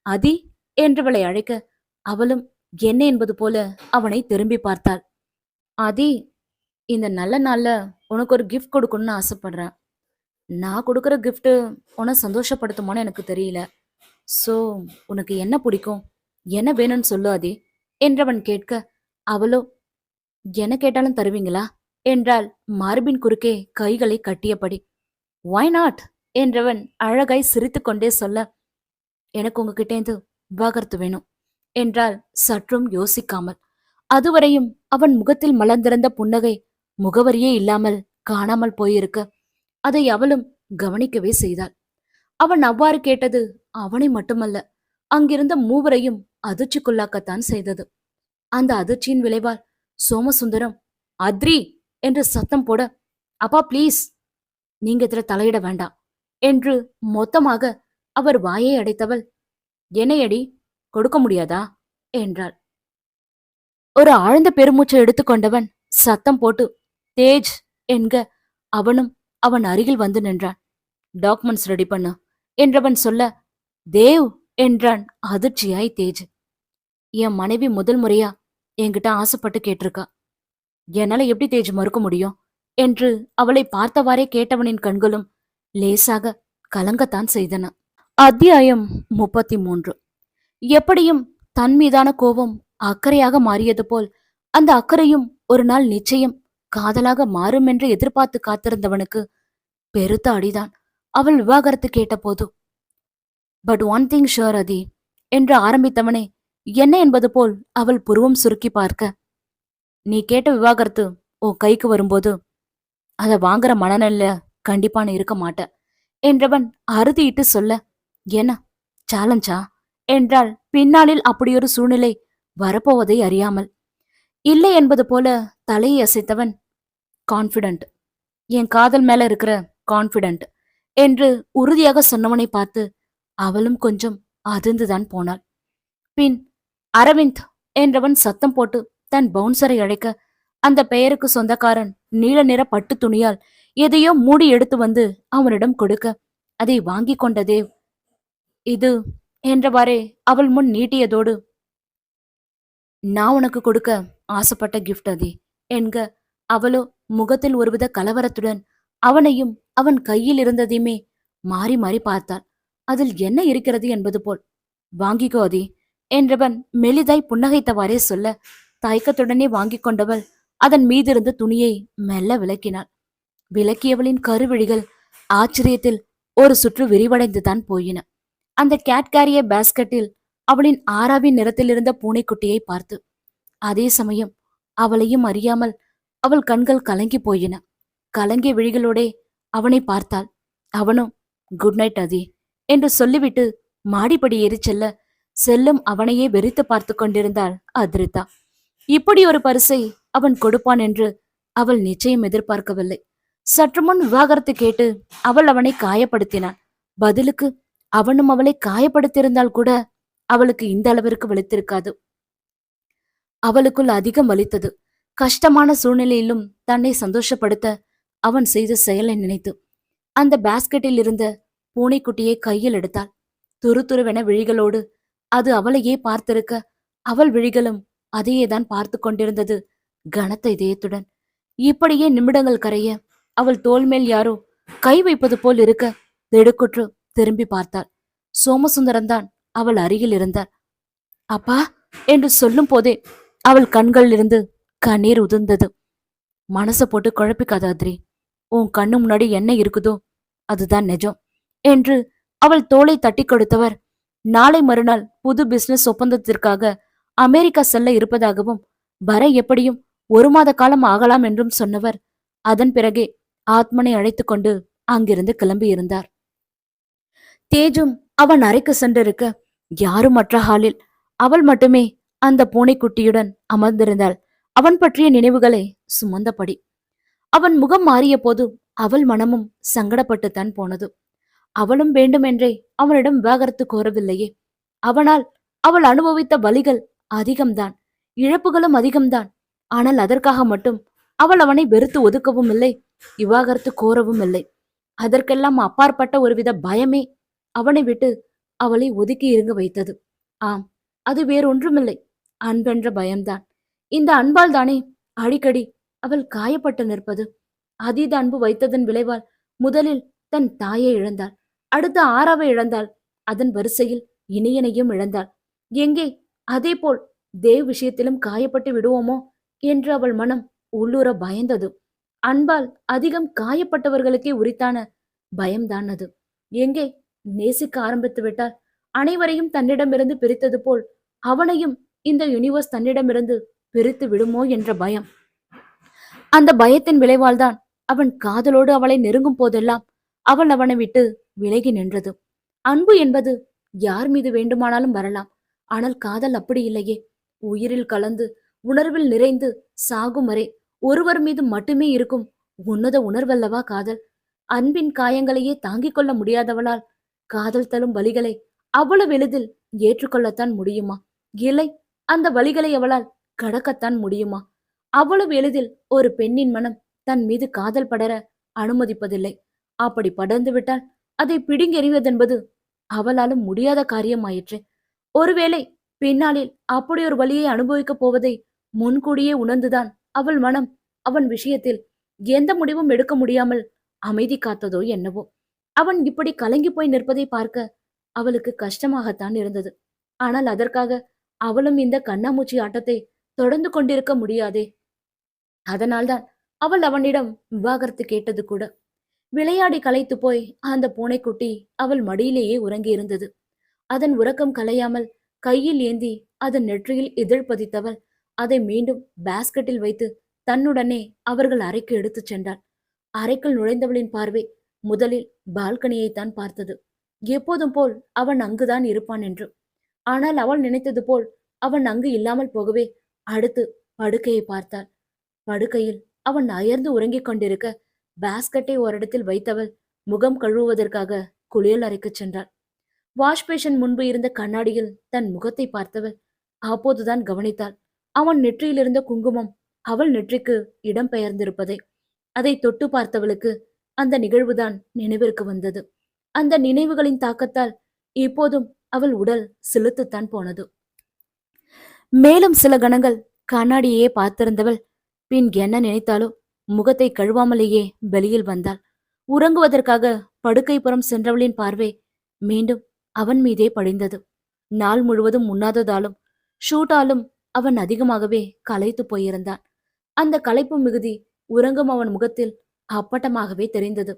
அதி என்றவளை அழைக்க அவளும் என்ன என்பது போல அவனை திரும்பி பார்த்தாள். அதி, இந்த நல்ல நாள்ல உனக்கு ஒரு கிஃப்ட் கொடுக்கணும்னு ஆசைப்படுறேன். நான் கொடுக்குற கிஃப்ட் உன்னை சந்தோஷப்படுத்துமான்னு எனக்கு தெரியல. சோ உனக்கு என்ன பிடிக்கும், என்ன வேணும்னு சொல்லு அதி என்றவன் கேட்க அவளோ என்ன கேட்டாலும் தருவீங்களா என்றால் மார்பின் குறுக்கே கைகளை கட்டியபடி. Why not என்றவன் அழகாய் சிரித்து கொண்டே சொல்ல எனக்கு உங்ககிட்டேந்து விவாகரத்து வேணும். என்றாள் சற்றும் யோசிக்காமல். அதுவரையும் அவன் முகத்தில் மலர்ந்திருந்த புன்னகை முகவரியே இல்லாமல் காணாமல் போயிருக்க அதை அவளும் கவனிக்கவே செய்தாள். அவன் அவ்வாறு கேட்டது அவனை மட்டுமல்ல, அங்கிருந்த மூவரையும் அதிர்ச்சிக்குள்ளாக்கத்தான் செய்தது. அந்த அதிர்ச்சியின் விளைவால் சோமசுந்தரம் அத்ரி என்று சத்தம் போட, அப்பா ப்ளீஸ், நீங்க இதுல தலையிட வேண்டாம் என்று மொத்தமாக அவர் வாயை அடைத்தவள், என்னையடி கொடுக்க முடியாதா என்றாள். ஒரு ஆழ்ந்த பெருமூச்சை எடுத்துக்கொண்டவன் சத்தம் போட்டு தேஜ் என்க அவனும் அவன் அருகில் வந்து நின்றான். டாக்குமெண்ட்ஸ் ரெடி பண்ணு என்றவன் சொல்ல, தேவ் என்றான் அதிர்ச்சியாய் தேஜ். என் மனைவி முதல் முறையா என்கிட்ட ஆசைப்பட்டு கேட்டிருக்கா. என்னால எப்படி தேஜ் மறுக்க முடியும் என்று அவளை பார்த்தவாறே கேட்டவனின் கண்களும் லேசாக கலங்கத்தான் செய்தன. அத்தியாயம் 33. எப்படியும் தன் மீதான கோபம் அக்கறையாக மாறியது போல் அந்த அக்கறையும் ஒரு நாள் நிச்சயம் காதலாக மாறும் என்று எதிர்பார்த்து காத்திருந்தவனுக்கு பெருத்த அடிதான் அவள் விவாகரத்து கேட்டபோது. பட் ஒன் திங் ஷுர் அதி என்று ஆரம்பித்தவனே என்ன என்பது போல் அவள் புருவம் சுருக்கி பார்க்க, நீ கேட்ட விவாகரத்து உன் கைக்கு வரும்போது அதை வாங்குற மனநிலையில கண்டிப்பா நீ இருக்க மாட்ட என்றவன் அறுதியிட்டு சொல்ல, என்ன சேலஞ்சா என்றால் பின்னாளில் அப்படியொரு சூழ்நிலை வரப்போவதை அறியாமல். இல்லை என்பது போல தலையை அசைத்தவன், கான்ஃபிடென்ட், என் காதல் மேல இருக்கிற கான்ஃபிடென்ட் என்று உறுதியாக சொன்னவனை பார்த்து அவளும் கொஞ்சம் அதிர்ந்துதான் போனாள். பின் அரவிந்த் என்றவன் சத்தம் போட்டு தன் பவுன்சரை அழைக்க, அந்த பெயருக்கு சொந்தக்காரன் நீல நிற பட்டு துணியால் எதையோ மூடி எடுத்து வந்து அவனிடம் கொடுக்க, அதை வாங்கி கொண்ட தேவ், இது என்றவாறே அவள் முன் நீட்டியதோடு, நான் உனக்கு கொடுக்க ஆசைப்பட்ட கிஃப்ட் அதே என்க அவளோ முகத்தில் ஒருவித கலவரத்துடன் அவனையும் அவன் கையில் இருந்ததையுமே மாறி மாறி பார்த்தாள். அதில் என்ன இருக்கிறது என்பது போல். வாங்கிக்கோ அதே என்றவன் மெலிதாய் புன்னகைத்தவாறே சொல்ல, தயக்கத்துடனே வாங்கி கொண்டவள் அதன் மீதிருந்த துணியை மெல்ல விலக்கினாள். விலக்கியவளின் கருவிழிகள் ஆச்சரியத்தில் ஒரு சுற்று விரிவடைந்துதான் போயின. அந்த கேட்காரிய பாஸ்கெட்டில் அவளின் ஆராவின் நிறத்தில் இருந்த பூனைக்குட்டியை பார்த்து, அதே சமயம் அவளையும் அறியாமல் அவள் கண்கள் கலங்கி போயின. கலங்கிய விழிகளோடே அவனை பார்த்தாள். அவனும் குட் நைட் அதி என்று சொல்லிவிட்டு மாடிப்படி ஏறி செல்ல, செல்லும் அவனையே வெறித்து பார்த்து கொண்டிருந்தாள் அத்ரிதா. இப்படி ஒரு பரிசை அவன் கொடுப்பான் என்று அவள் நிச்சயம் எதிர்பார்க்கவில்லை. சற்று முன் விவாகரத்து கேட்டு அவள் அவனை காயப்படுத்தினான். பதிலுக்கு அவனும் அவளை காயப்படுத்தியிருந்தால் கூட அவளுக்கு இந்த அளவிற்கு வலித்திருக்காது. அவளுக்குள் அதிகம் வலித்தது. கஷ்டமான சூழ்நிலையிலும் தன்னை சந்தோஷப்படுத்த அவன் செய்த செயலை நினைத்து அந்த பாஸ்கெட்டில் இருந்த பூனைக்குட்டியை கையில் எடுத்தாள். துருதுருவென விழிகளோடு அது அவளையே பார்த்திருக்க, அவள் விழிகளும் அதையேதான் பார்த்து கொண்டிருந்தது கனத்த இதயத்துடன். இப்படியே நிமிடங்கள் கரைய அவள் தோள் மேல் யாரோ கை வைப்பது போல் இருக்க திடுக்குற்று திரும்பி பார்த்தாள். சோமசுந்தரம்தான் அவள் அருகில் இருந்தார். அப்பா என்று சொல்லும் போதே அவள் கண்களிலிருந்து கண்ணீர் உதிர்ந்தது. மனசை போட்டு குழப்பிக்காத அத்ரி, உன் கண்ணு முன்னாடி என்ன இருக்குதோ அதுதான் நிஜம் என்று அவள் தோளை தட்டி கொடுத்தவர், நாளை மறுநாள் புது பிசினஸ் ஒப்பந்தத்திற்காக அமெரிக்கா செல்ல இருப்பதாகவும் வர எப்படியும் 1 மாத காலம் ஆகலாம் என்றும் சொன்னவர், அதன் பிறகே ஆத்மனை அழைத்து கொண்டு அங்கிருந்து கிளம்பியிருந்தார். தேஜும் அவன் அறைக்கு சென்றிருக்க, யாரும் மற்ற ஹாலில் அவள் மட்டுமே அந்த பூனைக்குட்டியுடன் அமர்ந்திருந்தாள். அவன் பற்றிய நினைவுகளை சுமந்தபடி. அவன் முகம் மாறிய போது அவள் மனமும் சங்கடப்பட்டுத்தான் போனது. அவளும் வேண்டுமென்றே அவனிடம் விவாகரத்து கோரவில்லையே. அவனால் அவள் அனுபவித்த வலிகள் அதிகம்தான், இழப்புகளும் அதிகம்தான். ஆனால் அதற்காக மட்டும் அவள் அவனை வெறுத்து ஒதுக்கவும் இல்லை, விவாகரத்து கோரவும் இல்லை. அதற்கெல்லாம் அப்பாற்பட்ட ஒருவித பயமே அவனை விட்டு அவளை ஒதுக்கி இருங்க வைத்தது. ஆம், அது வேறொன்றுமில்லை, அன்பென்ற பயம்தான். இந்த அன்பால் தானே அடிக்கடி அவள் காயப்பட்டு நிற்பது. அதீத அன்பு வைத்ததன் விளைவால் முதலில் தன் தாயை இழந்தாள், அடுத்த ஆறாவை இழந்தாள், அதன் வரிசையில் இணையனையும் இழந்தாள். எங்கே அதேபோல் தேவ் விஷயத்திலும் காயப்பட்டு விடுவோமோ என்று அவள் மனம் உள்ளூர பயந்தது. அன்பால் அதிகம் காயப்பட்டவர்களுக்கே உரித்தான பயம்தான் அது. எங்கே நேசிக்க ஆரம்பித்து விட்டால் அனைவரையும் தன்னிடமிருந்து பிரித்தது போல் அவனையும் இந்த யுனிவர்ஸ் தன்னிடமிருந்து பிரித்து விடுமோ என்ற பயம். அந்த பயத்தின் விளைவால்தான் அவன் காதலோடு அவளை நெருங்கும் போதெல்லாம் அவள் அவனை விட்டு விலகி நின்றது. அன்பு என்பது யார் மீது வேண்டுமானாலும் வரலாம். ஆனால் காதல் அப்படி இல்லையே. உயிரில் கலந்து உணர்வில் நிறைந்து சாகும் வரை ஒருவர் மீது மட்டுமே இருக்கும் உன்னத உணர்வல்லவா காதல். அன்பின் காயங்களையே தாங்கிக் கொள்ள முடியாதவளால் காதல் தரும் வலிகளை அவ்வளவு எளிதில் ஏற்றுக்கொள்ளத்தான் முடியுமா? இல்லை, அந்த வலிகளை அவளால் கடக்கத்தான் முடியுமா? அவ்வளவு எளிதில் ஒரு பெண்ணின் மனம் தன் மீது காதல் படர அனுமதிப்பதில்லை. அப்படி படர்ந்து விட்டால் அதை பிடுங்கெறிவதென்பது அவளாலும் முடியாத காரியமாயிற்று. ஒருவேளை பின்னாளில் அப்படி ஒரு வழியை அனுபவிக்கப் போவதை முன்கூடியே உணர்ந்துதான் அவள் மனம் அவன் விஷயத்தில் எந்த முடிவும் எடுக்க முடியாமல் அமைதி காத்ததோ என்னவோ. அவன் இப்படி கலங்கி போய் நிற்பதை பார்க்க அவளுக்கு கஷ்டமாகத்தான் இருந்தது. ஆனால் அதற்காக அவளும் இந்த கண்ணாமூச்சி ஆட்டத்தை தொடர்ந்து கொண்டிருக்க முடியாதே. அதனால்தான் அவள் அவனிடம் விவாகரத்து கேட்டது கூட. விளையாடி களைத்து போய் அந்த பூனைக்குட்டி அவள் மடியிலேயே உறங்கி இருந்தது. அதன் உறக்கம் கலையாமல் கையில் ஏந்தி அதன் நெற்றியில் இதழ் பதித்தவள் அதை மீண்டும் பாஸ்கெட்டில் வைத்து தன்னுடனே அவர்கள் அறைக்கு எடுத்துச் சென்றாள். அறைக்குள் நுழைந்தவளின் பார்வை முதலில் பால்கனியைத்தான் பார்த்தது. எப்போதும் போல் அவன் அங்குதான் இருப்பான் என்று. ஆனால் அவள் நினைத்தது போல் அவன் அங்கு இல்லாமல் போகவே அடுத்து படுக்கையை பார்த்தாள். படுக்கையில் அவன் அயர்ந்து உறங்கிக் கொண்டிருக்க பாஸ்கெட்டை ஓரிடத்தில் வைத்தவள் முகம் கழுவுவதற்காக குளியல் அறைக்குச் சென்றாள். வாஷ் பேஷன் முன்பு இருந்த கண்ணாடியில் தன் முகத்தை பார்த்தவள் அப்போதுதான் கவனித்தாள் அவன் நெற்றியில் இருந்த குங்குமம் அவள் நெற்றிக்கு இடம் பெயர்ந்திருப்பதை. அதை தொட்டு பார்த்தவளுக்கு அந்த நிகழ்வுதான் நினைவிற்கு வந்தது. அந்த நினைவுகளின் தாக்கத்தால் இப்போதும் அவள் உடல் சிலுத்துத்தான் போனது. மேலும் சில கணங்கள் கண்ணாடியே பார்த்திருந்தவள் பின் என்ன நினைத்தாலோ முகத்தை கழுவாமலேயே வெளியில் வந்தாள். உறங்குவதற்காக படுக்கைப்புறம் சென்றவளின் பார்வை மீண்டும் அவன் மீதே படிந்தது. நாள் முழுவதும் உண்ணாததாலும் ஷூட்டாலும் அவன் அதிகமாகவே களைத்து போயிருந்தான். அந்த களைப்பு மிகுதி உறங்கும் அவன் முகத்தில் அப்பட்டமாகவே தெரிந்தது.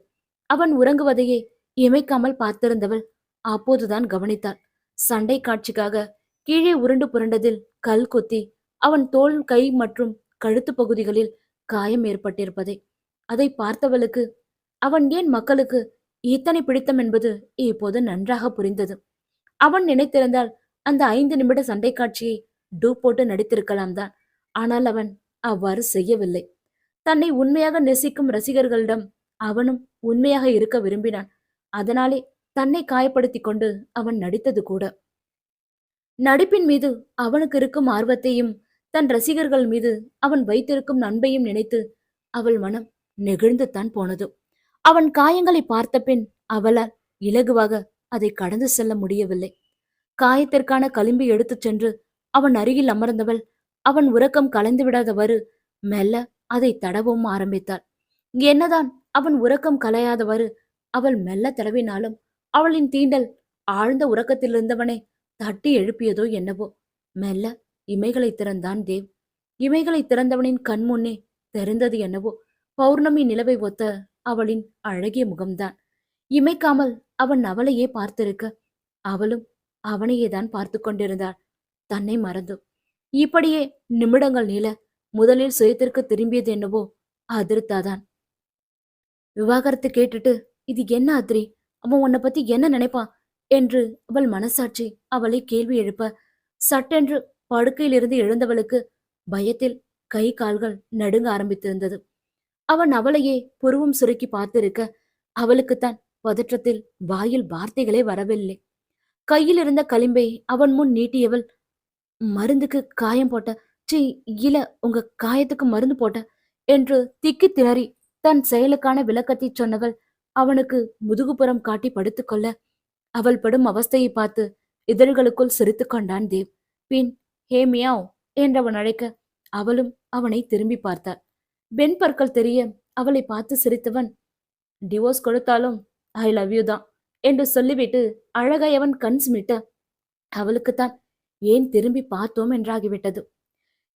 அவன் உறங்குவதையே இமைக்காமல் பார்த்திருந்தவள் அப்போதுதான் கவனித்தாள். சண்டை காட்சிக்காக கீழே உருண்டு புரண்டதில் கல் குத்தி அவன் தோள், கை மற்றும் கழுத்து பகுதிகளில் காயம் ஏற்பட்டிருப்பதை. அதை பார்த்தவளுக்கு அவன் ஏன் மக்களுக்கு இத்தனை பிடித்தம் என்பது இப்போது நன்றாக புரிந்தது. அவன் நினைத்திருந்தால் அந்த 5 நிமிட சண்டை காட்சியை டூப் போட்டு நடித்திருக்கலாம் தான். ஆனால் அவன் அவ்வாறு செய்யவில்லை. தன்னை உண்மையாக நேசிக்கும் ரசிகர்களிடம் அவனும் உண்மையாக இருக்க விரும்பினான். அதனாலே தன்னை காயப்படுத்தி கொண்டு அவன் நடித்தது கூட. நடிப்பின் மீது அவனுக்கு இருக்கும் ஆர்வத்தையும் தன் ரசிகர்கள் மீது அவன் வைத்திருக்கும் அன்பையும் நினைத்து அவள் மனம் நெகிழ்ந்துதான் போனது. அவன் காயங்களை பார்த்த பின் அவளால் இலகுவாக அதை கடந்து செல்ல முடியவில்லை. காயத்திற்கான களிம்பு எடுத்துச் சென்று அவன் அருகில் அமர்ந்தவள் அவன் உறக்கம் கலந்து விடாதவாறு மெல்ல அதை தடவும் ஆரம்பித்தாள். என்னதான் அவன் உறக்கம் கலையாதவாறு அவள் மெல்ல தடவினாலும் அவளின் தீண்டல் ஆழ்ந்த உறக்கத்திலிருந்தவனை தட்டி எழுப்பியதோ என்னவோ. மெல்ல இமைகளை திறந்தான் தேவ். இமைகளை திறந்தவனின் கண் முன்னே தெரிந்தது என்னவோ பௌர்ணமி நிலவை ஒத்த அவளின் அழகிய முகம்தான். இமைக்காமல் அவன் அவளையே பார்த்திருக்க அவளும் அவனையேதான் பார்த்து கொண்டிருந்தாள், தன்னை மறந்து. இப்படியே நிமிடங்கள் நீள முதலில் சுயத்திற்கு திரும்பியது என்னவோ அதிர்த்தாதான். விவாகரத்து கேட்டுட்டு இது என்ன அத்ரி, அவன் உன்னை பத்தி என்ன நினைப்பான் என்று அவள் மனசாட்சி அவளை கேள்வி எழுப்ப சட்டென்று படுக்கையிலிருந்து எழுந்தவளுக்கு பயத்தில் கை கால்கள் நடுங்க ஆரம்பித்திருந்தது. அவன் அவளையே புருவம் சுருக்கி பார்த்திருக்க அவளுக்குத்தான் பதற்றத்தில் வாயில் வார்த்தைகளே வரவில்லை. கையில் இருந்த களிம்பை அவன் முன் நீட்டியவள், மருந்துக்கு காயம் போட்ட, சீ இல்ல உங்க காயத்துக்கு மருந்து போட்ட என்று திக்கி திணறி தன் செயலுக்கான விளக்கத்தை சொன்னவள் அவனுக்கு முதுகுப்புறம் காட்டி படுத்துக்கொள்ள அவள் படும் அவஸ்தையை பார்த்து இதழ்களுக்குள் சிரித்து கொண்டான் தேவ். பின் ஹே மியாவ் என்றவன் அழைக்க அவளும் அவனை திரும்பி பார்த்தாள். பெண் பற்கள் தெரிய அவளை பார்த்து சிரித்தவன், டிவோர்ஸ் கொடுத்தாலும் ஐ லவ் யூ தான் என்று சொல்லிவிட்டு அழகாய் அவன் கண் சிமிட்ட அவளுக்குத்தான் ஏன் திரும்பி பார்த்தோம் என்றாகிவிட்டது.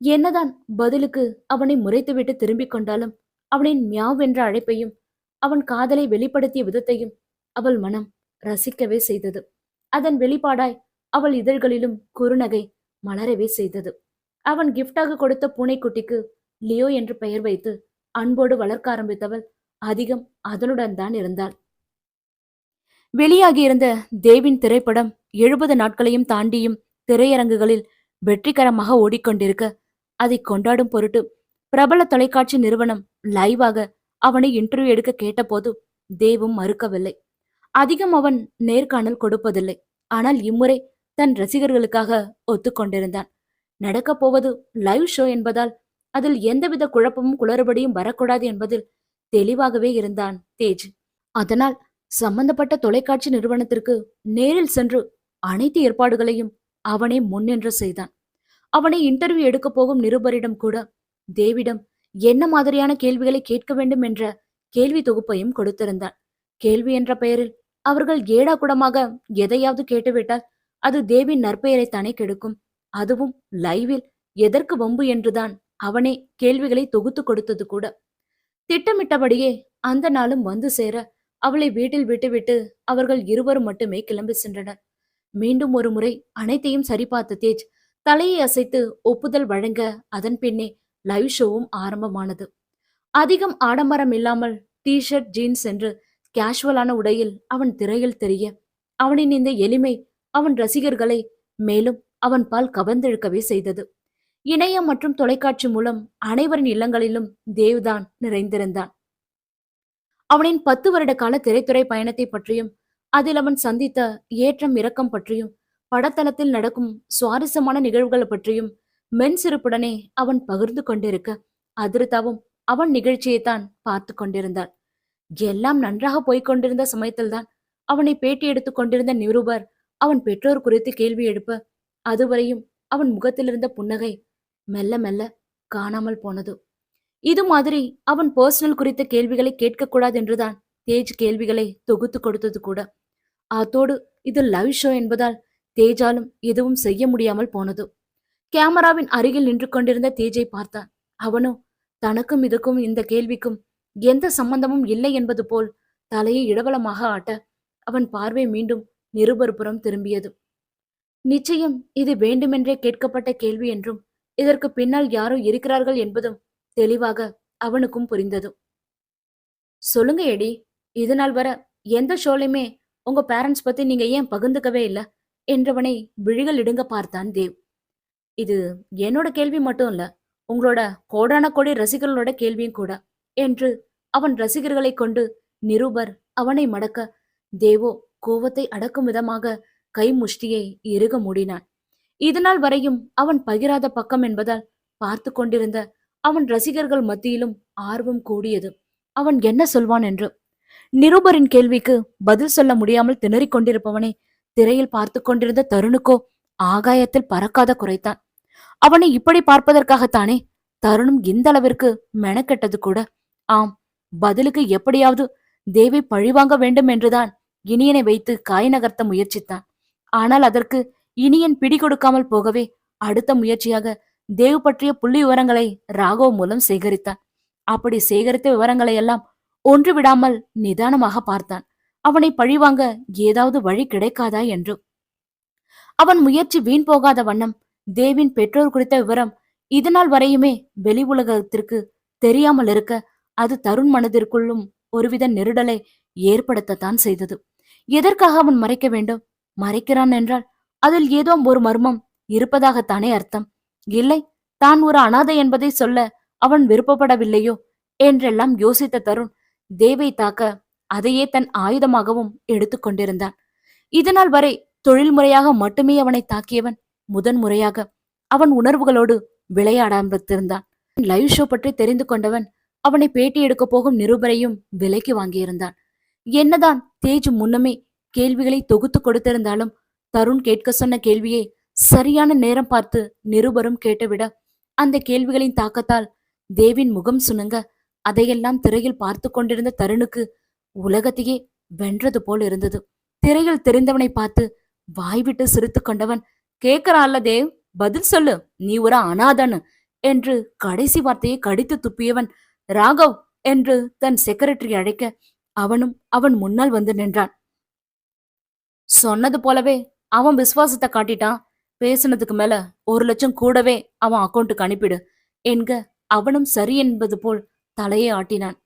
என்னதான் பதிலுக்கு அவனை முறைத்துவிட்டு திரும்பிக் கொண்டாலும் அவனின் மியாவ் என்ற அழைப்பையும் அவன் காதலை வெளிப்படுத்திய விதத்தையும் அவள் மனம் ரசிக்கவே செய்தது. அதன் வெளிப்பாடாய் அவள் இதழ்களிலும் குறுநகை மலரவே செய்தது. அவன் கிஃப்டாக கொடுத்த பூனைக்குட்டிக்கு லியோ என்று பெயர் வைத்து அன்போடு வளர்க்க ஆரம்பித்தவள் அதிகம் அதனுடன் தான் இருந்தாள். வெளியாகியிருந்த தேவின் திரைப்படம் 70 நாட்களையும் தாண்டியும் திரையரங்குகளில் வெற்றிகரமாக ஓடிக்கொண்டிருக்க, அதை கொண்டாடும் பொருட்டு பிரபல தொலைக்காட்சி நிறுவனம் லைவாக அவனை இன்டர்வியூ எடுக்க கேட்டபோது தேவும் மறுக்கவில்லை. அதிகம் அவன் நேர்காணல் கொடுப்பதில்லை. ஆனால் இம்முறை தன் ரசிகர்களுக்காக ஒத்துக்கொண்டிருந்தான். நடக்கப் போவது லைவ் ஷோ என்பதால் அதில் எந்தவித குழப்பமும் குளறுபடியும் வரக்கூடாது என்பதில் தெளிவாகவே இருந்தான் தேஜ். அதனால் சம்பந்தப்பட்ட தொலைக்காட்சி நிறுவனத்திற்கு நேரில் சென்று அனைத்து ஏற்பாடுகளையும் அவனே முன்னின்று செய்தான். அவனை இன்டர்வியூ எடுக்க போகும் நிருபரிடம் கூட தேவிடம் என்ன மாதிரியான கேள்விகளை கேட்க வேண்டும் என்ற கேள்வி தொகுப்பையும் கொடுத்திருந்தான். கேள்வி என்ற பெயரில் அவர்கள் ஏடாகுடமாக எதையாவது கேட்டுவிட்டால் அது தேவின் நற்பெயரை தானே கெடுக்கும். அதுவும் லைவில் எதற்கு வம்பு என்றுதான் அவனே கேள்விகளை தொகுத்து கொடுத்தது கூட. திட்டமிட்டபடியே அந்த நாளும் வந்து சேர அவளை வீட்டில் விட்டுவிட்டு அவர்கள் இருவரும் மட்டுமே கிளம்பி சென்றனர். மீண்டும் ஒரு முறை அனைத்தையும் சரிபார்த்த தேஜ் தலையை அசைத்து ஒப்புதல் வழங்க அதன் பின்னே லைவ் ஷோவும் ஆரம்பமானது. அதிகம் ஆடம்பரம் இல்லாமல் டி-ஷர்ட் ஜீன்ஸ் என்று கேஷுவலான உடையில் அவன் திரையில் தெரிய அவனின் இந்த எளிமை அவன் ரசிகர்களை மேலும் அவன் பால் கவர்ந்தெழுக்கவே செய்தது. இணையம் மற்றும் தொலைக்காட்சி மூலம் அனைவரின் இல்லங்களிலும் தேவ்தான் நிறைந்திருந்தான். அவனின் 10 வருட கால திரைத்துறை பயணத்தை பற்றியும் அதில் அவன் சந்தித்த ஏற்றம் இறக்கம் பற்றியும் படத்தளத்தில் நடக்கும் சுவாரஸ்யமான நிகழ்வுகள் பற்றியும் மென் சிரிப்புடனே அவன் பகிர்ந்து கொண்டிருக்க அதிர்தாவும் அவன் நிகழ்ச்சியைத்தான் பார்த்து கொண்டிருந்தாள். எல்லாம் நன்றாக போய்க் கொண்டிருந்த சமயத்தில்தான் அவனை பேட்டி எடுத்துக் கொண்டிருந்த நிருபர் அவன் பெற்றோர் குறித்து கேள்வி எழுப்ப அதுவரையும் அவன் முகத்திலிருந்த புன்னகை மெல்ல மெல்ல காணாமல் போனது. இது மாதிரி அவன் பர்சனல் குறித்த கேள்விகளை கேட்கக்கூடாது என்றுதான் தேஜ் கேள்விகளை தொகுத்து கொடுத்தது கூட. அத்தோடு இது லைவ் ஷோ என்பதால் தேஜாலும் எதுவும் செய்ய முடியாமல் போனது. கேமராவின் அருகில் நின்று கொண்டிருந்த தேஜை பார்த்தான். அவனோ தனக்கும் இதுக்கும் இந்த கேள்விக்கும் எந்த சம்பந்தமும் இல்லை என்பது போல் தலையை இடவலமாக ஆட்ட அவன் பார்வை மீண்டும் நிருபர்புறம் திரும்பியது. நிச்சயம் இது வேண்டுமென்றே கேட்கப்பட்ட கேள்வி என்றும் இதற்கு பின்னால் யாரோ இருக்கிறார்கள் என்பதும் தெளிவாக அவனுக்கும் புரிந்தது. சொல்லுங்க எடி, இது நாள் வர எந்த ஷோலையுமே உங்க பேரண்ட்ஸ் பத்தி நீங்க ஏன் பகிர்ந்துக்கவே இல்ல என்றவனை விழிகள் இடுங்க பார்த்தான் தேவ். இது என்னோட கேள்வி மட்டும் இல்ல, உங்களோட கோடான கோடி ரசிகர்களோட கேள்வியும் கூட என்று அவன் ரசிகர்களை கொண்டு நிருபர் அவனை மடக்க தேவோ கோவத்தை அடக்கும் விதமாக கை முஷ்டியை இறுக மூடினான். இதனால் வரையும் அவன் பகிராத பக்கம் என்பதால் பார்த்து கொண்டிருந்த அவன் ரசிகர்கள் மத்தியிலும் ஆர்வம் கூடியது அவன் என்ன சொல்வான் என்று. நிருபரின் கேள்விக்கு பதில் சொல்ல முடியாமல் திணறிக் கொண்டிருப்பவனை திரையில் பார்த்து கொண்டிருந்த தருணுக்கோ ஆகாயத்தில் பறக்காத குறைத்தான். அவனை இப்படி பார்ப்பதற்காகத்தானே தருணும் இந்த அளவிற்கு மெனக்கெட்டது கூட. ஆம், பதிலுக்கு எப்படியாவது தேவை பழிவாங்க வேண்டும் என்றுதான் இனியனை வைத்து காய் நகர்த்த முயற்சித்தான். ஆனால் அதற்கு இனியன் பிடி கொடுக்காமல் போகவே அடுத்த முயற்சியாக தேவ் பற்றிய புள்ளி விவரங்களை ராகவ் மூலம் சேகரித்தான். அப்படி சேகரித்த விவரங்களை எல்லாம் ஒன்று விடாமல் நிதானமாக பார்த்தான். அவனை பழிவாங்க ஏதாவது வழி கிடைக்காதா என்று. அவன் முயற்சி வீண் போகாத வண்ணம் தேவின் பெற்றோர் குறித்த விவரம் இதனால் வரையுமே வெளி உலகத்திற்கு தெரியாமல் இருக்க அது தருண் மனதிற்குள்ளும் ஒருவித நெருடலை ஏற்படுத்தத்தான் செய்தது. எதற்காக அவன் மறைக்க வேண்டும்? மறைக்கிறான் என்றால் அதில் ஏதோ ஒரு மர்மம் இருப்பதாகத்தானே அர்த்தம். இல்லை, தான் ஒரு அனாதை என்பதை சொல்ல அவன் விருப்பப்படவில்லையோ என்றெல்லாம் யோசித்த தருண் தேவை தாக்க அதையே தன் ஆயுதமாகவும் எடுத்துக்கொண்டிருந்தான். இதனால் வரை தொழில் முறையாக மட்டுமே அவனை தாக்கியவன் முதன் முறையாக அவன் உணர்வுகளோடு விளையாட ஆரம்பித்திருந்தான். லைவ் ஷோ பற்றி தெரிந்து கொண்டவன் அவனை பேட்டி எடுக்க போகும் நிருபரையும் விலைக்கு வாங்கியிருந்தான். என்னதான் தேஜ் முன்னமே கேள்விகளை தொகுத்து கொடுத்திருந்தாலும் தருண் கேட்க சொன்ன கேள்வியை சரியான நேரம் பார்த்து நிருபரும் கேட்டுவிட அந்த கேள்விகளின் தாக்கத்தால் தேவின் முகம் சுணங்க அதையெல்லாம் திரையில் பார்த்து கொண்டிருந்த தருணுக்கு உலகத்தையே வென்றது போல் இருந்தது. திரையில் தெரிந்தவனை பார்த்து வாய்விட்டு சிரித்து கொண்டவன், கேட்கிறான்ல தேவ், பதில் சொல்லு, நீ ஒரு அனாதன்னு என்று கடைசி வார்த்தையை கடித்து துப்பியவன் ராகவ் என்று தன் செக்ரட்டரி அழைக்க அவனும் அவன் முன்னால் வந்து நின்றான். சொன்னது போலவே அவன் விசுவாசத்தை காட்டிட்டான். பேசுனதுக்கு மேல 1,00,000 கூடவே அவன் அக்கவுண்ட்டுக்கு அனுப்பிடு என்க அவனும் சரி என்பது போல் தலையை ஆட்டினான்.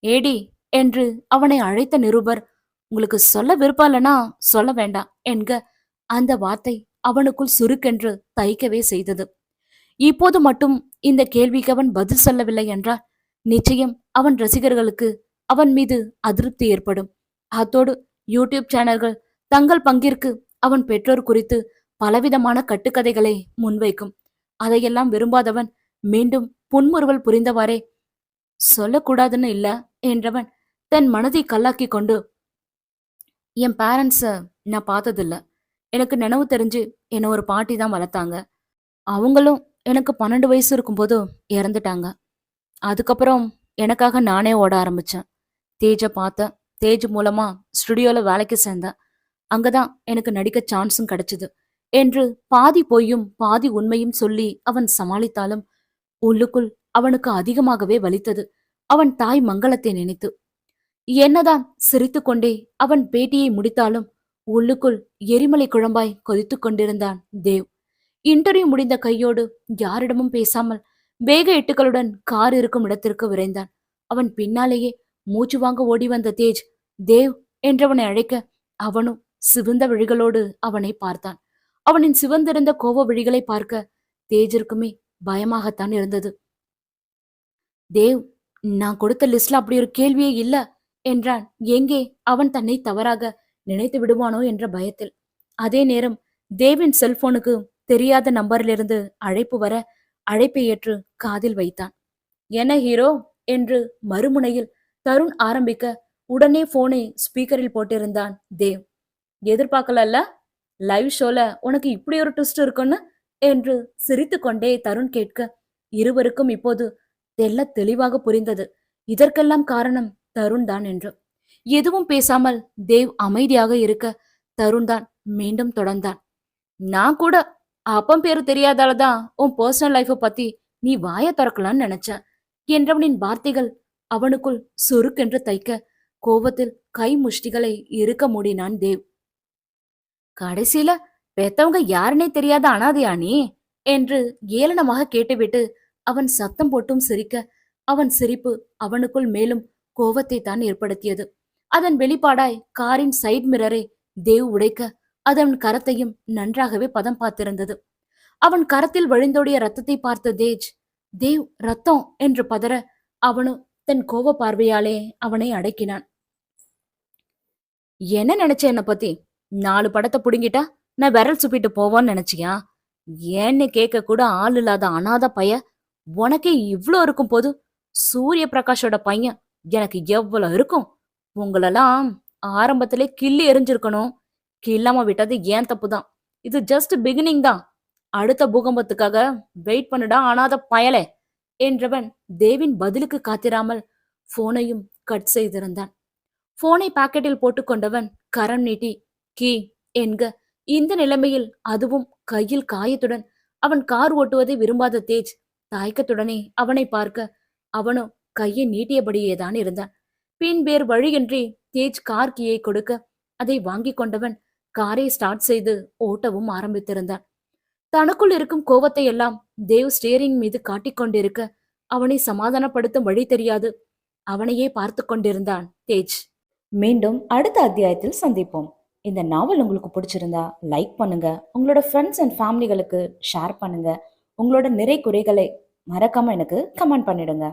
ஏடி என்று அவனை அழைத்த நிருபர், உங்களுக்கு சொல்ல விருப்பம் இல்லைன்னா சொல்ல வேண்டாம் என்க அந்த வார்த்தை அவனுக்குள் சுருக்கென்று தைக்கவே செய்தது. இப்போது மட்டும் இந்த கேள்விக்கு அவன் பதில் சொல்லவில்லை என்றால் நிச்சயம் அவன் ரசிகர்களுக்கு அவன் மீது அதிருப்தி ஏற்படும். அத்தோடு யூடியூப் சேனல்கள் தங்கள் பங்கிற்கு அவன் பெற்றோர் குறித்து பலவிதமான கட்டுக்கதைகளை முன்வைக்கும். அதையெல்லாம் விரும்பாதவன் மீண்டும் புன்முறுவல் புரிந்தவாறே, சொல்லக்கூடாதுன்னு இல்ல என்றவன் தன் மனதை கல்லாக்கி கொண்டு, என் பேரண்ட்ஸ நான் பார்த்ததில்ல. எனக்கு நினைவு தெரிஞ்சு என்னை ஒரு பாட்டி தான் வளர்த்தாங்க. அவங்களும் எனக்கு 12 வயசு இருக்கும்போது இறந்துட்டாங்க. அதுக்கப்புறம் எனக்காக நானே ஓட ஆரம்பிச்சேன். தேஜ பார்த்தேன். தேஜ் மூலமா ஸ்டுடியோல வேலைக்கு சேர்ந்தேன். அங்கதான் எனக்கு நடிக்க சான்ஸும் கிடைச்சது என்று பாதி பொய்யும் பாதி உண்மையும் சொல்லி அவன் சமாளித்தாலும் உள்ளுக்குள் அவனுக்கு அதிகமாகவே வலித்தது அவன் தாய் மங்களத்தை நினைத்து. என்னதான் சிரித்துக்கொண்டே அவன் பேட்டியை முடித்தாலும் உள்ளுக்குள் எரிமலை குழம்பாய் கொதித்துக் கொண்டிருந்தான் தேவ். இன்டர்வியூ முடிந்த கையோடு யாரிடமும் பேசாமல் வேக எட்டுகளுடன் கார் இருக்கும் இடத்திற்கு விரைந்தான். அவன் பின்னாலேயே மூச்சு வாங்க ஓடி வந்த தேஜ் தேவ் என்றவனை அழைக்க அவனும் சிவந்த விழிகளோடு அவனை பார்த்தான். அவனின் சிவந்திருந்த கோவ விழிகளை பார்க்க தேஜிற்குமே பயமாகத்தான் இருந்தது. தேவ், நான் கொடுத்த லிஸ்ட்ல அப்படி ஒரு கேள்வியே இல்ல என்றான். எங்கே அவன் தன்னை தவறாக நினைத்து விடுவானோ என்ற பயத்தில். அதே நேரம் தேவின் செல்போனுக்கு தெரியாத நம்பரிலிருந்து அழைப்பு வர அழைப்பை ஏற்று காதில் வைத்தான். என்ன ஹீரோ என்று மறுமுனையில் தருண் ஆரம்பிக்க உடனே போனை ஸ்பீக்கரில் போட்டிருந்தான் தேவ். எதிர்பார்க்கலல்ல, லைவ் ஷோல உனக்கு இப்படி ஒரு ட்விஸ்ட் இருக்குன்னு என்று சிரித்துக்கொண்டே தருண் கேட்க இருவருக்கும் இப்போது தெளிவாக புரிந்தது. இதற்கெல்லாம் காரணம் தருண் தான் என்று. எதுவும் பேசாமல் தேவ் அமைதியாக இருக்க தருண் தான் மீண்டும் தொடர்ந்தான். நான் கூட அப்பன் பேரு தெரியாதாலதான் உன் பர்சனல் லைஃப பத்தி நீ வாய திறக்கலான்னு நினைச்ச என்றவனின் வார்த்தைகள் அவனுக்குள் சுருக்கென்று தைக்க கோபத்தில் கை முஷ்டிகளை இறுக்க மூடினான் தேவ். கடைசியில பெத்தவங்க யாருன்னே தெரியாத அனாதையா நீ என்று ஏளனமாக கேட்டுவிட்டு அவன் சத்தம் போட்டும் சிரிக்க அவன் சிரிப்பு அவனுக்குள் மேலும் கோபத்தை தான் ஏற்படுத்தியது. அதன் வெளிப்பாடாய் காரின் சைட் மிரரை தேவ் உடைக்க அதன் கரத்தையும் நன்றாகவே பதம் பார்த்திருந்தது. அவன் கரத்தில் வழிந்தோடிய ரத்தத்தை பார்த்த தேவ் ரத்தம் என்று பதற அவனும் தன் கோப பார்வையாலே அவனை அடக்கினான். என்ன நினைச்ச என்ன பத்தி? 4 படத்தை புடுங்கிட்டா நான் விரல் சுப்பிட்டு போவான்னு நினைச்சியா? ஏன்னு கேட்க கூட ஆள் இல்லாத அனாத பைய உனக்கே இவ்ளோ இருக்கும் போது சூரிய பிரகாஷோட பையன் எனக்கு எவ்வளவு இருக்கும்? உங்களெல்லாம் ஆரம்பத்திலே கிள்ளி எரிஞ்சிருக்கணும். கில்லாம விட்டது ஏன் தப்புதான். இது ஜஸ்ட் பிகினிங் தான். அடுத்த பூகம்பத்துக்காக வெயிட் பண்ணுடா அனாத பயலே என்றவன் தேவின் பதிலுக்கு காத்திராமல் போனையும் கட் செய்திருந்தான். போனை பாக்கெட்டில் போட்டுக்கொண்டவன் கரம் நீட்டி கீ என்க இந்த நிலைமையில் அதுவும் கையில் காயத்துடன் அவன் கார் ஓட்டுவதை விரும்பாத தேஜ் தயக்கத்துடனே அவனை பார்க்க அவனோ கையை நீட்டியபடியேதான் இருந்தான். பின் வேறு வழியின்றி தேஜ் கார் கீயை கொடுக்க அதை வாங்கி கொண்டவன் காரை ஸ்டார்ட் செய்து ஓட்டவும் ஆரம்பித்திருந்தான். தனக்குள் இருக்கும் கோவத்தை எல்லாம் தேவ் ஸ்டியரிங் மீது காட்டிக்கொண்டிருக்க அவனை சமாதானப்படுத்தும் வழி தெரியாது அவனையே பார்த்து கொண்டிருந்தான் தேஜ். மீண்டும் அடுத்த அத்தியாயத்தில் சந்திப்போம். இந்த நாவல் உங்களுக்கு பிடிச்சிருந்தா லைக் பண்ணுங்க, உங்களோட ஃப்ரெண்ட்ஸ் அண்ட் ஃபேமிலிகளுக்கு ஷேர் பண்ணுங்க, உங்களோட நிறை குறைகளை மறக்காம எனக்கு கமெண்ட் பண்ணிடுங்க.